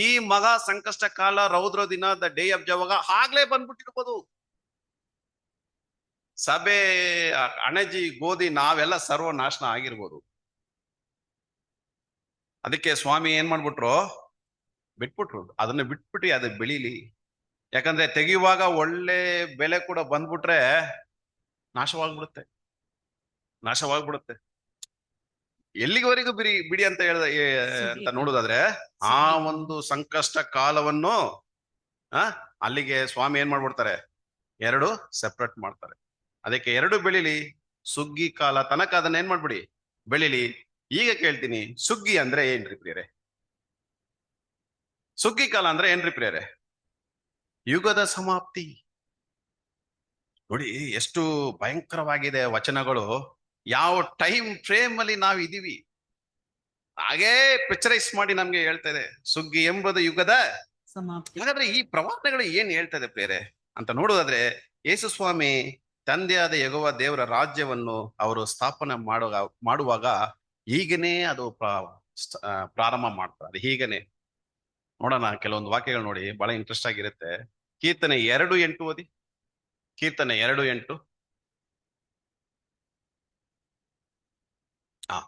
Speaker 1: ಈ ಮಗಾ ಸಂಕಷ್ಟ ಕಾಲ, ರೌದ್ರ ದಿನ, ದ ಡೇ ಆಫ್ ಜವಾಗ ಆಗ್ಲೇ ಬಂದ್ಬಿಟ್ಟಿರ್ಬೋದು. ಸಭೆ, ಅಣಜಿ, ಗೋಧಿ ನಾವೆಲ್ಲ ಸರ್ವನಾಶನ ಆಗಿರ್ಬೋದು. ಅದಕ್ಕೆ ಸ್ವಾಮಿ ಏನ್ ಮಾಡ್ಬಿಟ್ರು, ಬಿಟ್ಬಿಟ್ರು. ಅದನ್ನ ಬಿಟ್ಬಿಟ್ಟು ಅದು ಬೆಳೀಲಿ. ಯಾಕಂದ್ರೆ ತೆಗೆಯುವಾಗ ಒಳ್ಳೆ ಬೆಲೆ ಕೂಡ ಬಂದ್ಬಿಟ್ರೆ ನಾಶವಾಗ್ಬಿಡುತ್ತೆ. ಎಲ್ಲಿವರೆಗೂ ಬಿಡಿ ಅಂತ ಅಂತ ನೋಡುದಾದ್ರೆ ಆ ಒಂದು ಸಂಕಷ್ಟ ಕಾಲವನ್ನು ಅಲ್ಲಿಗೆ ಸ್ವಾಮಿ ಏನ್ ಮಾಡ್ಬಿಡ್ತಾರೆ, 2 ಸೆಪರೇಟ್ ಮಾಡ್ತಾರೆ. ಅದಕ್ಕೆ 2 ಬೆಳಿಲಿ, ಸುಗ್ಗಿ ಕಾಲ ತನಕ ಅದನ್ನ ಏನ್ ಮಾಡ್ಬಿಡಿ, ಬೆಳಿಲಿ. ಈಗ ಕೇಳ್ತೀನಿ, ಸುಗ್ಗಿ ಅಂದ್ರೆ ಏನ್ರಿ ಪ್ರಿಯರೇ? ಸುಗ್ಗಿ ಕಾಲ ಅಂದ್ರೆ ಏನ್ರಿ ಪ್ರಿಯರೇ? ಯುಗದ ಸಮಾಪ್ತಿ. ನೋಡಿ ಎಷ್ಟು ಭಯಂಕರವಾಗಿದೆ ವಚನಗಳು. ಯಾವ ಟೈಮ್ ಫ್ರೇಮ್ ಅಲ್ಲಿ ನಾವು ಇದೀವಿ ಹಾಗೇ ಪಿಕ್ಚರೈಸ್ ಮಾಡಿ ನಮ್ಗೆ ಹೇಳ್ತಾ ಇದೆ, ಸುಗ್ಗಿ ಎಂಬುದು ಯುಗದ ಸಮಾಪ್ತಿ. ಹಾಗಾದ್ರೆ ಈ ಪ್ರವಾದನೆಗಳು ಏನ್ ಹೇಳ್ತಾ ಇದೆ ಪ್ರಿಯರೇ ಅಂತ ನೋಡೋದಾದ್ರೆ, ಯೇಸು ಸ್ವಾಮಿ ತಂದೆಯಾದ ಯೆಹೋವ ದೇವರ ರಾಜ್ಯವನ್ನು ಅವರು ಸ್ಥಾಪನೆ ಮಾಡುವಾಗ ಹೀಗನೇ ಅದು ಪ್ರಾರಂಭ ಮಾಡ್ತಾರೆ. ಅದು ಹೀಗನೆ ನೋಡೋಣ, ಕೆಲವೊಂದು ವಾಕ್ಯಗಳು ನೋಡಿ ಬಹಳ ಇಂಟ್ರೆಸ್ಟ್ ಆಗಿರುತ್ತೆ. ಕೀರ್ತನೆ 2:8 ಓದಿ. ಕೀರ್ತನೆ 2:8. ಹಾ,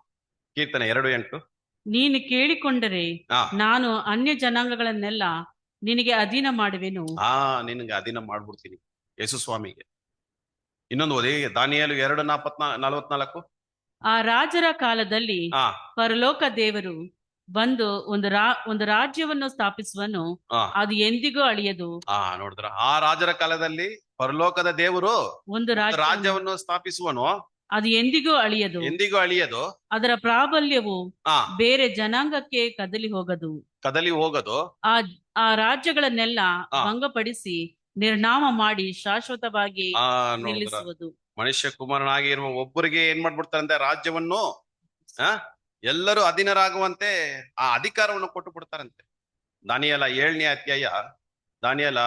Speaker 1: ಕೀರ್ತನೆ 2:8.
Speaker 2: ನೀನು ಕೇಳಿಕೊಂಡರೆ
Speaker 1: ಹಾ,
Speaker 2: ನಾನು ಅನ್ಯ ಜನಾಂಗಗಳನ್ನೆಲ್ಲ ನಿನಗೆ ಅಧೀನ ಮಾಡುವೆನು.
Speaker 1: ನಿನಗೆ ಅಧೀನ ಮಾಡ್ಬಿಡ್ತೀನಿ ಯೇಸು ಸ್ವಾಮಿಗೆ. ಇನ್ನೊಂದು ಓದಿ, ದಾನಿಯೇಲು 2:44.
Speaker 2: ಆ ರಾಜರ ಕಾಲದಲ್ಲಿ
Speaker 1: ಹಾ,
Speaker 2: ಪರಲೋಕ ದೇವರು ಬಂದು ಒಂದು ರಾಜ್ಯವನ್ನು ಸ್ಥಾಪಿಸುವನು,
Speaker 1: ಹಾ,
Speaker 2: ಅದು ಎಂದಿಗೂ ಅಳಿಯದು.
Speaker 1: ನೋಡಿದ್ರ, ಆ ರಾಜರ ಕಾಲದಲ್ಲಿ ಪರಲೋಕದ ದೇವರು
Speaker 2: ಒಂದು
Speaker 1: ರಾಜ್ಯವನ್ನು ಸ್ಥಾಪಿಸುವನು,
Speaker 2: ಅದು ಎಂದಿಗೂ ಅಳಿಯದು.
Speaker 1: ಎಂದಿಗೂ ಅಳಿಯದು.
Speaker 2: ಅದರ ಪ್ರಾಬಲ್ಯವು
Speaker 1: ಆ
Speaker 2: ಬೇರೆ ಜನಾಂಗಕ್ಕೆ ಕದಲಿ ಹೋಗದು.
Speaker 1: ಕದಲಿ ಹೋಗದು.
Speaker 2: ಆ ಆ ರಾಜ್ಯಗಳನ್ನೆಲ್ಲ
Speaker 1: ಆ.
Speaker 2: ಭಂಗಪಡಿಸಿ ನಿರ್ನಾಮ ಮಾಡಿ ಶಾಶ್ವತವಾಗಿ
Speaker 1: ನೋಡಿದ್ರ,
Speaker 2: ನಿಲ್ಲಿಸುವುದು.
Speaker 1: ಮನುಷ್ಯ ಕುಮಾರನಾಗಿ ಇರುವ ಒಬ್ಬರಿಗೆ ಏನ್ ಮಾಡ್ಬಿಡ್ತಾರಂತೆ, ರಾಜ್ಯವನ್ನು ಎಲ್ಲರೂ ಅಧೀನರಾಗುವಂತೆ ಆ ಅಧಿಕಾರವನ್ನು ಕೊಟ್ಟು ಬಿಡ್ತಾರಂತೆ. ದಾನಿಯೇಲ 7ನೇ ಅಧ್ಯಾಯ, ದಾನಿಯೇಲ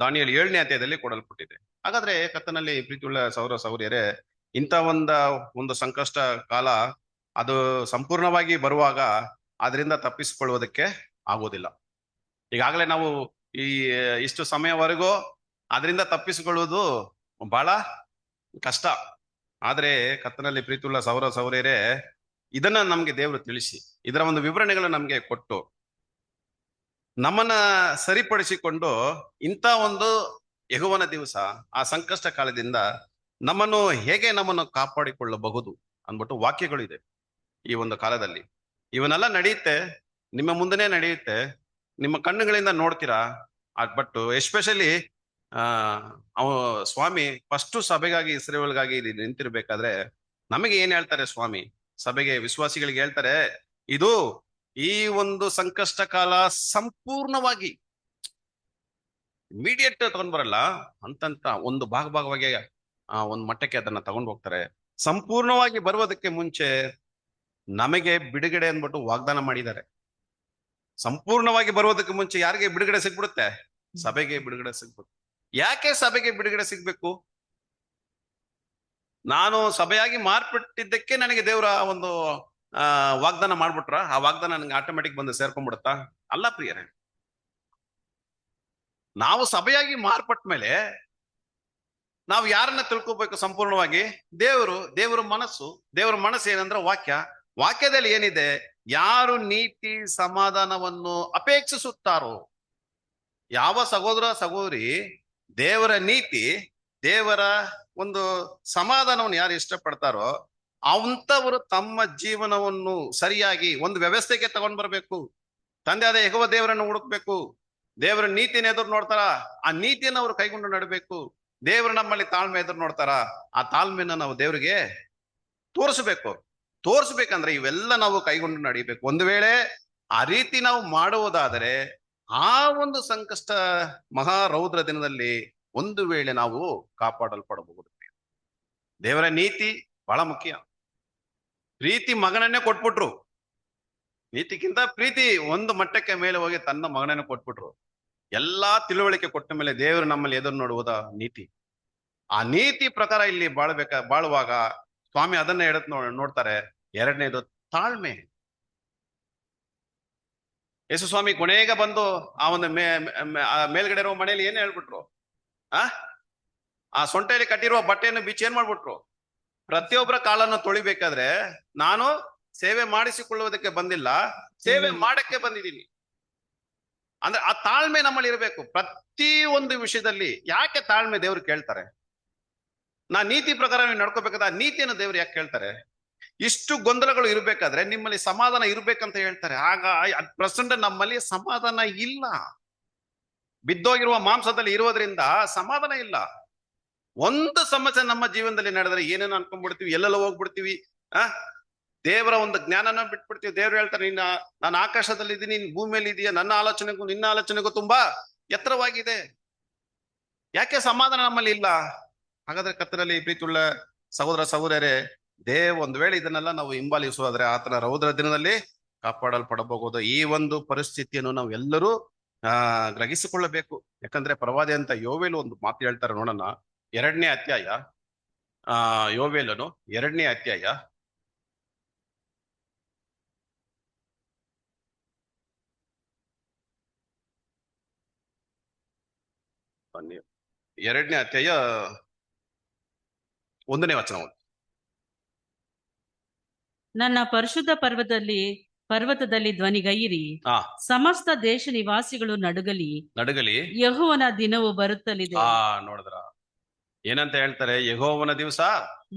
Speaker 1: ದಾನಿಯೇಲ 7ನೇ ಅಧ್ಯಾಯದಲ್ಲಿ ಕೊಡಲ್ಪಟ್ಟಿದೆ. ಹಾಗಾದ್ರೆ ಕರ್ತನಲ್ಲಿ ಪ್ರೀತಿಯುಳ್ಳ ಸಹೋದರ ಸಹೋದರಿಯರೇ, ಇಂಥ ಒಂದು ಸಂಕಷ್ಟ ಕಾಲ ಅದು ಸಂಪೂರ್ಣವಾಗಿ ಬರುವಾಗ ಅದರಿಂದ ತಪ್ಪಿಸಿಕೊಳ್ಳುವುದಕ್ಕೆ ಆಗೋದಿಲ್ಲ. ಈಗಾಗಲೇ ನಾವು ಇಷ್ಟು ಸಮಯವರೆಗೂ ಅದರಿಂದ ತಪ್ಪಿಸಿಕೊಳ್ಳುವುದು ಬಹಳ ಕಷ್ಟ. ಆದ್ರೆ ಕರ್ತನಲ್ಲಿ ಪ್ರೀತಿಯುಳ್ಳ ಸಹೋದರ ಸಹೋದರಿಯರೇ, ಇದನ್ನ ನಮ್ಗೆ ದೇವರು ತಿಳಿಸಿ, ಇದರ ಒಂದು ವಿವರಣೆಗಳು ನಮ್ಗೆ ಕೊಟ್ಟು ನಮ್ಮನ್ನ ಸರಿಪಡಿಸಿಕೊಂಡು ಇಂಥ ಒಂದು ಯೆಹೋವನ ದಿವಸ, ಆ ಸಂಕಷ್ಟ ಕಾಲದಿಂದ ನಮ್ಮನ್ನು ಕಾಪಾಡಿಕೊಳ್ಳಬಹುದು ಅಂದ್ಬಿಟ್ಟು ವಾಕ್ಯಗಳು ಇದೆ ಈ ಒಂದು ಕಾಲದಲ್ಲಿ. ಇವನ್ನೆಲ್ಲ ನಡೆಯುತ್ತೆ, ನಿಮ್ಮ ಮುಂದೆನೆ ನಡೆಯುತ್ತೆ, ನಿಮ್ಮ ಕಣ್ಣುಗಳಿಂದ ನೋಡ್ತೀರಾ. ಬಟ್ ಎಸ್ಪೆಷಲಿ ಸ್ವಾಮಿ ಫಸ್ಟ್ ಸಭೆಗಾಗಿ, ಇಸ್ರೇಲ್ಗಾಗಿ ನಿಂತಿರ್ಬೇಕಾದ್ರೆ ನಮಗೆ ಏನ್ ಹೇಳ್ತಾರೆ ಸ್ವಾಮಿ? ಸಭೆಗೆ, ವಿಶ್ವಾಸಿಗಳಿಗೆ ಹೇಳ್ತಾರೆ, ಇದು ಈ ಒಂದು ಸಂಕಷ್ಟ ಕಾಲ ಸಂಪೂರ್ಣವಾಗಿ ಇಮಿಡಿಯೇಟ್ ತಗೊಂಡ್ ಬರಲ್ಲ, ಅಂತಂತ ಒಂದು ಭಾಗವಾಗಿ ಒಂದು ಮಟ್ಟಕ್ಕೆ ಅದನ್ನ ತಗೊಂಡು ಹೋಗ್ತಾರೆ. ಸಂಪೂರ್ಣವಾಗಿ ಬರುವುದಕ್ಕೆ ಮುಂಚೆ ನಮಗೆ ಬಿಡುಗಡೆ ಅಂದ್ಬಿಟ್ಟು ವಾಗ್ದಾನ ಮಾಡಿದ್ದಾರೆ. ಸಂಪೂರ್ಣವಾಗಿ ಬರುವುದಕ್ಕೆ ಮುಂಚೆ ಯಾರಿಗೆ ಬಿಡುಗಡೆ ಸಿಗ್ಬಿಡುತ್ತೆ? ಸಭೆಗೆ ಬಿಡುಗಡೆ ಸಿಗ್ಬೇಕು. ಯಾಕೆ ಸಭೆಗೆ ಬಿಡುಗಡೆ ಸಿಗ್ಬೇಕು? ನಾನು ಸಭೆಯಾಗಿ ಮಾರ್ಪಟ್ಟಿದ್ದಕ್ಕೆ ನನಗೆ ದೇವರ ಒಂದು ವಾಗ್ದಾನ ಮಾಡ್ಬಿಟ್ರ, ಆ ವಾಗ್ದಾನ ನನಗೆ ಆಟೋಮೆಟಿಕ್ ಬಂದು ಸೇರ್ಕೊಂಡ್ಬಿಡುತ್ತಾ? ಅಲ್ಲ ಪ್ರಿಯರೇ, ನಾವು ಸಭೆಯಾಗಿ ಮಾರ್ಪಟ್ಟ ಮೇಲೆ ನಾವು ಯಾರನ್ನ ತಿಳ್ಕೊಬೇಕು ಸಂಪೂರ್ಣವಾಗಿ? ದೇವರ ಮನಸ್ಸು ಏನಂದ್ರೆ ವಾಕ್ಯದಲ್ಲಿ ಏನಿದೆ? ಯಾರು ನೀತಿ ಸಮಾಧಾನವನ್ನು ಅಪೇಕ್ಷಿಸುತ್ತಾರೋ, ಯಾವ ಸಹೋದರ ಸಹೋದರಿ ದೇವರ ನೀತಿ, ದೇವರ ಒಂದು ಸಮಾಧಾನವನ್ನು ಯಾರು ಇಷ್ಟಪಡ್ತಾರೋ ಅಂಥವರು ತಮ್ಮ ಜೀವನವನ್ನು ಸರಿಯಾಗಿ ಒಂದು ವ್ಯವಸ್ಥೆಗೆ ತಗೊಂಡ್ ಬರ್ಬೇಕು. ತಂದೆಯಾದ ಯೆಹೋವ ದೇವರನ್ನು ಹುಡುಕ್ಬೇಕು. ದೇವರ ನೀತಿನ ಎದುರು ನೋಡ್ತಾರ, ಆ ನೀತಿಯನ್ನು ಅವರು ಕೈಗೊಂಡು ನಡಬೇಕು. ದೇವರು ನಮ್ಮಲ್ಲಿ ತಾಳ್ಮೆ ಎದುರು ನೋಡ್ತಾರ, ಆ ತಾಳ್ಮೆನ ನಾವು ದೇವರಿಗೆ ತೋರಿಸ್ಬೇಕಂದ್ರೆ ಇವೆಲ್ಲ ನಾವು ಕೈಗೊಂಡು ನಡಿಬೇಕು. ಒಂದು ವೇಳೆ ಆ ರೀತಿ ನಾವು ಮಾಡುವುದಾದರೆ ಆ ಒಂದು ಸಂಕಷ್ಟ ಮಹಾ ರೌದ್ರ ದಿನದಲ್ಲಿ ಒಂದು ವೇಳೆ ನಾವು ಕಾಪಾಡಲ್ಪಡಬಹುದು. ದೇವರ ನೀತಿ ಬಹಳ ಮುಖ್ಯ. ಪ್ರೀತಿ ಮಗನನ್ನೇ ಕೊಟ್ಬಿಟ್ರು. ನೀತಿಗಿಂತ ಪ್ರೀತಿ ಒಂದು ಮಟ್ಟಕ್ಕೆ ಮೇಲೆ ಹೋಗಿ ತನ್ನ ಮಗನನ್ನು ಕೊಟ್ಬಿಟ್ರು. ಎಲ್ಲಾ ತಿಳುವಳಿಕೆ ಕೊಟ್ಟ ಮೇಲೆ ದೇವರು ನಮ್ಮಲ್ಲಿ ಎದುರು ನೋಡುವುದ ನೀತಿ. ಆ ನೀತಿ ಪ್ರಕಾರ ಇಲ್ಲಿ ಬಾಳುವಾಗ ಸ್ವಾಮಿ ಅದನ್ನ ನೋಡ್ತಾರೆ. ಎರಡನೇದು ತಾಳ್ಮೆ. ಯೇಸು ಸ್ವಾಮಿ ಕೊನೆಗೆ ಬಂದು ಆ ಒಂದು ಮೇಲ್ಗಡೆ ಇರುವ ಮನೆಯಲ್ಲಿ ಏನ್ ಹೇಳ್ಬಿಟ್ರು? ಆ ಸೊಂಟೆಯಲ್ಲಿ ಕಟ್ಟಿರುವ ಬಟ್ಟೆಯನ್ನು ಬಿಚ್ಚಿ ಏನ್ ಮಾಡ್ಬಿಟ್ರು? ಪ್ರತಿಯೊಬ್ಬರ ಕಾಲನ್ನು ತೊಳಿಬೇಕಾದ್ರೆ ನಾನು ಸೇವೆ ಮಾಡಿಸಿಕೊಳ್ಳುವುದಕ್ಕೆ ಬಂದಿಲ್ಲ, ಸೇವೆ ಮಾಡಕ್ಕೆ ಬಂದಿದ್ದೀನಿ. ಅಂದ್ರೆ ಆ ತಾಳ್ಮೆ ನಮ್ಮಲ್ಲಿ ಇರಬೇಕು ಪ್ರತಿ ಒಂದು ವಿಷಯದಲ್ಲಿ. ಯಾಕೆ ತಾಳ್ಮೆ ದೇವ್ರು ಕೇಳ್ತಾರೆ? ನಾ ನೀತಿ ಪ್ರಕಾರ ನೀವು ನಡ್ಕೋಬೇಕಾದ್ರೆ ಆ ನೀತಿಯನ್ನು ದೇವ್ರು ಯಾಕೆ ಕೇಳ್ತಾರೆ? ಇಷ್ಟು ಗೊಂದಲಗಳು ಇರ್ಬೇಕಾದ್ರೆ ನಿಮ್ಮಲ್ಲಿ ಸಮಾಧಾನ ಇರ್ಬೇಕಂತ ಹೇಳ್ತಾರೆ. ಆಗ ಪ್ರೆಸೆಂಟ್ ನಮ್ಮಲ್ಲಿ ಸಮಾಧಾನ ಇಲ್ಲ. ಬಿದ್ದೋಗಿರುವ ಮಾಂಸದಲ್ಲಿ ಇರೋದ್ರಿಂದ ಸಮಾಧಾನ ಇಲ್ಲ. ಒಂದು ಸಮಸ್ಯೆ ನಮ್ಮ ಜೀವನದಲ್ಲಿ ನಡೆದ್ರೆ ಏನೇನು ಅನ್ಕೊಂಡ್ಬಿಡ್ತೀವಿ, ಎಲ್ಲೆಲ್ಲ ಹೋಗ್ಬಿಡ್ತೀವಿ. ದೇವರ ಒಂದು ಜ್ಞಾನನ ಬಿಟ್ಬಿಡ್ತೀವಿ. ದೇವ್ರು ಹೇಳ್ತಾರೆ, ನಾನು ಆಕಾಶದಲ್ಲಿ ಇದ್ದೀನಿ, ನೀನ್ ಭೂಮಿಯಲ್ಲಿ ಇದೆಯಾ, ನನ್ನ ಆಲೋಚನೆಗೂ ನಿನ್ನ ಆಲೋಚನೆಗೂ ತುಂಬಾ ಎತ್ತರವಾಗಿದೆ. ಯಾಕೆ ಸಮಾಧಾನ ನಮ್ಮಲ್ಲಿ ಇಲ್ಲ? ಹಾಗಾದ್ರೆ ಕರ್ತನಲ್ಲಿ ಪ್ರೀತಿಯುಳ್ಳ ಸಹೋದರ ಸಹೋದರರೇ, ಒಂದು ವೇಳೆ ಇದನ್ನೆಲ್ಲ ನಾವು ಹಿಂಬಾಲಿಸುವುದಾದ್ರೆ ಆತನ ರೌದ್ರ ದಿನದಲ್ಲಿ ಕಾಪಾಡಲ್ಪಡಬಹುದು. ಈ ಒಂದು ಪರಿಸ್ಥಿತಿಯನ್ನು ನಾವು ಎಲ್ಲರೂ ಗ್ರಹಿಸಿಕೊಳ್ಳಬೇಕು. ಯಾಕಂದ್ರೆ ಪ್ರವಾದಿ ಅಂತ ಯೋವೇಲು ಒಂದು ಮಾತು ಹೇಳ್ತಾರೆ ನೋಡೋಣ. ಎರಡನೇ ಅಧ್ಯಾಯ, ಯೋವೇಲನು 2ನೇ ಅಧ್ಯಾಯ, ಬನ್ನಿ, 2ನೇ ಅಧ್ಯಾಯ 1ನೇ ವಚನ.
Speaker 2: ನನ್ನ ಪರಿಶುದ್ಧ ಪರ್ವತದಲ್ಲಿ ಧ್ವನಿಗೈಯಿರಿ,
Speaker 1: ಆ
Speaker 2: ಸಮಸ್ತ ದೇಶ ನಿವಾಸಿಗಳು ನಡುಗಲಿ,
Speaker 1: ನಡುಗಲಿ.
Speaker 2: ಯೆಹೋವನ ದಿನವು ಬರುತ್ತಲಿದೆ.
Speaker 1: ನೋಡಿದ್ರ ಏನಂತ ಹೇಳ್ತಾರೆ? ಯೆಹೋವನ ದಿವಸ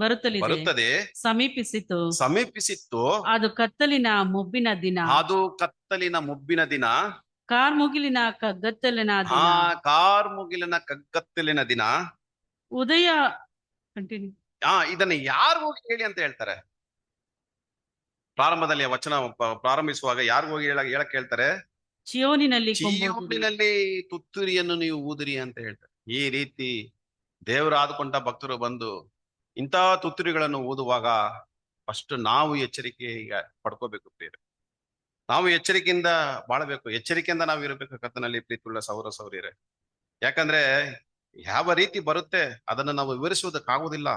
Speaker 1: ಬರುತ್ತದೆ, ಸಮೀಪಿಸಿತ್ತು,
Speaker 2: ಅದು ಕತ್ತಲಿನ ಮುಬ್ಬಿನ ದಿನ,
Speaker 1: ಅದು ಕತ್ತಲಿನ ಮುಬ್ಬಿನ ದಿನ,
Speaker 2: ಕಾರ್ಮುಗಿಲಿನ ಕಗ್ಗತ್ತಲಿನ ದಿನ,
Speaker 1: ಕಾರ್ಮುಗಿಲಿನ ಕಗ್ಗತ್ತಲಿನ ದಿನ.
Speaker 2: ಉದಯ ಕಂಟಿನ್ಯೂ.
Speaker 1: ಇದನ್ನ ಯಾರು ಹೋಗಿ ಹೇಳಿ ಅಂತ ಹೇಳ್ತಾರೆ? ಪ್ರಾರಂಭದಲ್ಲಿ ವಚನ ಪ್ರಾರಂಭಿಸುವಾಗ ಯಾರು ಹೋಗಿ ಹೇಳಕ್ ಹೇಳ್ತಾರೆ?
Speaker 2: ಚಿಯೋನಿನಲ್ಲಿ
Speaker 1: ತುತ್ತೂರಿಯನ್ನು ನೀವು ಊದಿರಿ ಅಂತ ಹೇಳ್ತಾರೆ. ಈ ರೀತಿ ದೇವರು ಆದುಕೊಂಡ ಭಕ್ತರು ಬಂದು ಇಂಥ ತುತ್ತೂರಿಗಳನ್ನು ಊದುವಾಗ ಫಸ್ಟ್ ನಾವು ಎಚ್ಚರಿಕೆ ಪಡ್ಕೋಬೇಕು ಪ್ರಿಯರೇ. ನಾವು ಎಚ್ಚರಿಕೆಯಿಂದ ಬಾಳಬೇಕು, ಎಚ್ಚರಿಕೆಯಿಂದ ನಾವು ಇರಬೇಕು ಕರ್ತನಲ್ಲಿ ಪ್ರೀತಿಯುಳ್ಳ ಸಹೋದರ ಸಹೋದರಿಯರೇ. ಯಾಕಂದ್ರೆ ಯಾವ ರೀತಿ ಬರುತ್ತೆ ಅದನ್ನು ನಾವು ವಿವರಿಸುವುದಕ್ಕಾಗುವುದಿಲ್ಲ.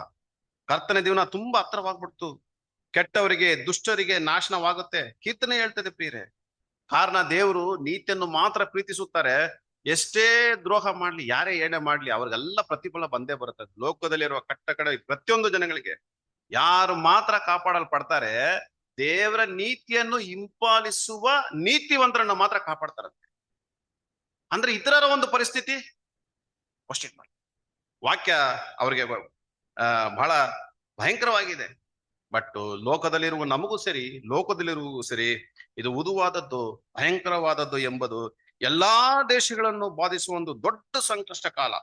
Speaker 1: ಕರ್ತನ ದಿನ ತುಂಬಾ ಹತ್ರವಾಗ್ಬಿಡ್ತು. ಕೆಟ್ಟವರಿಗೆ, ದುಷ್ಟರಿಗೆ ನಾಶನವಾಗುತ್ತೆ. ಕೀರ್ತನೆ ಹೇಳ್ತದೆ ಪ್ರಿಯರೇ. ಕಾರಣ ದೇವರು ನೀತಿಯನ್ನು ಮಾತ್ರ ಪ್ರೀತಿಸುತ್ತಾರೆ. ಎಷ್ಟೇ ದ್ರೋಹ ಮಾಡ್ಲಿ, ಯಾರೇ ಏನೇ ಮಾಡ್ಲಿ, ಅವ್ರಿಗೆಲ್ಲ ಪ್ರತಿಫಲ ಬಂದೇ ಬರುತ್ತೆ. ಲೋಕದಲ್ಲಿರುವ ಕಟ್ಟ ಕಡೆ ಪ್ರತಿಯೊಂದು ಜನಗಳಿಗೆ ಯಾರು ಮಾತ್ರ ಕಾಪಾಡಲ್ಪಡ್ತಾರೆ, ದೇವರ ನೀತಿಯನ್ನು ಹಿಂಪಾಲಿಸುವ ನೀತಿವಂತರನ್ನು ಮಾತ್ರ ಕಾಪಾಡ್ತಾರಂತೆ. ಅಂದ್ರೆ ಇತರರ ಒಂದು ಪರಿಸ್ಥಿತಿ ಕ್ವಶ್ಚನ್ ಮಾಡಿ, ವಾಕ್ಯ ಅವ್ರಿಗೆ ಬಹಳ ಭಯಂಕರವಾಗಿದೆ. ಬಟ್ ಲೋಕದಲ್ಲಿರುವ ನಮಗೂ ಸರಿ, ಲೋಕದಲ್ಲಿರುವಗೂ ಸರಿ, ಇದು ಉದುವಾದದ್ದು, ಭಯಂಕರವಾದದ್ದು ಎಂಬುದು ಎಲ್ಲಾ ದೇಶಗಳನ್ನು ಬಾಧಿಸುವ ಒಂದು ದೊಡ್ಡ ಸಂಕಷ್ಟ ಕಾಲ.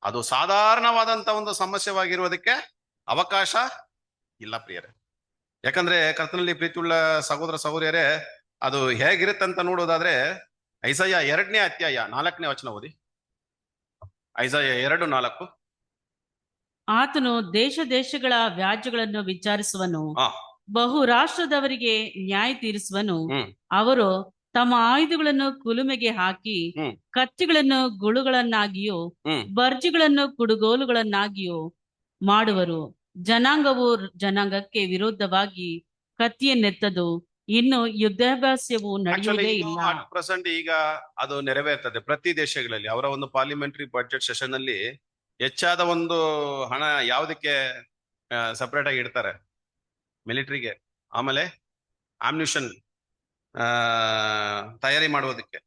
Speaker 1: ಅದು ಸಾಧಾರಣವಾದಂತ ಒಂದು ಸಮಸ್ಯೆವಾಗಿರುವುದಕ್ಕೆ ಅವಕಾಶ ಇಲ್ಲ ಪ್ರಿಯರೇ. ಯಾಕಂದ್ರೆ ಕರ್ತನಲ್ಲಿ ಪ್ರೀತಿಯುಳ್ಳ ಸಹೋದರ ಸಹೋದರಿಯರೇ, ಅದು ಹೇಗಿರುತ್ತಂತ ನೋಡೋದಾದ್ರೆ ಐಸಾಯ 2ನೇ ಅಧ್ಯಾಯ 4ನೇ ವಚನ ಓದಿ. ಐಸಾಯ 2:4.
Speaker 2: ಆತನು ದೇಶಗಳ ವ್ಯಾಜ್ಯಗಳನ್ನು ವಿಚಾರಿಸುವನು, ಬಹು ರಾಷ್ಟ್ರದವರಿಗೆ ನ್ಯಾಯ ತೀರಿಸುವನು. ಅವರು ತಮ್ಮ ಆಯುಧಗಳನ್ನು ಕುಲುಮೆಗೆ ಹಾಕಿ ಕತ್ತಿಗಳನ್ನು ಗುಳುಗಳನ್ನಾಗಿಯೂ ಬರ್ಜಿಗಳನ್ನು ಕುಡುಗೋಲುಗಳನ್ನಾಗಿಯೂ ಮಾಡುವರು. ಜನಾಂಗವು ಜನಾಂಗಕ್ಕೆ ವಿರೋಧವಾಗಿ ಕತ್ತಿಯನ್ನೆತ್ತದು, ಇನ್ನು ಯುದ್ಧಾಭ್ಯಾಸವು ನಡೆಯುವುದೇ ಇಲ್ಲ.
Speaker 1: 100% ಈಗ ಅದು ನೆರವೇರ್ತದೆ ಪ್ರತಿ ದೇಶಗಳಲ್ಲಿ. ಅವರ ಒಂದು ಪಾರ್ಲಿಮೆಂಟರಿ ಬಜೆಟ್ ಸೆಷನ್ ಅಲ್ಲಿ ಹೆಚ್ಚಾದ ಒಂದು ಹಣ ಯಾವುದಕ್ಕೆ ಸಪರೇಟ್ ಆಗಿ ಇಡ್ತಾರೆ? ಮಿಲಿಟರಿಗೆ, ಆಮೇಲೆ ಆಮ್ಯುನಿಷನ್ ತಯಾರಿ ಮಾಡುವುದಕ್ಕೆ,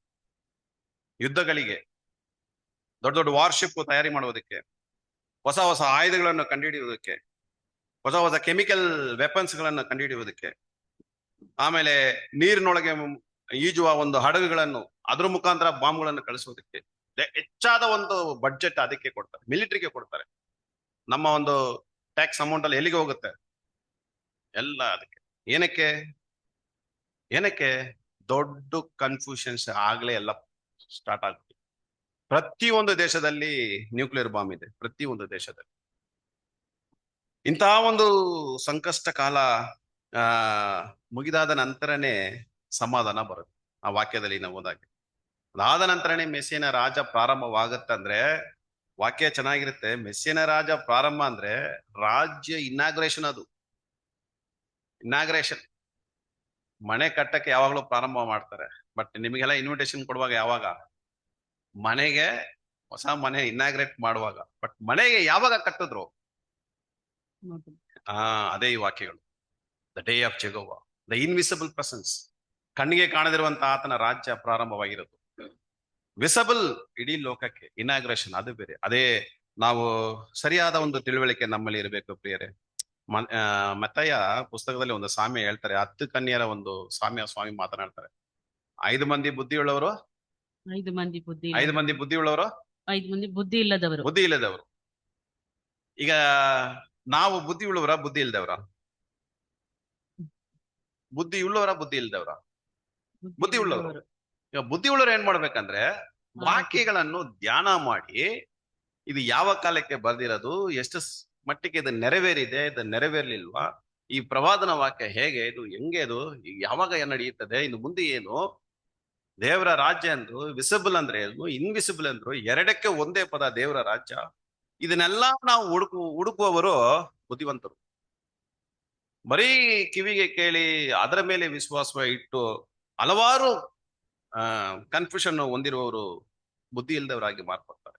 Speaker 1: ಯುದ್ಧಗಳಿಗೆ, ದೊಡ್ಡ ದೊಡ್ಡ ವಾರ್ಶಿಪ್ ತಯಾರಿ ಮಾಡುವುದಕ್ಕೆ, ಹೊಸ ಹೊಸ ಆಯುಧಗಳನ್ನು ಕಂಡುಹಿಡಿಯುವುದಕ್ಕೆ, ಹೊಸ ಹೊಸ ಕೆಮಿಕಲ್ ವೆಪನ್ಸ್ ಗಳನ್ನು ಕಂಡುಹಿಡಿಯುವುದಕ್ಕೆ, ಆಮೇಲೆ ನೀರಿನೊಳಗೆ ಈಜುವ ಒಂದು ಹಡಗುಗಳನ್ನು, ಅದ್ರ ಮುಖಾಂತರ ಬಾಂಬ್ಗಳನ್ನು ಕಳಿಸುವುದಕ್ಕೆ ಹೆಚ್ಚಾದ ಒಂದು ಬಡ್ಜೆಟ್ ಅದಕ್ಕೆ ಕೊಡ್ತಾರೆ, ಮಿಲಿಟರಿಗೆ ಕೊಡ್ತಾರೆ. ನಮ್ಮ ಒಂದು ಟ್ಯಾಕ್ಸ್ ಅಮೌಂಟ್ ಅಲ್ಲಿ ಎಲ್ಲಿಗೆ ಹೋಗುತ್ತೆ? ಎಲ್ಲ ಅದಕ್ಕೆ. ಏನಕ್ಕೆ ದೊಡ್ಡ ಕನ್ಫ್ಯೂಷನ್ಸ್ ಆಗ್ಲೇ ಎಲ್ಲ ಸ್ಟಾರ್ಟ್ ಆಗುತ್ತೆ. ಪ್ರತಿಯೊಂದು ದೇಶದಲ್ಲಿ ನ್ಯೂಕ್ಲಿಯರ್ ಬಾಂಬ್ ಇದೆ, ಪ್ರತಿಯೊಂದು ದೇಶದಲ್ಲಿ. ಇಂತಹ ಒಂದು ಸಂಕಷ್ಟ ಕಾಲ ಮುಗಿದಾದ ನಂತರನೇ ಸಮಾಧಾನ ಬರುತ್ತೆ. ಆ ವಾಕ್ಯದಲ್ಲಿ ನಾವು ಹೋದಾಗ ಅದಾದ ನಂತರನೇ ಮೆಸ್ಸಿಯನ ರಾಜ ಪ್ರಾರಂಭವಾಗತ್ತಂದ್ರೆ ವಾಕ್ಯ ಚೆನ್ನಾಗಿರುತ್ತೆ. ಮೆಸ್ಸಿಯನ ರಾಜ ಪ್ರಾರಂಭ ಅಂದ್ರೆ ರಾಜ್ಯ ಇನಾಗ್ರೇಷನ್. ಅದು ಇನಾಗ್ರೇಷನ್. ಮನೆ ಕಟ್ಟಕ್ಕೆ ಯಾವಾಗ್ಲೂ ಪ್ರಾರಂಭ ಮಾಡ್ತಾರೆ. ಬಟ್ ನಿಮಗೆಲ್ಲ ಇನ್ವಿಟೇಷನ್ ಕೊಡುವಾಗ ಯಾವಾಗ? ಮನೆಗೆ, ಹೊಸ ಮನೆ ಇನಾಗ್ರೇಟ್ ಮಾಡುವಾಗ. ಬಟ್ ಮನೆಗೆ ಯಾವಾಗ ಕಟ್ಟಿದ್ರು? ಅದೇ ಈ ವಾಕ್ಯಗಳು. The day of Jehovah, the invisible presence. ಕಣ್ಣಿಗೆ ಕಾಣದಿರುವಂತ ಆತನ ರಾಜ್ಯ ಪ್ರಾರಂಭವಾಗಿರೋದು. ವಿಸಬಲ್ ಇಡೀ ಲೋಕಕ್ಕೆ ಇನಾಗ್ರೇಷನ್, ಅದು ಬೇರೆ. ಅದೇ ನಾವು ಸರಿಯಾದ ಒಂದು ತಿಳುವಳಿಕೆ ನಮ್ಮಲ್ಲಿ ಇರಬೇಕು ಪ್ರಿಯರೇ. ಮತ್ತಾಯ ಪುಸ್ತಕದಲ್ಲಿ ಒಂದು ಸಾಮ್ಯ ಹೇಳ್ತಾರೆ. 10 ಕನ್ಯರ ಒಂದು ಸಾಮ್ಯ ಸ್ವಾಮಿ ಮಾತನಾಡ್ತಾರೆ. 5 ಮಂದಿ ಬುದ್ಧಿಯುಳ್ಳವರು,
Speaker 2: 5 ಮಂದಿ ಬುದ್ಧಿ
Speaker 1: 5 ಮಂದಿ ಬುದ್ಧಿಯುಳ್ಳವರು,
Speaker 2: 5 ಮಂದಿ ಬುದ್ಧಿ ಇಲ್ಲದವರು.
Speaker 1: ಈಗ ನಾವು ಬುದ್ಧಿ ಉಳ್ಳವರ, ಬುದ್ಧಿ ಇಲ್ದವ್ರ? ಬುದ್ಧಿ ಉಳ್ಳವರ, ಬುದ್ಧಿ ಇಲ್ದವ್ರ? ಬುದ್ಧಿ ಉಳ್ಳವರು. ಈಗ ಬುದ್ಧಿ ಉಳ್ಳವರು ಏನ್ ಮಾಡ್ಬೇಕಂದ್ರೆ ವಾಕ್ಯಗಳನ್ನು ಧ್ಯಾನ ಮಾಡಿ, ಇದು ಯಾವ ಕಾಲಕ್ಕೆ ಬರ್ದಿರೋದು, ಎಷ್ಟು ಮಟ್ಟಿಗೆ ಇದು ನೆರವೇರಿದೆ, ಇದು ನೆರವೇರ್ಲಿಲ್ವಾ, ಈ ಪ್ರವಾದನ ವಾಕ್ಯ ಹೇಗೆ, ಇದು ಹೆಂಗೆ, ಇದು ಯಾವಾಗ ನಡೆಯುತ್ತದೆ, ಇನ್ನು ಮುಂದೆ ಏನು, ದೇವರ ರಾಜ್ಯ ಅಂದ್ರು ವಿಸಿಬಲ್ ಅಂದ್ರೆ ಏನು, ಇನ್ವಿಸಿಬಲ್ ಅಂದ್ರು ಎರಡಕ್ಕೆ ಒಂದೇ ಪದ ದೇವರ ರಾಜ್ಯ. ಇದನ್ನೆಲ್ಲ ನಾವು ಹುಡುಕುವವರು ಬುದ್ಧಿವಂತರು. ಬರೀ ಕಿವಿಗೆ ಕೇಳಿ ಅದರ ಮೇಲೆ ವಿಶ್ವಾಸ ಇಟ್ಟು ಹಲವಾರು ಕನ್ಫ್ಯೂಷನ್ ಹೊಂದಿರುವವರು ಬುದ್ಧಿ ಇಲ್ಲದವರಾಗಿ ಮಾರ್ಪಡ್ತಾರೆ.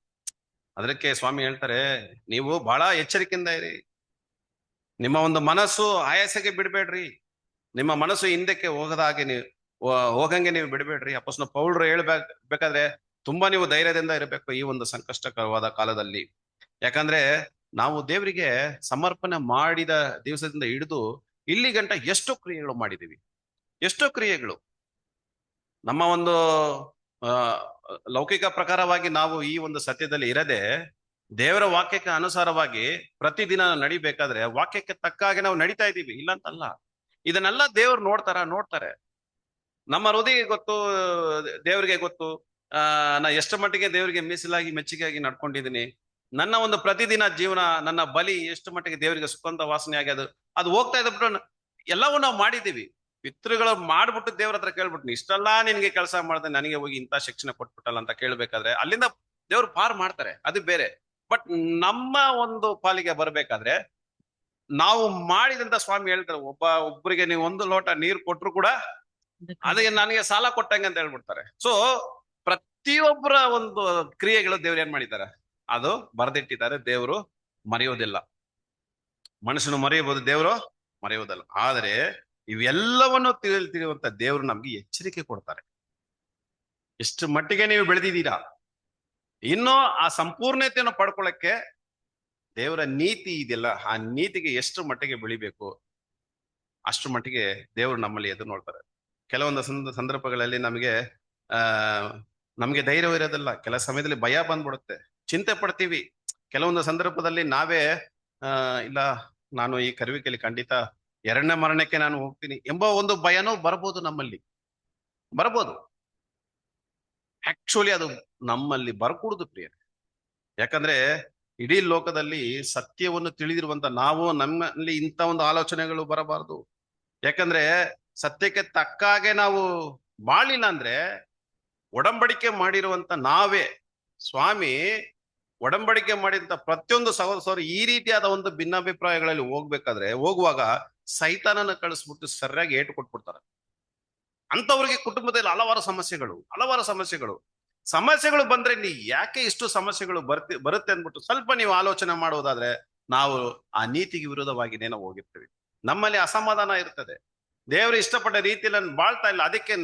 Speaker 1: ಅದಕ್ಕೆ ಸ್ವಾಮಿ ಹೇಳ್ತಾರೆ, ನೀವು ಬಹಳ ಎಚ್ಚರಿಕೆಯಿಂದ ಇರಿ. ನಿಮ್ಮ ಒಂದು ಮನಸ್ಸು ಆಯಾಸಕ್ಕೆ ಬಿಡಬೇಡ್ರಿ. ನಿಮ್ಮ ಮನಸ್ಸು ಹಿಂದಕ್ಕೆ ಹೋಗದ ಹಾಗೆ ನೀವು ಹೋಗಂಗೆ ನೀವು ಬಿಡಬೇಡ್ರಿ. ಅಪ್ಪಸ್ನ ಪೌಲ್ರು ಹೇಳ್ಬೇಕಾದ್ರೆ ತುಂಬಾ ನೀವು ಧೈರ್ಯದಿಂದ ಇರಬೇಕು ಈ ಒಂದು ಸಂಕಷ್ಟಕರವಾದ ಕಾಲದಲ್ಲಿ. ಯಾಕಂದ್ರೆ ನಾವು ದೇವರಿಗೆ ಸಮರ್ಪಣೆ ಮಾಡಿದ ದಿವಸದಿಂದ ಹಿಡಿದು ಇಲ್ಲಿ ಗಂಟ ಎಷ್ಟೋ ಕ್ರಿಯೆಗಳು ಮಾಡಿದೀವಿ. ಎಷ್ಟೋ ಕ್ರಿಯೆಗಳು ನಮ್ಮ ಒಂದು ಆ ಲೌಕಿಕ ಪ್ರಕಾರವಾಗಿ ನಾವು ಈ ಒಂದು ಸತ್ಯದಲ್ಲಿ ಇರದೆ ದೇವರ ವಾಕ್ಯಕ್ಕೆ ಅನುಸಾರವಾಗಿ ಪ್ರತಿದಿನ ನಡಿಬೇಕಾದ್ರೆ ವಾಕ್ಯಕ್ಕೆ ತಕ್ಕ ಹಾಗೆ ನಾವು ನಡೀತಾ ಇದ್ದೀವಿ, ಇಲ್ಲ ಅಂತಲ್ಲ. ಇದನ್ನೆಲ್ಲ ದೇವ್ರು ನೋಡ್ತಾರೆ. ನಮ್ಮ ಹೃದಯ ಗೊತ್ತು, ದೇವರಿಗೆ ಗೊತ್ತು. ನಾ ಎಷ್ಟು ಮಟ್ಟಿಗೆ ದೇವರಿಗೆ ಮೀಸಲಾಗಿ ಮೆಚ್ಚುಗೆಯಾಗಿ ನಡ್ಕೊಂಡಿದ್ದೀನಿ. ನನ್ನ ಒಂದು ಪ್ರತಿದಿನ ಜೀವನ, ನನ್ನ ಬಲಿ ಎಷ್ಟು ಮಟ್ಟಿಗೆ ದೇವರಿಗೆ ಸುಗಂಧ ವಾಸನೆ ಆಗ್ಯದು, ಅದು ಹೋಗ್ತಾ ಇದ್ಬಿಟ್ಟು ಎಲ್ಲವೂ ನಾವು ಮಾಡಿದ್ದೀವಿ. ಪಿತೃಗಳು ಮಾಡ್ಬಿಟ್ಟು ದೇವ್ರ ಹತ್ರ ಕೇಳ್ಬಿಟ್ಟು, ಇಷ್ಟೆಲ್ಲಾ ನಿನ್ಗೆ ಕೆಲಸ ಮಾಡಿದೆ, ನನಗೆ ಹೋಗಿ ಇಂಥ ಶಿಕ್ಷಣ ಕೊಟ್ಬಿಟ್ಟಲ್ಲ ಅಂತ ಕೇಳ್ಬೇಕಾದ್ರೆ ಅಲ್ಲಿಂದ ದೇವ್ರು ಪಾರ್ ಮಾಡ್ತಾರೆ, ಅದು ಬೇರೆ. ಬಟ್ ನಮ್ಮ ಒಂದು ಪಾಲಿಗೆ ಬರ್ಬೇಕಾದ್ರೆ ನಾವು ಮಾಡಿದಂತ ಸ್ವಾಮಿ ಹೇಳ್ತಾರೆ, ಒಬ್ಬರಿಗೆ ನೀವು ಒಂದು ಲೋಟ ನೀರು ಕೊಟ್ರು ಕೂಡ ಅದಕ್ಕೆ ನನಗೆ ಸಾಲ ಕೊಟ್ಟಂಗೆ ಅಂತ ಹೇಳ್ಬಿಡ್ತಾರೆ. ಸೊ ಪ್ರತಿಯೊಬ್ಬರ ಒಂದು ಕ್ರಿಯೆಗಳು ದೇವ್ರು ಏನ್ ಮಾಡಿದ್ದಾರೆ, ಅದು ಬರೆದಿಟ್ಟಿದ್ದಾರೆ. ದೇವರು ಮರೆಯೋದಿಲ್ಲ. ಮನುಷ್ಯನು ಮರೆಯಬಹುದು, ದೇವರು ಮರೆಯುವುದಲ್ಲ. ಆದರೆ ಇವೆಲ್ಲವನ್ನು ತಿಳಿಯುವಂತ ದೇವರು ನಮ್ಗೆ ಎಚ್ಚರಿಕೆ ಕೊಡ್ತಾರೆ. ಎಷ್ಟು ಮಟ್ಟಿಗೆ ನೀವು ಬೆಳೆದಿದ್ದೀರಾ, ಇನ್ನೂ ಆ ಸಂಪೂರ್ಣತೆಯನ್ನು ಪಡ್ಕೊಳ್ಳಕ್ಕೆ ದೇವರ ನೀತಿ ಇದೆಯಲ್ಲ, ಆ ನೀತಿಗೆ ಎಷ್ಟು ಮಟ್ಟಿಗೆ ಬೆಳಿಬೇಕು ಅಷ್ಟು ಮಟ್ಟಿಗೆ ದೇವರು ನಮ್ಮಲ್ಲಿ ಎದುರು ನೋಡ್ತಾರೆ. ಕೆಲವೊಂದು ಸಂದರ್ಭಗಳಲ್ಲಿ ನಮಗೆ ಧೈರ್ಯವಿರೋದಿಲ್ಲ. ಕೆಲ ಸಮಯದಲ್ಲಿ ಭಯ ಬಂದ್ಬಿಡುತ್ತೆ, ಚಿಂತೆ ಪಡ್ತೀವಿ. ಕೆಲವೊಂದು ಸಂದರ್ಭದಲ್ಲಿ ನಾವೇ ಇಲ್ಲ, ನಾನು ಈ ಕರುವಿಕೆಯಲ್ಲಿ ಖಂಡಿತ ಎರಡನೇ ಮರಣಕ್ಕೆ ನಾನು ಹೋಗ್ತೀನಿ ಎಂಬ ಒಂದು ಭಯನೂ ಬರ್ಬೋದು, ನಮ್ಮಲ್ಲಿ ಬರ್ಬೋದು. ಆಕ್ಚುಲಿ ಅದು ನಮ್ಮಲ್ಲಿ ಬರ್ಕೂಡುದು ಪ್ರಿಯರೇ. ಯಾಕಂದ್ರೆ ಇಡೀ ಲೋಕದಲ್ಲಿ ಸತ್ಯವನ್ನು ತಿಳಿದಿರುವಂತ ನಾವು, ನಮ್ಮಲ್ಲಿ ಇಂಥ ಒಂದು ಆಲೋಚನೆಗಳು ಬರಬಾರದು. ಯಾಕಂದ್ರೆ ಸತ್ಯಕ್ಕೆ ತಕ್ಕ ಹಾಗೆ ನಾವು ಬಾಳಿಲ್ಲ ಅಂದ್ರೆ ಒಡಂಬಡಿಕೆ ಮಾಡಿರುವಂತ ನಾವೇ, ಸ್ವಾಮಿ ಒಡಂಬಡಿಕೆ ಮಾಡಿದಂತ ಪ್ರತಿಯೊಂದು ಸಹೋದರ ಈ ರೀತಿಯಾದ ಒಂದು ಭಿನ್ನಾಭಿಪ್ರಾಯಗಳಲ್ಲಿ ಹೋಗುವಾಗ ಸೈತಾನನ ಕಳಿಸ್ಬಿಟ್ಟು ಸರಿಯಾಗಿ ಏಟು ಕೊಟ್ಬಿಡ್ತಾರೆ. ಅಂತವ್ರಿಗೆ ಕುಟುಂಬದಲ್ಲಿ ಹಲವಾರು ಸಮಸ್ಯೆಗಳು ಬಂದ್ರೆ ನೀ ಯಾಕೆ ಇಷ್ಟು ಸಮಸ್ಯೆಗಳು ಬರುತ್ತೆ ಅಂದ್ಬಿಟ್ಟು ಸ್ವಲ್ಪ ನೀವು ಆಲೋಚನೆ ಮಾಡುವುದಾದ್ರೆ ನಾವು ಆ ನೀತಿಗೆ ವಿರೋಧವಾಗಿನೇ ನಾವು ಹೋಗಿರ್ತೀವಿ. ನಮ್ಮಲ್ಲಿ ಅಸಮಾಧಾನ ಇರ್ತದೆ, ದೇವರು ಇಷ್ಟಪಟ್ಟ ರೀತಿಯಲ್ಲಿ ನಾನು ಬಾಳ್ತಾ ಇಲ್ಲ, ಅದಕ್ಕೆ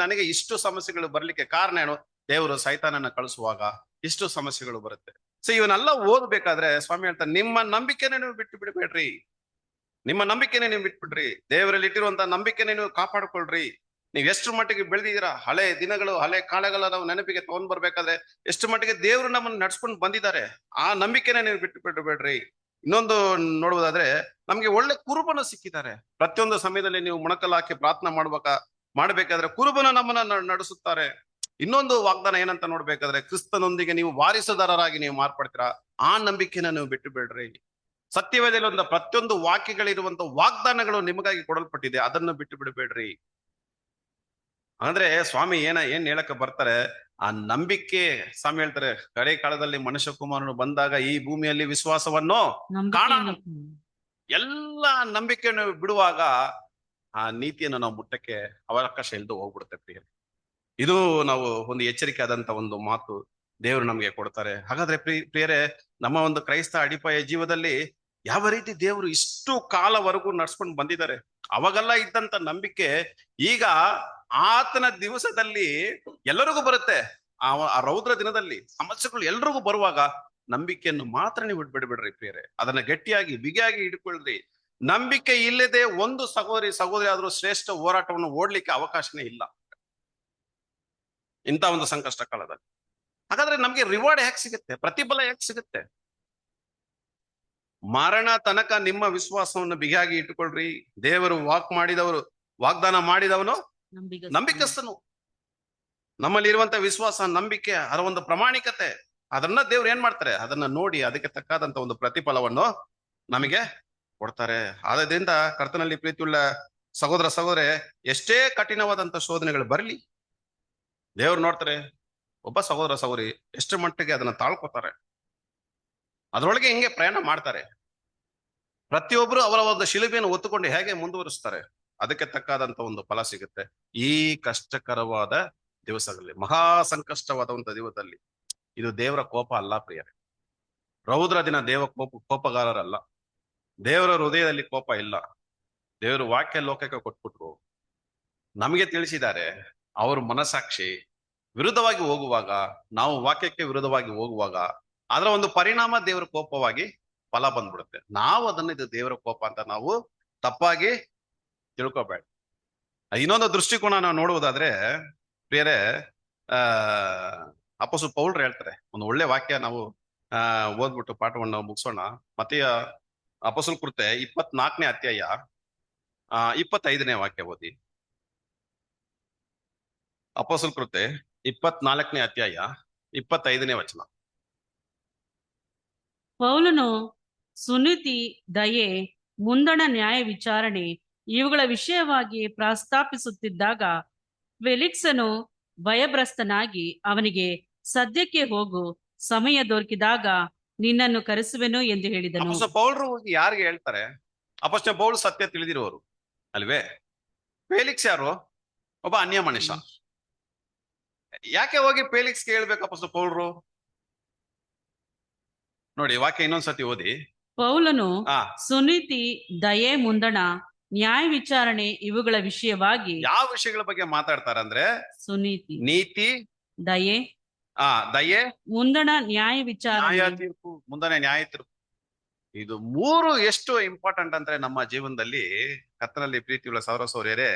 Speaker 1: ನನಗೆ ಇಷ್ಟು ಸಮಸ್ಯೆಗಳು ಬರ್ಲಿಕ್ಕೆ ಕಾರಣ ಏನು, ದೇವರು ಸೈತಾನನ ಕಳಿಸುವಾಗ ಇಷ್ಟು ಸಮಸ್ಯೆಗಳು ಬರುತ್ತೆ. ಸೊ ಇವನ್ನೆಲ್ಲ ಓದ್ಬೇಕಾದ್ರೆ ಸ್ವಾಮಿ ಹೇಳ್ತಾರೆ, ನಿಮ್ಮ ನಂಬಿಕೆನೇ ನೀವು ಬಿಟ್ಬಿಡ್ರಿ. ದೇವರಲ್ಲಿ ಇಟ್ಟಿರುವಂತ ನಂಬಿಕೆನೇ ನೀವು ಕಾಪಾಡ್ಕೊಳ್ರಿ. ನೀವು ಎಷ್ಟು ಮಟ್ಟಿಗೆ ಬೆಳೆದಿದ್ದೀರಾ, ಹಳೆ ದಿನಗಳು ಹಳೆ ಕಾಲಗಳ ನಾವು ನೆನಪಿಗೆ ತಗೊಂಡ್ ಬರ್ಬೇಕಾದ್ರೆ ಎಷ್ಟು ಮಟ್ಟಿಗೆ ದೇವರು ನಮ್ಮನ್ನು ನಡ್ಸ್ಕೊಂಡು ಬಂದಿದ್ದಾರೆ, ಆ ನಂಬಿಕೆನೇ ನೀವು ಬಿಟ್ಬಿಡ್ಬೇಡ್ರಿ. ಇನ್ನೊಂದು ನೋಡುವುದಾದ್ರೆ ನಮ್ಗೆ ಒಳ್ಳೆ ಕುರುಬನ ಸಿಕ್ಕಿದ್ದಾರೆ. ಪ್ರತಿಯೊಂದು ಸಮಯದಲ್ಲಿ ನೀವು ಮೊಣಕಲ್ ಹಾಕಿ ಪ್ರಾರ್ಥನೆ ಮಾಡ್ಬೇಕಾದ್ರೆ ಕುರುಬನ ನಮ್ಮನ್ನ ನಡೆಸುತ್ತಾರೆ. ಇನ್ನೊಂದು ವಾಗ್ದಾನ ಏನಂತ ನೋಡ್ಬೇಕಾದ್ರೆ, ಕ್ರಿಸ್ತನೊಂದಿಗೆ ನೀವು ವಾರಿಸುದಾರರಾಗಿ ನೀವು ಮಾರ್ಪಡ್ತೀರಾ, ಆ ನಂಬಿಕೆನ ನೀವು ಬಿಟ್ಟುಬೇಡ್ರಿ. ಸತ್ಯವೇದದಲ್ಲಿ ಒಂದು ಪ್ರತಿಯೊಂದು ವಾಕ್ಯಗಳಿರುವಂತ ವಾಗ್ದಾನಗಳು ನಿಮಗಾಗಿ ಕೊಡಲ್ಪಟ್ಟಿದೆ, ಅದನ್ನು ಬಿಟ್ಟು ಬಿಡಬೇಡ್ರಿ. ಅಂದ್ರೆ ಸ್ವಾಮಿ ಏನ್ ಹೇಳಕ್ಕೆ ಬರ್ತಾರೆ, ಆ ನಂಬಿಕೆ. ಸ್ವಾಮಿ ಹೇಳ್ತಾರೆ, ಕಡೆ ಕಾಲದಲ್ಲಿ ಮನುಷ್ಯ ಕುಮಾರನು ಬಂದಾಗ ಈ ಭೂಮಿಯಲ್ಲಿ ವಿಶ್ವಾಸವನ್ನು ಕಾಣೋಣ. ಎಲ್ಲ ನಂಬಿಕೆಯನ್ನು ಬಿಡುವಾಗ ಆ ನೀತಿಯನ್ನು ನಾವು ಮುಟ್ಟಕ್ಕೆ ಅವಕಾಶ ಇಲ್ಲದೆ ಹೋಗ್ಬಿಡುತ್ತೆ ಪ್ರಿಯರೇ. ಇದು ನಾವು ಒಂದು ಎಚ್ಚರಿಕೆ ಆದಂತ ಒಂದು ಮಾತು ದೇವರು ನಮ್ಗೆ ಕೊಡ್ತಾರೆ. ಹಾಗಾದ್ರೆ ಪ್ರಿಯರೇ, ನಮ್ಮ ಒಂದು ಕ್ರೈಸ್ತ ಅಡಿಪಾಯ ಜೀವದಲ್ಲಿ ಯಾವ ರೀತಿ ದೇವರು ಇಷ್ಟು ಕಾಲವರೆಗೂ ನಡ್ಸ್ಕೊಂಡು ಬಂದಿದ್ದಾರೆ. ಅವಾಗೆಲ್ಲ ಇದ್ದಂತ ನಂಬಿಕೆ ಈಗ ಆತನ ದಿವಸದಲ್ಲಿ ಎಲ್ಲರಿಗೂ ಬರುತ್ತೆ. ಆ ರೌದ್ರ ದಿನದಲ್ಲಿ ಸಮಸ್ಯೆಗಳು ಎಲ್ರಿಗೂ ಬರುವಾಗ ನಂಬಿಕೆಯನ್ನು ಮಾತ್ರ ನೀವು ಬಿಡ್ಬೇಡ್ರಿ ಪ್ರಿಯರೇ, ಅದನ್ನ ಗಟ್ಟಿಯಾಗಿ ಬಿಗಿಯಾಗಿ ಹಿಡ್ಕೊಳ್ರಿ. ನಂಬಿಕೆ ಇಲ್ಲದೆ ಒಂದು ಸಹೋದರಿ ಆದ್ರೂ ಶ್ರೇಷ್ಠ ಹೋರಾಟವನ್ನು ಓಡ್ಲಿಕ್ಕೆ ಅವಕಾಶನೇ ಇಲ್ಲ ಇಂಥ ಒಂದು ಸಂಕಷ್ಟ ಕಾಲದಲ್ಲಿ. ಹಾಗಾದ್ರೆ ನಮ್ಗೆ ರಿವಾರ್ಡ್ ಹೇಗೆ ಸಿಗುತ್ತೆ, ಪ್ರತಿಫಲ ಹೇಗೆ ಸಿಗುತ್ತೆ? ಮರಣ ತನಕ ನಿಮ್ಮ ವಿಶ್ವಾಸವನ್ನು ಬಿಗಿಯಾಗಿ ಇಟ್ಟುಕೊಳ್ರಿ. ದೇವರು ವಾಗ್ದಾನ ಮಾಡಿದವನು ನಂಬಿಕಸ್ಥನು. ನಮ್ಮಲ್ಲಿ ಇರುವಂತ ವಿಶ್ವಾಸ, ನಂಬಿಕೆ, ಅದರ ಒಂದು ಪ್ರಾಮಾಣಿಕತೆ, ಅದನ್ನ ದೇವ್ರು ಏನ್ ಮಾಡ್ತಾರೆ, ಅದನ್ನ ನೋಡಿ ಅದಕ್ಕೆ ತಕ್ಕಾದಂತ ಒಂದು ಪ್ರತಿಫಲವನ್ನು ನಮಗೆ ಕೊಡ್ತಾರೆ. ಆದ್ದರಿಂದ ಕರ್ತನಲ್ಲಿ ಪ್ರೀತಿಯುಳ್ಳ ಸಹೋದರ ಎಷ್ಟೇ ಕಠಿಣವಾದಂತ ಶೋಧನೆಗಳು ಬರಲಿ, ದೇವ್ರು ನೋಡ್ತಾರೆ ಒಬ್ಬ ಸಹೋದರಿ ಎಷ್ಟು ಮಟ್ಟಿಗೆ ಅದನ್ನ ತಾಳ್ಕೊತಾರೆ. ಅದರೊಳಗೆ ಹಿಂಗೆ ಪ್ರಯಾಣ ಮಾಡ್ತಾರೆ. ಪ್ರತಿಯೊಬ್ರು ಅವರ ಒಂದು ಶಿಲುಬೆಯನ್ನು ಹೊತ್ತುಕೊಂಡು ಹೇಗೆ ಮುಂದುವರಿಸ್ತಾರೆ, ಅದಕ್ಕೆ ತಕ್ಕಾದಂತ ಒಂದು ಫಲ ಸಿಗುತ್ತೆ. ಈ ಕಷ್ಟಕರವಾದ ದಿವಸಗಳಲ್ಲಿ, ಮಹಾ ಸಂಕಷ್ಟವಾದಂತ ದಿವಸದಲ್ಲಿ, ಇದು ದೇವರ ಕೋಪ ಅಲ್ಲ ಪ್ರಿಯರೇ. ರೌದ್ರ ದಿನ ಕೋಪಗಾರರಲ್ಲ. ದೇವರ ಹೃದಯದಲ್ಲಿ ಕೋಪ ಇಲ್ಲ. ದೇವರು ವಾಕ್ಯ ಲೋಕಕ್ಕೆ ಕೊಟ್ಬಿಟ್ರು, ನಮಗೆ ತಿಳಿಸಿದ್ದಾರೆ. ಅವ್ರ ಮನಸ್ಸಾಕ್ಷಿ ವಿರುದ್ಧವಾಗಿ ಹೋಗುವಾಗ, ನಾವು ವಾಕ್ಯಕ್ಕೆ ವಿರುದ್ಧವಾಗಿ ಹೋಗುವಾಗ ಅದರ ಒಂದು ಪರಿಣಾಮ ದೇವರ ಕೋಪವಾಗಿ ಫಲ ಬಂದ್ಬಿಡುತ್ತೆ. ನಾವು ಅದನ್ನ ಇದು ದೇವರ ಕೋಪ ಅಂತ ನಾವು ತಪ್ಪಾಗಿ ತಿಳ್ಕೊಬೇಡ. ಇನ್ನೊಂದು ದೃಷ್ಟಿಕೋನ ನಾವು ನೋಡುವುದಾದ್ರೆ ಪ್ರಿಯರೇ, ಆ ಅಪೊಸ್ತಲ ಪೌಲ್ರು ಹೇಳ್ತಾರೆ ಒಂದು ಒಳ್ಳೆ ವಾಕ್ಯ. ನಾವು ಓದ್ಬಿಟ್ಟು ಪಾಠವನ್ನು ನಾವು ಮುಗಿಸೋಣ. ಮತ್ತೆಯ ಅಪೊಸ್ತಲ ಕೃತ್ಯ 24ನೇ ಅಧ್ಯಾಯ 25ನೇ ವಾಕ್ಯ ಓದಿ. ಅಪೊಸ್ತಲ ಕೃತ್ಯ 24ನೇ ಅಧ್ಯಾಯ 25ನೇ ವಚನ.
Speaker 2: ಪೌಲನು ಸುನೀತಿ, ದಯೆ, ಮುಂದಣ ನ್ಯಾಯ ವಿಚಾರಣೆ ಇವುಗಳ ವಿಷಯವಾಗಿ ಪ್ರಸ್ತಾಪಿಸುತ್ತಿದ್ದಾಗ ಫೆಲಿಕ್ಸನು ಭಯಭ್ರಸ್ತನಾಗಿ ಅವನಿಗೆ, ಸದ್ಯಕ್ಕೆ ಹೋಗು, ಸಮಯ ದೊರಕಿದಾಗ ನಿನ್ನನ್ನು ಕರೆಸುವೆನು ಎಂದು ಹೇಳಿದನು.
Speaker 1: ಅಪೊಸ್ತಲ ಪೌಲ್ರು ಯಾರಿಗೆ ಹೇಳ್ತಾರೆ? ಅಪೊಸ್ತಲ ಪೌಲ್ ಸತ್ಯ ತಿಳಿದಿರುವವರು ಅಲ್ವೇ? ಫೇಲಿಕ್ಸ್ ಯಾರು? ಒಬ್ಬ ಅನ್ಯ ಮನುಷ್ಯ. ಯಾಕೆ ಹೋಗಿ ಫೇಲಿಕ್ಸ್ಗೆ ಹೇಳ್ಬೇಕು ಅಪೊಸ್ತಲ ಪೌಲ್ರು? ನೋಡಿ ವಾಕ್ಯ ಇನ್ನೊಂದ್ಸತಿ ಓದಿ.
Speaker 2: ಪೌಲನು ಸುನೀತಿ, ದಯೆ, ಮುಂದಣ ನ್ಯಾಯ ವಿಚಾರಣೆ ಇವುಗಳ ವಿಷಯವಾಗಿ.
Speaker 1: ಯಾವ ವಿಷಯಗಳ ಬಗ್ಗೆ ಮಾತಾಡ್ತಾರೆ ಅಂದ್ರೆ
Speaker 2: ಸುನೀತಿ,
Speaker 1: ನೀತಿ,
Speaker 2: ದಯೆ,
Speaker 1: ದಯೆ,
Speaker 2: ಮುಂದಣ ನ್ಯಾಯ ವಿಚಾರಣೆ,
Speaker 1: ನ್ಯಾಯ ತೀರ್ಪು, ಮುಂದನೆ ನ್ಯಾಯ ತೀರ್ಪು. ಇದು ಮೂರು ಎಷ್ಟು ಇಂಪಾರ್ಟೆಂಟ್ ಅಂದ್ರೆ ನಮ್ಮ ಜೀವನದಲ್ಲಿ. ಕರ್ತನಲ್ಲಿ ಪ್ರೀತಿಯುಳ್ಳ ಸಹೋದರ ಸಹೋದರಿಯರೇ,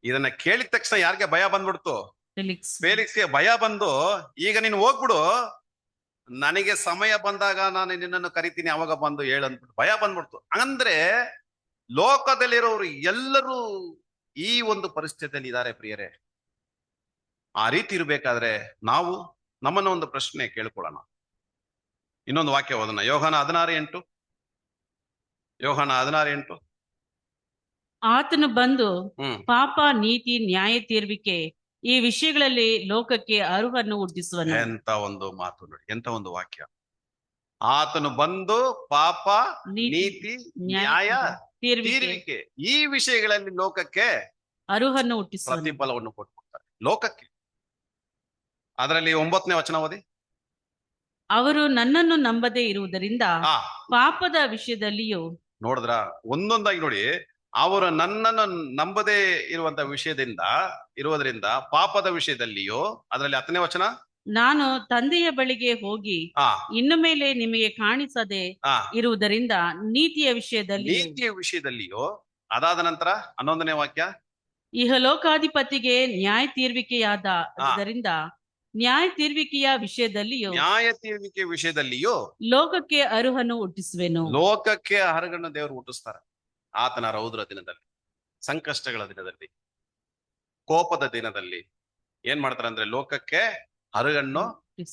Speaker 1: ಇದನ್ನ ಕೇಳಿದ ತಕ್ಷಣ ಯಾರಿಗೆ ಭಯ ಬಂದ್ಬಿಡ್ತು? ಫೇಲಿಕ್ಸ್ಗೆ ಭಯ ಬಂದು, ಈಗ ನೀನು ಹೋಗ್ಬಿಡು, ನನಗೆ ಸಮಯ ಬಂದಾಗ ನಾನು ನಿನ್ನನ್ನು ಕರಿತೀನಿ, ಅವಾಗ ಬಂದು ಹೇಳಂದ್ಬಿಟ್ಟು ಭಯ ಬಂದ್ಬಿಡ್ತು. ಅಂದ್ರೆ ಲೋಕದಲ್ಲಿರೋರು ಎಲ್ಲರೂ ಈ ಒಂದು ಪರಿಸ್ಥಿತಿಯಲ್ಲಿ ಇದ್ದಾರೆ ಪ್ರಿಯರೇ. ಆ ರೀತಿ ಇರ್ಬೇಕಾದ್ರೆ ನಾವು ನಮ್ಮನ್ನ ಒಂದು ಪ್ರಶ್ನೆ ಕೇಳ್ಕೊಳ್ಳೋಣ. ಇನ್ನೊಂದು ವಾಕ್ಯ ಓದೋಣ. ಯೋಹಾನ 16:8. ಯೋಹಾನ 16:8.
Speaker 2: ಆತನು ಬಂದು ಪಾಪ, ನೀತಿ, ನ್ಯಾಯ ತೀರ್ವಿಕೆ ಈ ವಿಷಯಗಳಲ್ಲಿ ಲೋಕಕ್ಕೆ ಅರುಹನ್ನು ಹುಟ್ಟಿಸುವನು.
Speaker 1: ಎಂತ ಒಂದು ಮಾತು ನೋಡಿ, ಎಂತ ಒಂದು ವಾಕ್ಯ. ಆತನು ಬಂದು ಪಾಪ, ನೀತಿ, ನ್ಯಾಯ ತೀರ್ವಿಕೆ ಈ ವಿಷಯಗಳಲ್ಲಿ ಲೋಕಕ್ಕೆ
Speaker 2: ಅರುಹನ್ನು ಹುಟ್ಟಿಸುವ
Speaker 1: ಪ್ರತಿಫಲವನ್ನು ಕೊಟ್ಬಿಡ್ತಾರೆ ಲೋಕಕ್ಕೆ. ಅದರಲ್ಲಿ 9ನೇ ವಚನ ಓದಿ.
Speaker 2: ಅವರು ನನ್ನನ್ನು ನಂಬದೇ ಇರುವುದರಿಂದ ಪಾಪದ ವಿಷಯದಲ್ಲಿಯೂ.
Speaker 1: ನೋಡಿದ್ರ, ಒಂದೊಂದಾಗಿ ನೋಡಿ. ಅವರು ನನ್ನನ್ನು ನಂಬದೇ ಇರುವುದರಿಂದ ಪಾಪದ ವಿಷಯದಲ್ಲಿಯೋ. ಅದರಲ್ಲಿ 10ನೇ ವಚನ,
Speaker 2: ನಾನು ತಂದೆಯ ಬಳಿಗೆ ಹೋಗಿ ಇನ್ನು ಮೇಲೆ ನಿಮಗೆ ಕಾಣಿಸದೆ ಇರುವುದರಿಂದ ನೀತಿಯ ವಿಷಯದಲ್ಲಿಯೋ.
Speaker 1: ಅದಾದ ನಂತರ 11ನೇ ವಾಕ್ಯ,
Speaker 2: ಇಹಲೋಕಾಧಿಪತಿಗೆ ನ್ಯಾಯ ತೀರ್ವಿಕೆಯಾದ್ದರಿಂದ ನ್ಯಾಯ ತೀರ್ವಿಕೆಯ ವಿಷಯದಲ್ಲಿಯೋ ಲೋಕಕ್ಕೆ ಅರುಹನ್ನು ಹುಟ್ಟಿಸುವೆನು.
Speaker 1: ಲೋಕಕ್ಕೆ ಅರಹನ್ನು ದೇವರು ಹುಟ್ಟಿಸ್ತಾರೆ. ಆತನ ರೌದ್ರ ದಿನದಲ್ಲಿ, ಸಂಕಷ್ಟಗಳ ದಿನದಲ್ಲಿ, ಕೋಪದ ದಿನದಲ್ಲಿ ಏನ್ ಮಾಡ್ತಾರೆ ಅಂದ್ರೆ ಲೋಕಕ್ಕೆ ಅರಹನ್ನು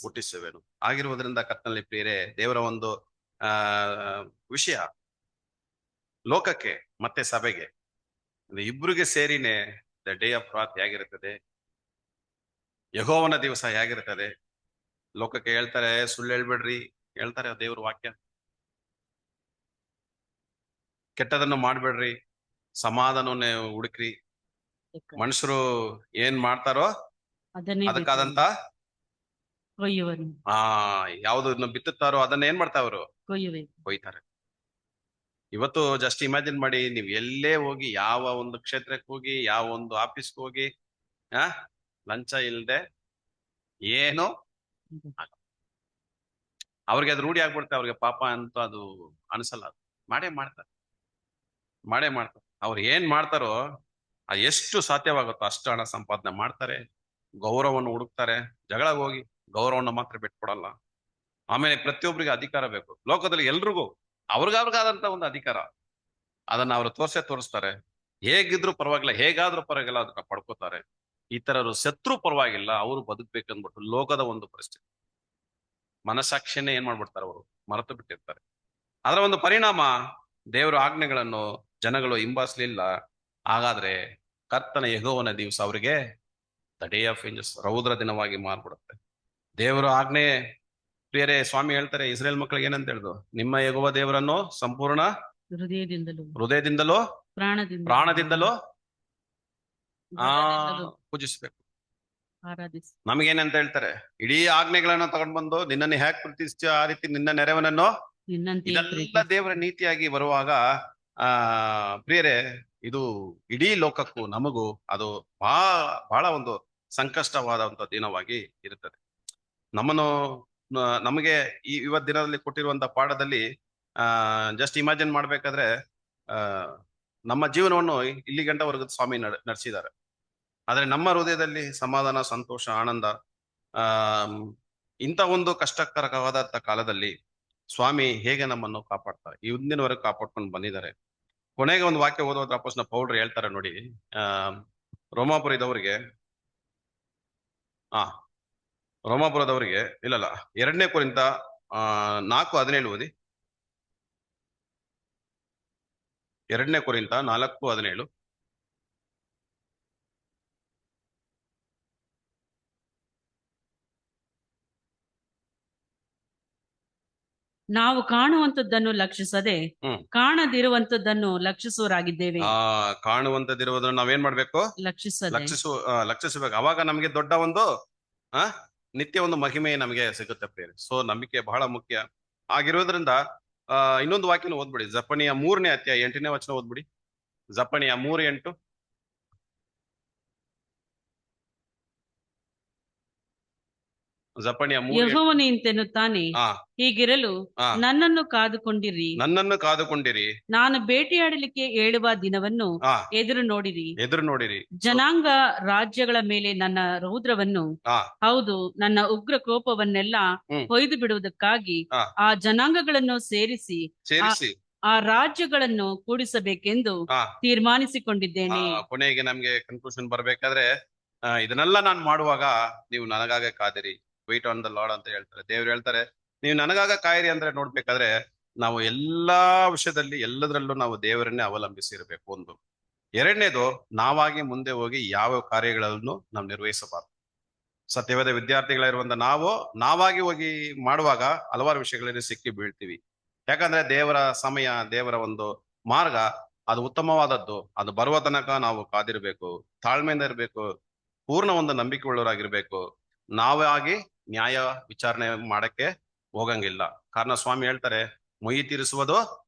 Speaker 1: ಹುಟ್ಟಿಸುವೆನು. ಆಗಿರುವುದರಿಂದ ಕರ್ತನಲ್ಲಿ ಪ್ರಿಯರೇ, ದೇವರ ಒಂದು ವಿಷಯ ಲೋಕಕ್ಕೆ ಮತ್ತೆ ಸಭೆಗೆ ಇಬ್ರಿಗೆ ಸೇರಿನೇ ದ ಡೇ ಆಫ್ ರಾತ್ ಹೇಗಿರುತ್ತದೆ, ಯೆಹೋವನ ದಿವಸ ಹೇಗಿರ್ತದೆ. ಲೋಕಕ್ಕೆ ಹೇಳ್ತಾರೆ ಸುಳ್ಳು ಹೇಳ್ಬೇಡ್ರಿ, ಹೇಳ್ತಾರೆ ದೇವ್ರ ವಾಕ್ಯ. ಕೆಟ್ಟದನ್ನು ಮಾಡ್ಬೇಡ್ರಿ, ಸಮಾಧಾನವನ್ನೇ ಹುಡುಕ್ರಿ. ಮನುಷ್ಯರು ಏನ್ ಮಾಡ್ತಾರೋ ಅದಕ್ಕಾದಂತ ಯಾವ್ದನ್ನ ಬಿತ್ತುತ್ತಾರೋ ಅದನ್ನ ಏನ್ ಮಾಡ್ತಾರ ಅವರು ಕೊಯ್ತಾರೆ. ಇವತ್ತು ಜಸ್ಟ್ ಇಮ್ಯಾಜಿನ್ ಮಾಡಿ, ನೀವು ಎಲ್ಲೇ ಹೋಗಿ, ಯಾವ ಒಂದು ಕ್ಷೇತ್ರಕ್ಕೆ ಹೋಗಿ, ಯಾವ ಒಂದು ಆಫೀಸ್ಗೆ ಹೋಗಿ, ಲಂಚ ಇಲ್ಲದೆ ಏನು ಅವ್ರಿಗೆ ಅದು ರೂಢಿ ಆಗ್ಬಿಡುತ್ತೆ. ಅವ್ರಿಗೆ ಪಾಪ ಅಂತ ಅದು ಅನ್ಸಲ್ಲ. ಅದು ಮಾಡೇ ಮಾಡ್ತಾರೆ. ಅವ್ರು ಏನ್ ಮಾಡ್ತಾರೋ ಎಷ್ಟು ಸಾಧ್ಯವಾಗುತ್ತೋ ಅಷ್ಟು ಹಣ ಸಂಪಾದನೆ ಮಾಡ್ತಾರೆ, ಗೌರವವನ್ನು ಹುಡುಕ್ತಾರೆ. ಜಗಳ ಹೋಗಿ ಗೌರವವನ್ನು ಮಾತ್ರ ಬಿಟ್ಕೊಡಲ್ಲ. ಆಮೇಲೆ ಪ್ರತಿಯೊಬ್ಬರಿಗೆ ಅಧಿಕಾರ ಬೇಕು ಲೋಕದಲ್ಲಿ. ಎಲ್ರಿಗೂ ಅವ್ರಿಗಾದಂತ ಒಂದು ಅಧಿಕಾರ, ಅದನ್ನ ಅವರು ತೋರಿಸ್ತಾರೆ. ಹೇಗಿದ್ರು ಪರವಾಗಿಲ್ಲ, ಹೇಗಾದ್ರೂ ಪರವಾಗಿಲ್ಲ, ಅದನ್ನ ಪಡ್ಕೋತಾರೆ. ಈ ತರರು ಶತ್ರು ಪರವಾಗಿಲ್ಲ, ಅವರು ಬದುಕ್ಬೇಕಂದ್ಬಿಟ್ಟು ಲೋಕದ ಒಂದು ಪರಿಸ್ಥಿತಿ, ಮನಸಾಕ್ಷಿಯನ್ನೇ ಏನ್ ಮಾಡ್ಬಿಡ್ತಾರೆ, ಅವರು ಮರೆತು ಬಿಟ್ಟಿರ್ತಾರೆ. ಅದರ ಒಂದು ಪರಿಣಾಮ ದೇವರ ಆಜ್ಞೆಗಳನ್ನು ಜನಗಳು ಹಿಂಬಾಲಿಸಲಿಲ್ಲ. ಹಾಗಾದ್ರೆ ಕರ್ತನ ಯೆಹೋವನ ದಿವಸ ಅವರಿಗೆ ದ ಡೇ ಆಫ್ ಏಂಜಲ್ಸ್, ರೌದ್ರ ದಿನವಾಗಿ ಮಾರ್ಬಿಡುತ್ತೆ. ದೇವರ ಆಜ್ಞೆ ಪ್ರಿಯರೇ, ಸ್ವಾಮಿ ಹೇಳ್ತಾರೆ ಇಸ್ರೇಲ್ ಮಕ್ಕಳಿಗೆ ಏನಂತ ಹೇಳಿದ್ರು, ನಿಮ್ಮ ಯೆಹೋವ ದೇವರನ್ನು ಸಂಪೂರ್ಣ
Speaker 2: ಹೃದಯದಿಂದಲೂ
Speaker 1: ಹೃದಯದಿಂದಲೋ ಪ್ರಾಣದಿಂದಲೋ ಆ
Speaker 2: ಬಲದಿಂದಲೂ
Speaker 1: ಪೂಜಿಸ್ಬೇಕು.
Speaker 2: ಆರಾಧಿಸಿ.
Speaker 1: ನಮಗೇನಂತ ಹೇಳ್ತಾರೆ, ಇಡೀ ಆಜ್ಞೆಗಳನ್ನ ತಗೊಂಡ್ ಬಂದು ನಿನ್ನನ್ನು ಹೇಗೆ ಪ್ರೀತಿಸ್ತೀಯೋ ಆ ರೀತಿ ನಿನ್ನ ನೆರವನನ್ನು,
Speaker 2: ನಿನ್ನಂತೆ
Speaker 1: ಇದೆಲ್ಲ ದೇವರ ನೀತಿಯಾಗಿ ಬರುವಾಗ ಆ ಪ್ರಿಯರೇ, ಇದು ಇಡೀ ಲೋಕಕ್ಕೂ ನಮಗೂ ಅದು ಬಹಳ ಒಂದು ಸಂಕಷ್ಟವಾದಂತ ದಿನವಾಗಿ ಇರುತ್ತದೆ. ನಮಗೆ ಇವತ್ ದಿನದಲ್ಲಿ ಕೊಟ್ಟಿರುವಂತ ಪಾಠದಲ್ಲಿ ಜಸ್ಟ್ ಇಮ್ಯಾಜಿನ್ ಮಾಡ್ಬೇಕಾದ್ರೆ ನಮ್ಮ ಜೀವನವನ್ನು ಇಲ್ಲಿ ಗಂಟವರೆಗೂ ಸ್ವಾಮಿ ನಡೆಸಿದ್ದಾರೆ. ಆದ್ರೆ ನಮ್ಮ ಹೃದಯದಲ್ಲಿ ಸಮಾಧಾನ, ಸಂತೋಷ, ಆನಂದ, ಇಂಥ ಒಂದು ಕಷ್ಟಕರವಾದಂತ ಕಾಲದಲ್ಲಿ ಸ್ವಾಮಿ ಹೇಗೆ ನಮ್ಮನ್ನು ಕಾಪಾಡ್ತಾರೆ, ಈ ಹಿಂದಿನವರೆಗೂ ಕಾಪಾಡ್ಕೊಂಡು ಬಂದಿದ್ದಾರೆ. ಕೊನೆಗೆ ಒಂದು ವಾಕ್ಯ ಓದೋದ್ರ ಅಪ್ಪಸ್ನ ಪೌಲ್ರು ಹೇಳ್ತಾರೆ ನೋಡಿ, ರೋಮಾಪುರದವರಿಗೆ ರೋಮಾಪುರದವರಿಗೆ ಇಲ್ಲಲ್ಲ 2 ಕೊರಿಂಥ 4:17 ಓದಿ. 2 ಕೊರಿಂಥ 4:17.
Speaker 2: ನಾವು ಕಾಣುವಂತದ್ದನ್ನು ಲಕ್ಷಿಸದೆ ಕಾಣದಿರುವಂತದ್ದನ್ನು ಲಕ್ಷಿಸುವರಾಗಿದ್ದೇವೆ.
Speaker 1: ಕಾಣುವಂತದಿರುವುದನ್ನು ನಾವೇನ್ ಮಾಡ್ಬೇಕು? ಲಕ್ಷಿಸಬೇಕು. ಅವಾಗ ನಮಗೆ ದೊಡ್ಡ ಒಂದು ನಿತ್ಯ ಒಂದು ಮಹಿಮೆ ನಮಗೆ ಸಿಗುತ್ತೆ ಪ್ರಿಯರೇ. ಸೊ ನಂಬಿಕೆ ಬಹಳ ಮುಖ್ಯ ಆಗಿರೋದ್ರಿಂದ ಇನ್ನೊಂದು ವಾಕ್ಯನ ಓದ್ಬಿಡಿ, ಜಫನ್ಯ 3ನೇ ಅಧ್ಯಾಯ 8ನೇ ವಚನ ಓದ್ಬಿಡಿ. ಜಫನ್ಯ 3:8.
Speaker 2: ಯೆಹೋವನು ಇಂತೆನ್ನುತ್ತಾನೆ, ಹೀಗಿರಲು ನನ್ನನ್ನು ಕಾದುಕೊಂಡಿರಿ, ನಾನು ಬೇಟೆಯಾಡಲಿಕ್ಕೆ ಏಳುವ ದಿನವನ್ನು ಎದುರು ನೋಡಿರಿ. ಜನಾಂಗ ರಾಜ್ಯಗಳ ಮೇಲೆ ನನ್ನ ರೌದ್ರವನ್ನು, ಹೌದು ನನ್ನ ಉಗ್ರ ಕೋಪವನ್ನೆಲ್ಲ ಹೊಯ್ದು ಬಿಡುವುದಕ್ಕಾಗಿ ಆ ಜನಾಂಗಗಳನ್ನು ಸೇರಿಸಿ ಆ ರಾಜ್ಯಗಳನ್ನು ಕೂಡಿಸಬೇಕೆಂದು ತೀರ್ಮಾನಿಸಿಕೊಂಡಿದ್ದೇನೆ.
Speaker 1: ಕೊನೆಗೆ ನಮ್ಗೆ ಕನ್ಕ್ಲೂಷನ್ ಬರ್ಬೇಕಾದ್ರೆ ಇದನ್ನೆಲ್ಲ ನಾನು ಮಾಡುವಾಗ ನೀವು ನನಗಾಗ ಕಾದಿರಿ, ವೇಟ್ ಆನ್ ದ ಲಾರ್ಡ್ ಅಂತ ಹೇಳ್ತಾರೆ. ದೇವ್ರು ಹೇಳ್ತಾರೆ ನೀವು ನನಗಾಗ ಕಾಯಿರಿ ಅಂದ್ರೆ ನೋಡ್ಬೇಕಾದ್ರೆ ನಾವು ಎಲ್ಲಾ ವಿಷಯದಲ್ಲಿ ಎಲ್ಲದರಲ್ಲೂ ನಾವು ದೇವರನ್ನೇ ಅವಲಂಬಿಸಿರ್ಬೇಕು. ಒಂದು. ಎರಡನೇದು, ನಾವಾಗಿ ಮುಂದೆ ಹೋಗಿ ಯಾವ ಕಾರ್ಯಗಳನ್ನು ನಾವು ನಿರ್ವಹಿಸಬಾರದು. ಸತ್ಯವಾದ ವಿದ್ಯಾರ್ಥಿಗಳಿರುವಂತ ನಾವಾಗಿ ಹೋಗಿ ಮಾಡುವಾಗ ಹಲವಾರು ವಿಷಯಗಳಲ್ಲಿ ಸಿಕ್ಕಿ ಬೀಳ್ತೀವಿ. ಯಾಕಂದ್ರೆ ದೇವರ ಸಮಯ, ದೇವರ ಒಂದು ಮಾರ್ಗ ಅದು ಉತ್ತಮವಾದದ್ದು. ಅದು ಬರುವ ತನಕ ನಾವು ಕಾದಿರ್ಬೇಕು, ತಾಳ್ಮೆಯಿಂದ ಇರ್ಬೇಕು, ಪೂರ್ಣ ಒಂದು ನಂಬಿಕೆ ಉಳ್ಳವರಾಗಿರ್ಬೇಕು. ನಾವಾಗಿ ನ್ಯಾಯ ವಿಚಾರಣೆ ಮಾಡಕ್ಕೆ ಹೋಗಂಗಿಲ್ಲ. ಕಾರಣ ಸ್ವಾಮಿ ಹೇಳ್ತಾರೆ, ಮೊಯಿ ತೀರಿಸುವುದು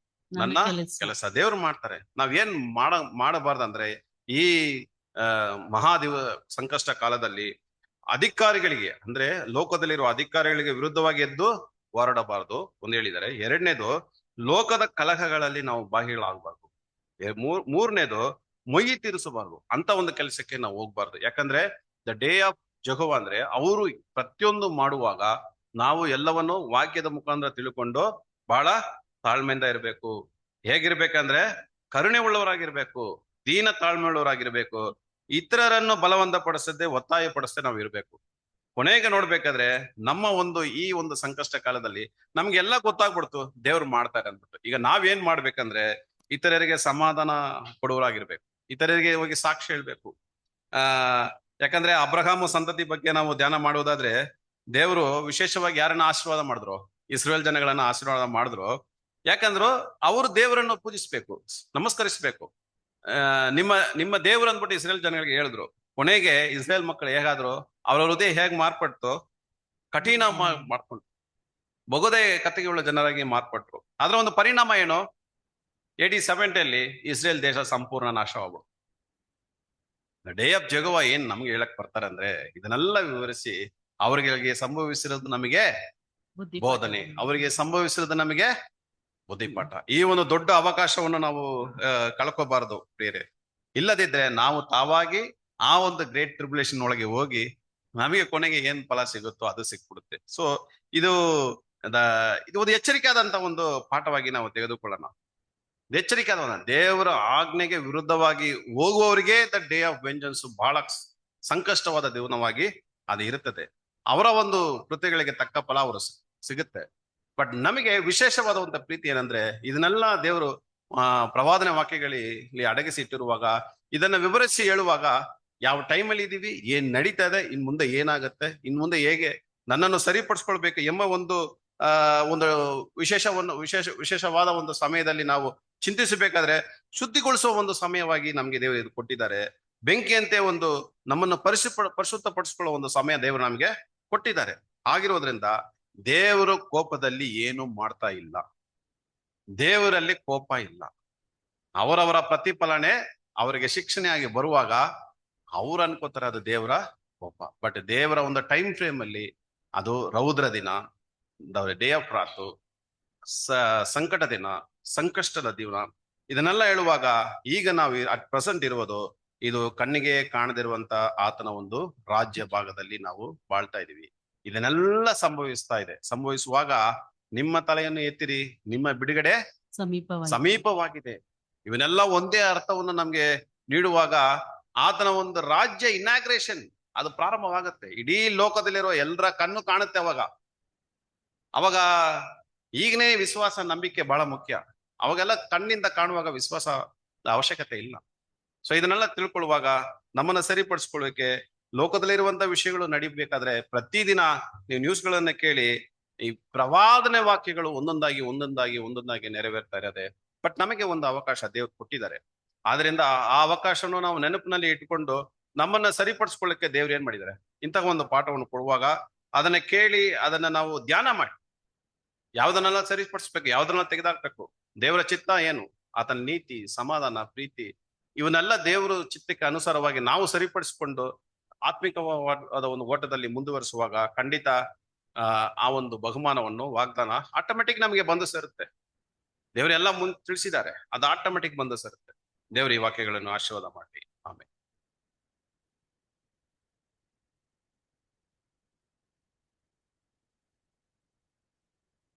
Speaker 1: ನನ್ನ ಕೆಲಸ. ದೇವ್ರು ಮಾಡ್ತಾರೆ. ನಾವೇನ್ ಮಾಡಬಾರ್ದಂದ್ರೆ ಈ ಸಂಕಷ್ಟ ಕಾಲದಲ್ಲಿ ಅಧಿಕಾರಿಗಳಿಗೆ, ಅಂದ್ರೆ ಲೋಕದಲ್ಲಿರುವ ಅಧಿಕಾರಿಗಳಿಗೆ ವಿರುದ್ಧವಾಗಿ ಎದ್ದು ಹೋರಾಡಬಾರದು ಒಂದು ಹೇಳಿದ್ದಾರೆ. ಎರಡನೇದು, ಲೋಕದ ಕಲಹಗಳಲ್ಲಿ ನಾವು ಭಾಗಿಗಳಾಗಬಾರ್ದು. ಮೂರನೇದು, ಮೊಯಿ ತೀರಿಸಬಾರ್ದು. ಅಂತ ಒಂದು ಕೆಲಸಕ್ಕೆ ನಾವು ಹೋಗ್ಬಾರ್ದು. ಯಾಕಂದ್ರೆ ದ ಡೇ ಆಫ್ ಜೆಹೋವ ಅಂದ್ರೆ ಅವರು ಪ್ರತಿಯೊಂದು ಮಾಡುವಾಗ ನಾವು ಎಲ್ಲವನ್ನು ವಾಕ್ಯದ ಮುಖಾಂತರ ತಿಳ್ಕೊಂಡು ಬಹಳ ತಾಳ್ಮೆಯಿಂದ ಇರ್ಬೇಕು. ಹೇಗಿರ್ಬೇಕಂದ್ರೆ ಕರುಣೆ ಉಳ್ಳವರಾಗಿರ್ಬೇಕು, ದೀನ ತಾಳ್ಮೆ ಉಳ್ಳವರಾಗಿರ್ಬೇಕು, ಇತರರನ್ನು ಬಲವಂತ ಪಡಿಸದೆ ಒತ್ತಾಯ ಪಡಿಸದೆ ನಾವು ಇರ್ಬೇಕು. ಕೊನೆಗೆ ನೋಡ್ಬೇಕಾದ್ರೆ ನಮ್ಮ ಈ ಒಂದು ಸಂಕಷ್ಟ ಕಾಲದಲ್ಲಿ ನಮ್ಗೆಲ್ಲ ಗೊತ್ತಾಗ್ಬಿಡ್ತು ದೇವ್ರು ಮಾಡ್ತಾರೆ ಅಂದ್ಬಿಟ್ಟು. ಈಗ ನಾವೇನ್ ಮಾಡ್ಬೇಕಂದ್ರೆ ಇತರರಿಗೆ ಸಮಾಧಾನ ಕೊಡುವರಾಗಿರ್ಬೇಕು, ಇತರರಿಗೆ ಹೋಗಿ ಸಾಕ್ಷಿ ಹೇಳ್ಬೇಕು. ಯಾಕಂದ್ರೆ ಅಬ್ರಹಾಮ ಸಂತತಿ ಬಗ್ಗೆ ನಾವು ಧ್ಯಾನ ಮಾಡುವುದಾದ್ರೆ ದೇವರು ವಿಶೇಷವಾಗಿ ಯಾರನ್ನ ಆಶೀರ್ವಾದ ಮಾಡಿದ್ರು? ಇಸ್ರೇಲ್ ಜನಗಳನ್ನ ಆಶೀರ್ವಾದ ಮಾಡಿದ್ರು. ಯಾಕಂದ್ರು ಅವರು ದೇವರನ್ನು ಪೂಜಿಸ್ಬೇಕು, ನಮಸ್ಕರಿಸ್ಬೇಕು. ನಿಮ್ಮ ದೇವ್ರು ಅಂದ್ಬಿಟ್ಟು ಇಸ್ರೇಲ್ ಜನಗಳಿಗೆ ಹೇಳಿದ್ರು. ಕೊನೆಗೆ ಇಸ್ರೇಲ್ ಮಕ್ಕಳು ಹೇಗಾದ್ರು, ಅವರ ಹೃದಯ ಹೇಗ್ ಮಾರ್ಪಟ್ಟು ಕಠಿಣ ಮಾಡ್ಕೊಂಡು ಬೊಗದೆ ಕತ್ತಿಗೆ ಉಳ್ಳ ಜನರಾಗಿ ಮಾರ್ಪಟ್ರು. ಅದರ ಒಂದು ಪರಿಣಾಮ ಏನು? AD 70 ಇಸ್ರೇಲ್ ದೇಶ ಸಂಪೂರ್ಣ ನಾಶವಾಗ್ಬಿಡು. ಡೇ ಆಫ್ ಜೆಹೋವ ಏನ್ ನಮ್ಗೆ ಹೇಳಕ್ ಬರ್ತಾರೆ ಅಂದ್ರೆ ಇದನ್ನೆಲ್ಲ ವಿವರಿಸಿ ಅವರಿಗೆ ಸಂಭವಿಸಿರೋದು ನಮಗೆ ಬೋಧನೆ, ಅವರಿಗೆ ಸಂಭವಿಸಿರೋದು ನಮಗೆ ಬುದ್ಧಿಪಾಠ. ಈ ಒಂದು ದೊಡ್ಡ ಅವಕಾಶವನ್ನು ನಾವು ಕಳ್ಕೋಬಾರದು ಪ್ರಿಯರೇ. ಇಲ್ಲದಿದ್ರೆ ನಾವು ತಾವಾಗಿ ಆ ಒಂದು ಗ್ರೇಟ್ ಟ್ರಿಬ್ಯುಲೇಷನ್ ಒಳಗೆ ಹೋಗಿ ನಮಗೆ ಕೊನೆಗೆ ಏನ್ ಫಲ ಸಿಗುತ್ತೋ ಅದು ಸಿಕ್ಬಿಡುತ್ತೆ. ಸೊ ಇದು ಒಂದು ಎಚ್ಚರಿಕೆ ಆದಂತ ಒಂದು ಪಾಠವಾಗಿ ನಾವು ತೆಗೆದುಕೊಳ್ಳೋಣ. ಎಚ್ಚರಿಕೆ ಆದ ದೇವರ ಆಜ್ಞೆಗೆ ವಿರುದ್ಧವಾಗಿ ಹೋಗುವವರಿಗೆ ದ ಡೇ ಆಫ್ ವೆಂಜನ್ಸ್ ಬಹಳ ಸಂಕಷ್ಟವಾದ ದಿನವಾಗಿ ಅದು ಇರುತ್ತದೆ. ಅವರ ಒಂದು ಕೃತ್ಯಗಳಿಗೆ ತಕ್ಕ ಫಲ ಅವರು ಸಿಗುತ್ತೆ. ಬಟ್ ನಮಗೆ ವಿಶೇಷವಾದ ಒಂದು ಪ್ರೀತಿ ಏನಂದ್ರೆ ಇದನ್ನೆಲ್ಲ ದೇವರು ಪ್ರವಾದನೆ ವಾಕ್ಯಗಳಲ್ಲಿ ಅಡಗಿಸಿ ಇಟ್ಟಿರುವಾಗ ಇದನ್ನ ವಿವರಿಸಿ ಹೇಳುವಾಗ ಯಾವ ಟೈಮಲ್ಲಿ ಇದೀವಿ, ಏನ್ ನಡೀತಾ ಇದೆ, ಇನ್ ಮುಂದೆ ಏನಾಗತ್ತೆ, ಇನ್ ಮುಂದೆ ಹೇಗೆ ನನ್ನನ್ನು ಸರಿಪಡಿಸ್ಕೊಳ್ಬೇಕು ಎಂಬ ಒಂದು ವಿಶೇಷವಾದ ಒಂದು ಸಮಯದಲ್ಲಿ ನಾವು ಚಿಂತಿಸಬೇಕಾದ್ರೆ ಶುದ್ಧಿಗೊಳಿಸುವ ಒಂದು ಸಮಯವಾಗಿ ನಮ್ಗೆ ದೇವರು ಇದು ಕೊಟ್ಟಿದ್ದಾರೆ. ಬೆಂಕಿಯಂತೆ ನಮ್ಮನ್ನು ಪರಿಶುದ್ಧಪಡಿಸ್ಕೊಳ್ಳೋ ಒಂದು ಸಮಯ ದೇವರು ನಮ್ಗೆ ಕೊಟ್ಟಿದ್ದಾರೆ. ಆಗಿರೋದ್ರಿಂದ ದೇವರು ಕೋಪದಲ್ಲಿ ಏನು ಮಾಡ್ತಾ ಇಲ್ಲ, ದೇವರಲ್ಲಿ ಕೋಪ ಇಲ್ಲ. ಅವರವರ ಪ್ರತಿಫಲನೆ ಅವರಿಗೆ ಶಿಕ್ಷಣೆ ಆಗಿ ಬರುವಾಗ ಅವ್ರು ಅನ್ಕೋತಾರೆ ಅದು ದೇವರ ಕೋಪ. ಬಟ್ ದೇವರ ಒಂದು ಟೈಮ್ ಫ್ರೇಮ್ ಅಲ್ಲಿ ಅದು ರೌದ್ರ ದಿನ, ಡೇ ಆಫ್ ರಾತು, ಸಂಕಟ ದಿನ, ಸಂಕಷ್ಟದ ದಿನ, ಇದನ್ನೆಲ್ಲ ಹೇಳುವಾಗ ಈಗ ನಾವು ಅಟ್ ಪ್ರೆಸೆಂಟ್ ಇರುವುದು ಇದು ಕಣ್ಣಿಗೆ ಕಾಣದಿರುವಂತ ಆತನ ಒಂದು ರಾಜ್ಯ ಭಾಗದಲ್ಲಿ ನಾವು ಬಾಳ್ತಾ ಇದೀವಿ. ಇದನ್ನೆಲ್ಲ ಸಂಭವಿಸ್ತಾ ಇದೆ. ಸಂಭವಿಸುವಾಗ ನಿಮ್ಮ ತಲೆಯನ್ನು ಎತ್ತಿರಿ, ನಿಮ್ಮ ಬಿಡುಗಡೆ ಸಮೀಪವಾಗಿದೆ. ಇವನ್ನೆಲ್ಲ ಒಂದೇ ಅರ್ಥವನ್ನು ನಮ್ಗೆ ನೀಡುವಾಗ ಆತನ ಒಂದು ರಾಜ್ಯ ಇನಾಗ್ರೇಷನ್ ಅದು ಪ್ರಾರಂಭವಾಗುತ್ತೆ. ಇಡೀ ಲೋಕದಲ್ಲಿರೋ ಎಲ್ಲರ ಕಣ್ಣು ಕಾಣುತ್ತೆ ಅವಾಗ ಈಗನೇ ವಿಶ್ವಾಸ ನಂಬಿಕೆ ಬಹಳ ಮುಖ್ಯ. ಅವಾಗೆಲ್ಲ ಕಣ್ಣಿಂದ ಕಾಣುವಾಗ ವಿಶ್ವಾಸ ಅವಶ್ಯಕತೆ ಇಲ್ಲ. ಸೊ ಇದನ್ನೆಲ್ಲ ತಿಳ್ಕೊಳ್ಳುವಾಗ ನಮ್ಮನ್ನ ಸರಿಪಡಿಸ್ಕೊಳ್ಳೋಕೆ ಲೋಕದಲ್ಲಿರುವಂತ ವಿಷಯಗಳು ನಡಿಬೇಕಾದ್ರೆ ಪ್ರತಿದಿನ ನೀವು ನ್ಯೂಸ್ಗಳನ್ನ ಕೇಳಿ ಈ ಪ್ರವಾದನೆ ವಾಕ್ಯಗಳು ಒಂದೊಂದಾಗಿ ನೆರವೇರ್ತಾ ಇರೋದೆ. ಬಟ್ ನಮಗೆ ಒಂದು ಅವಕಾಶ ದೇವ್ರು ಕೊಟ್ಟಿದ್ದಾರೆ. ಆದ್ರಿಂದ ಆ ಅವಕಾಶವನ್ನು ನಾವು ನೆನಪಿನಲ್ಲಿ ಇಟ್ಕೊಂಡು ನಮ್ಮನ್ನ ಸರಿಪಡಿಸ್ಕೊಳ್ಳಕ್ಕೆ ದೇವ್ರು ಏನ್ ಮಾಡಿದ್ದಾರೆ, ಇಂತಹ ಒಂದು ಪಾಠವನ್ನು ಕೊಡುವಾಗ ಅದನ್ನ ಕೇಳಿ ಅದನ್ನ ನಾವು ಧ್ಯಾನ ಮಾಡಿ ಯಾವ್ದನ್ನೆಲ್ಲ ಸರಿಪಡಿಸ್ಬೇಕು, ಯಾವ್ದನ್ನೆಲ್ಲ ತೆಗೆದಾಕ್ಬೇಕು, ದೇವರ ಚಿತ್ತ ಏನು, ಆತನ ನೀತಿ, ಸಮಾಧಾನ, ಪ್ರೀತಿ, ಇವನ್ನೆಲ್ಲ ದೇವರು ಚಿತ್ತಕ್ಕೆ ಅನುಸಾರವಾಗಿ ನಾವು ಸರಿಪಡಿಸಿಕೊಂಡು ಆತ್ಮಿಕವಾದ ಒಂದು ಓಟದಲ್ಲಿ ಮುಂದುವರಿಸುವಾಗ ಖಂಡಿತ ಆ ಒಂದು ಬಹುಮಾನವನ್ನು ವಾಗ್ದಾನ ಆಟೋಮೆಟಿಕ್ ನಮಗೆ ಬಂದು ಸೇರುತ್ತೆ. ದೇವರೆಲ್ಲ ತಿಳಿಸಿದ್ದಾರೆ, ಅದು ಆಟೋಮೆಟಿಕ್ ಬಂದು ಸೇರುತ್ತೆ. ದೇವರು ಈ ವಾಕ್ಯಗಳನ್ನು ಆಶೀರ್ವಾದ ಮಾಡಿ.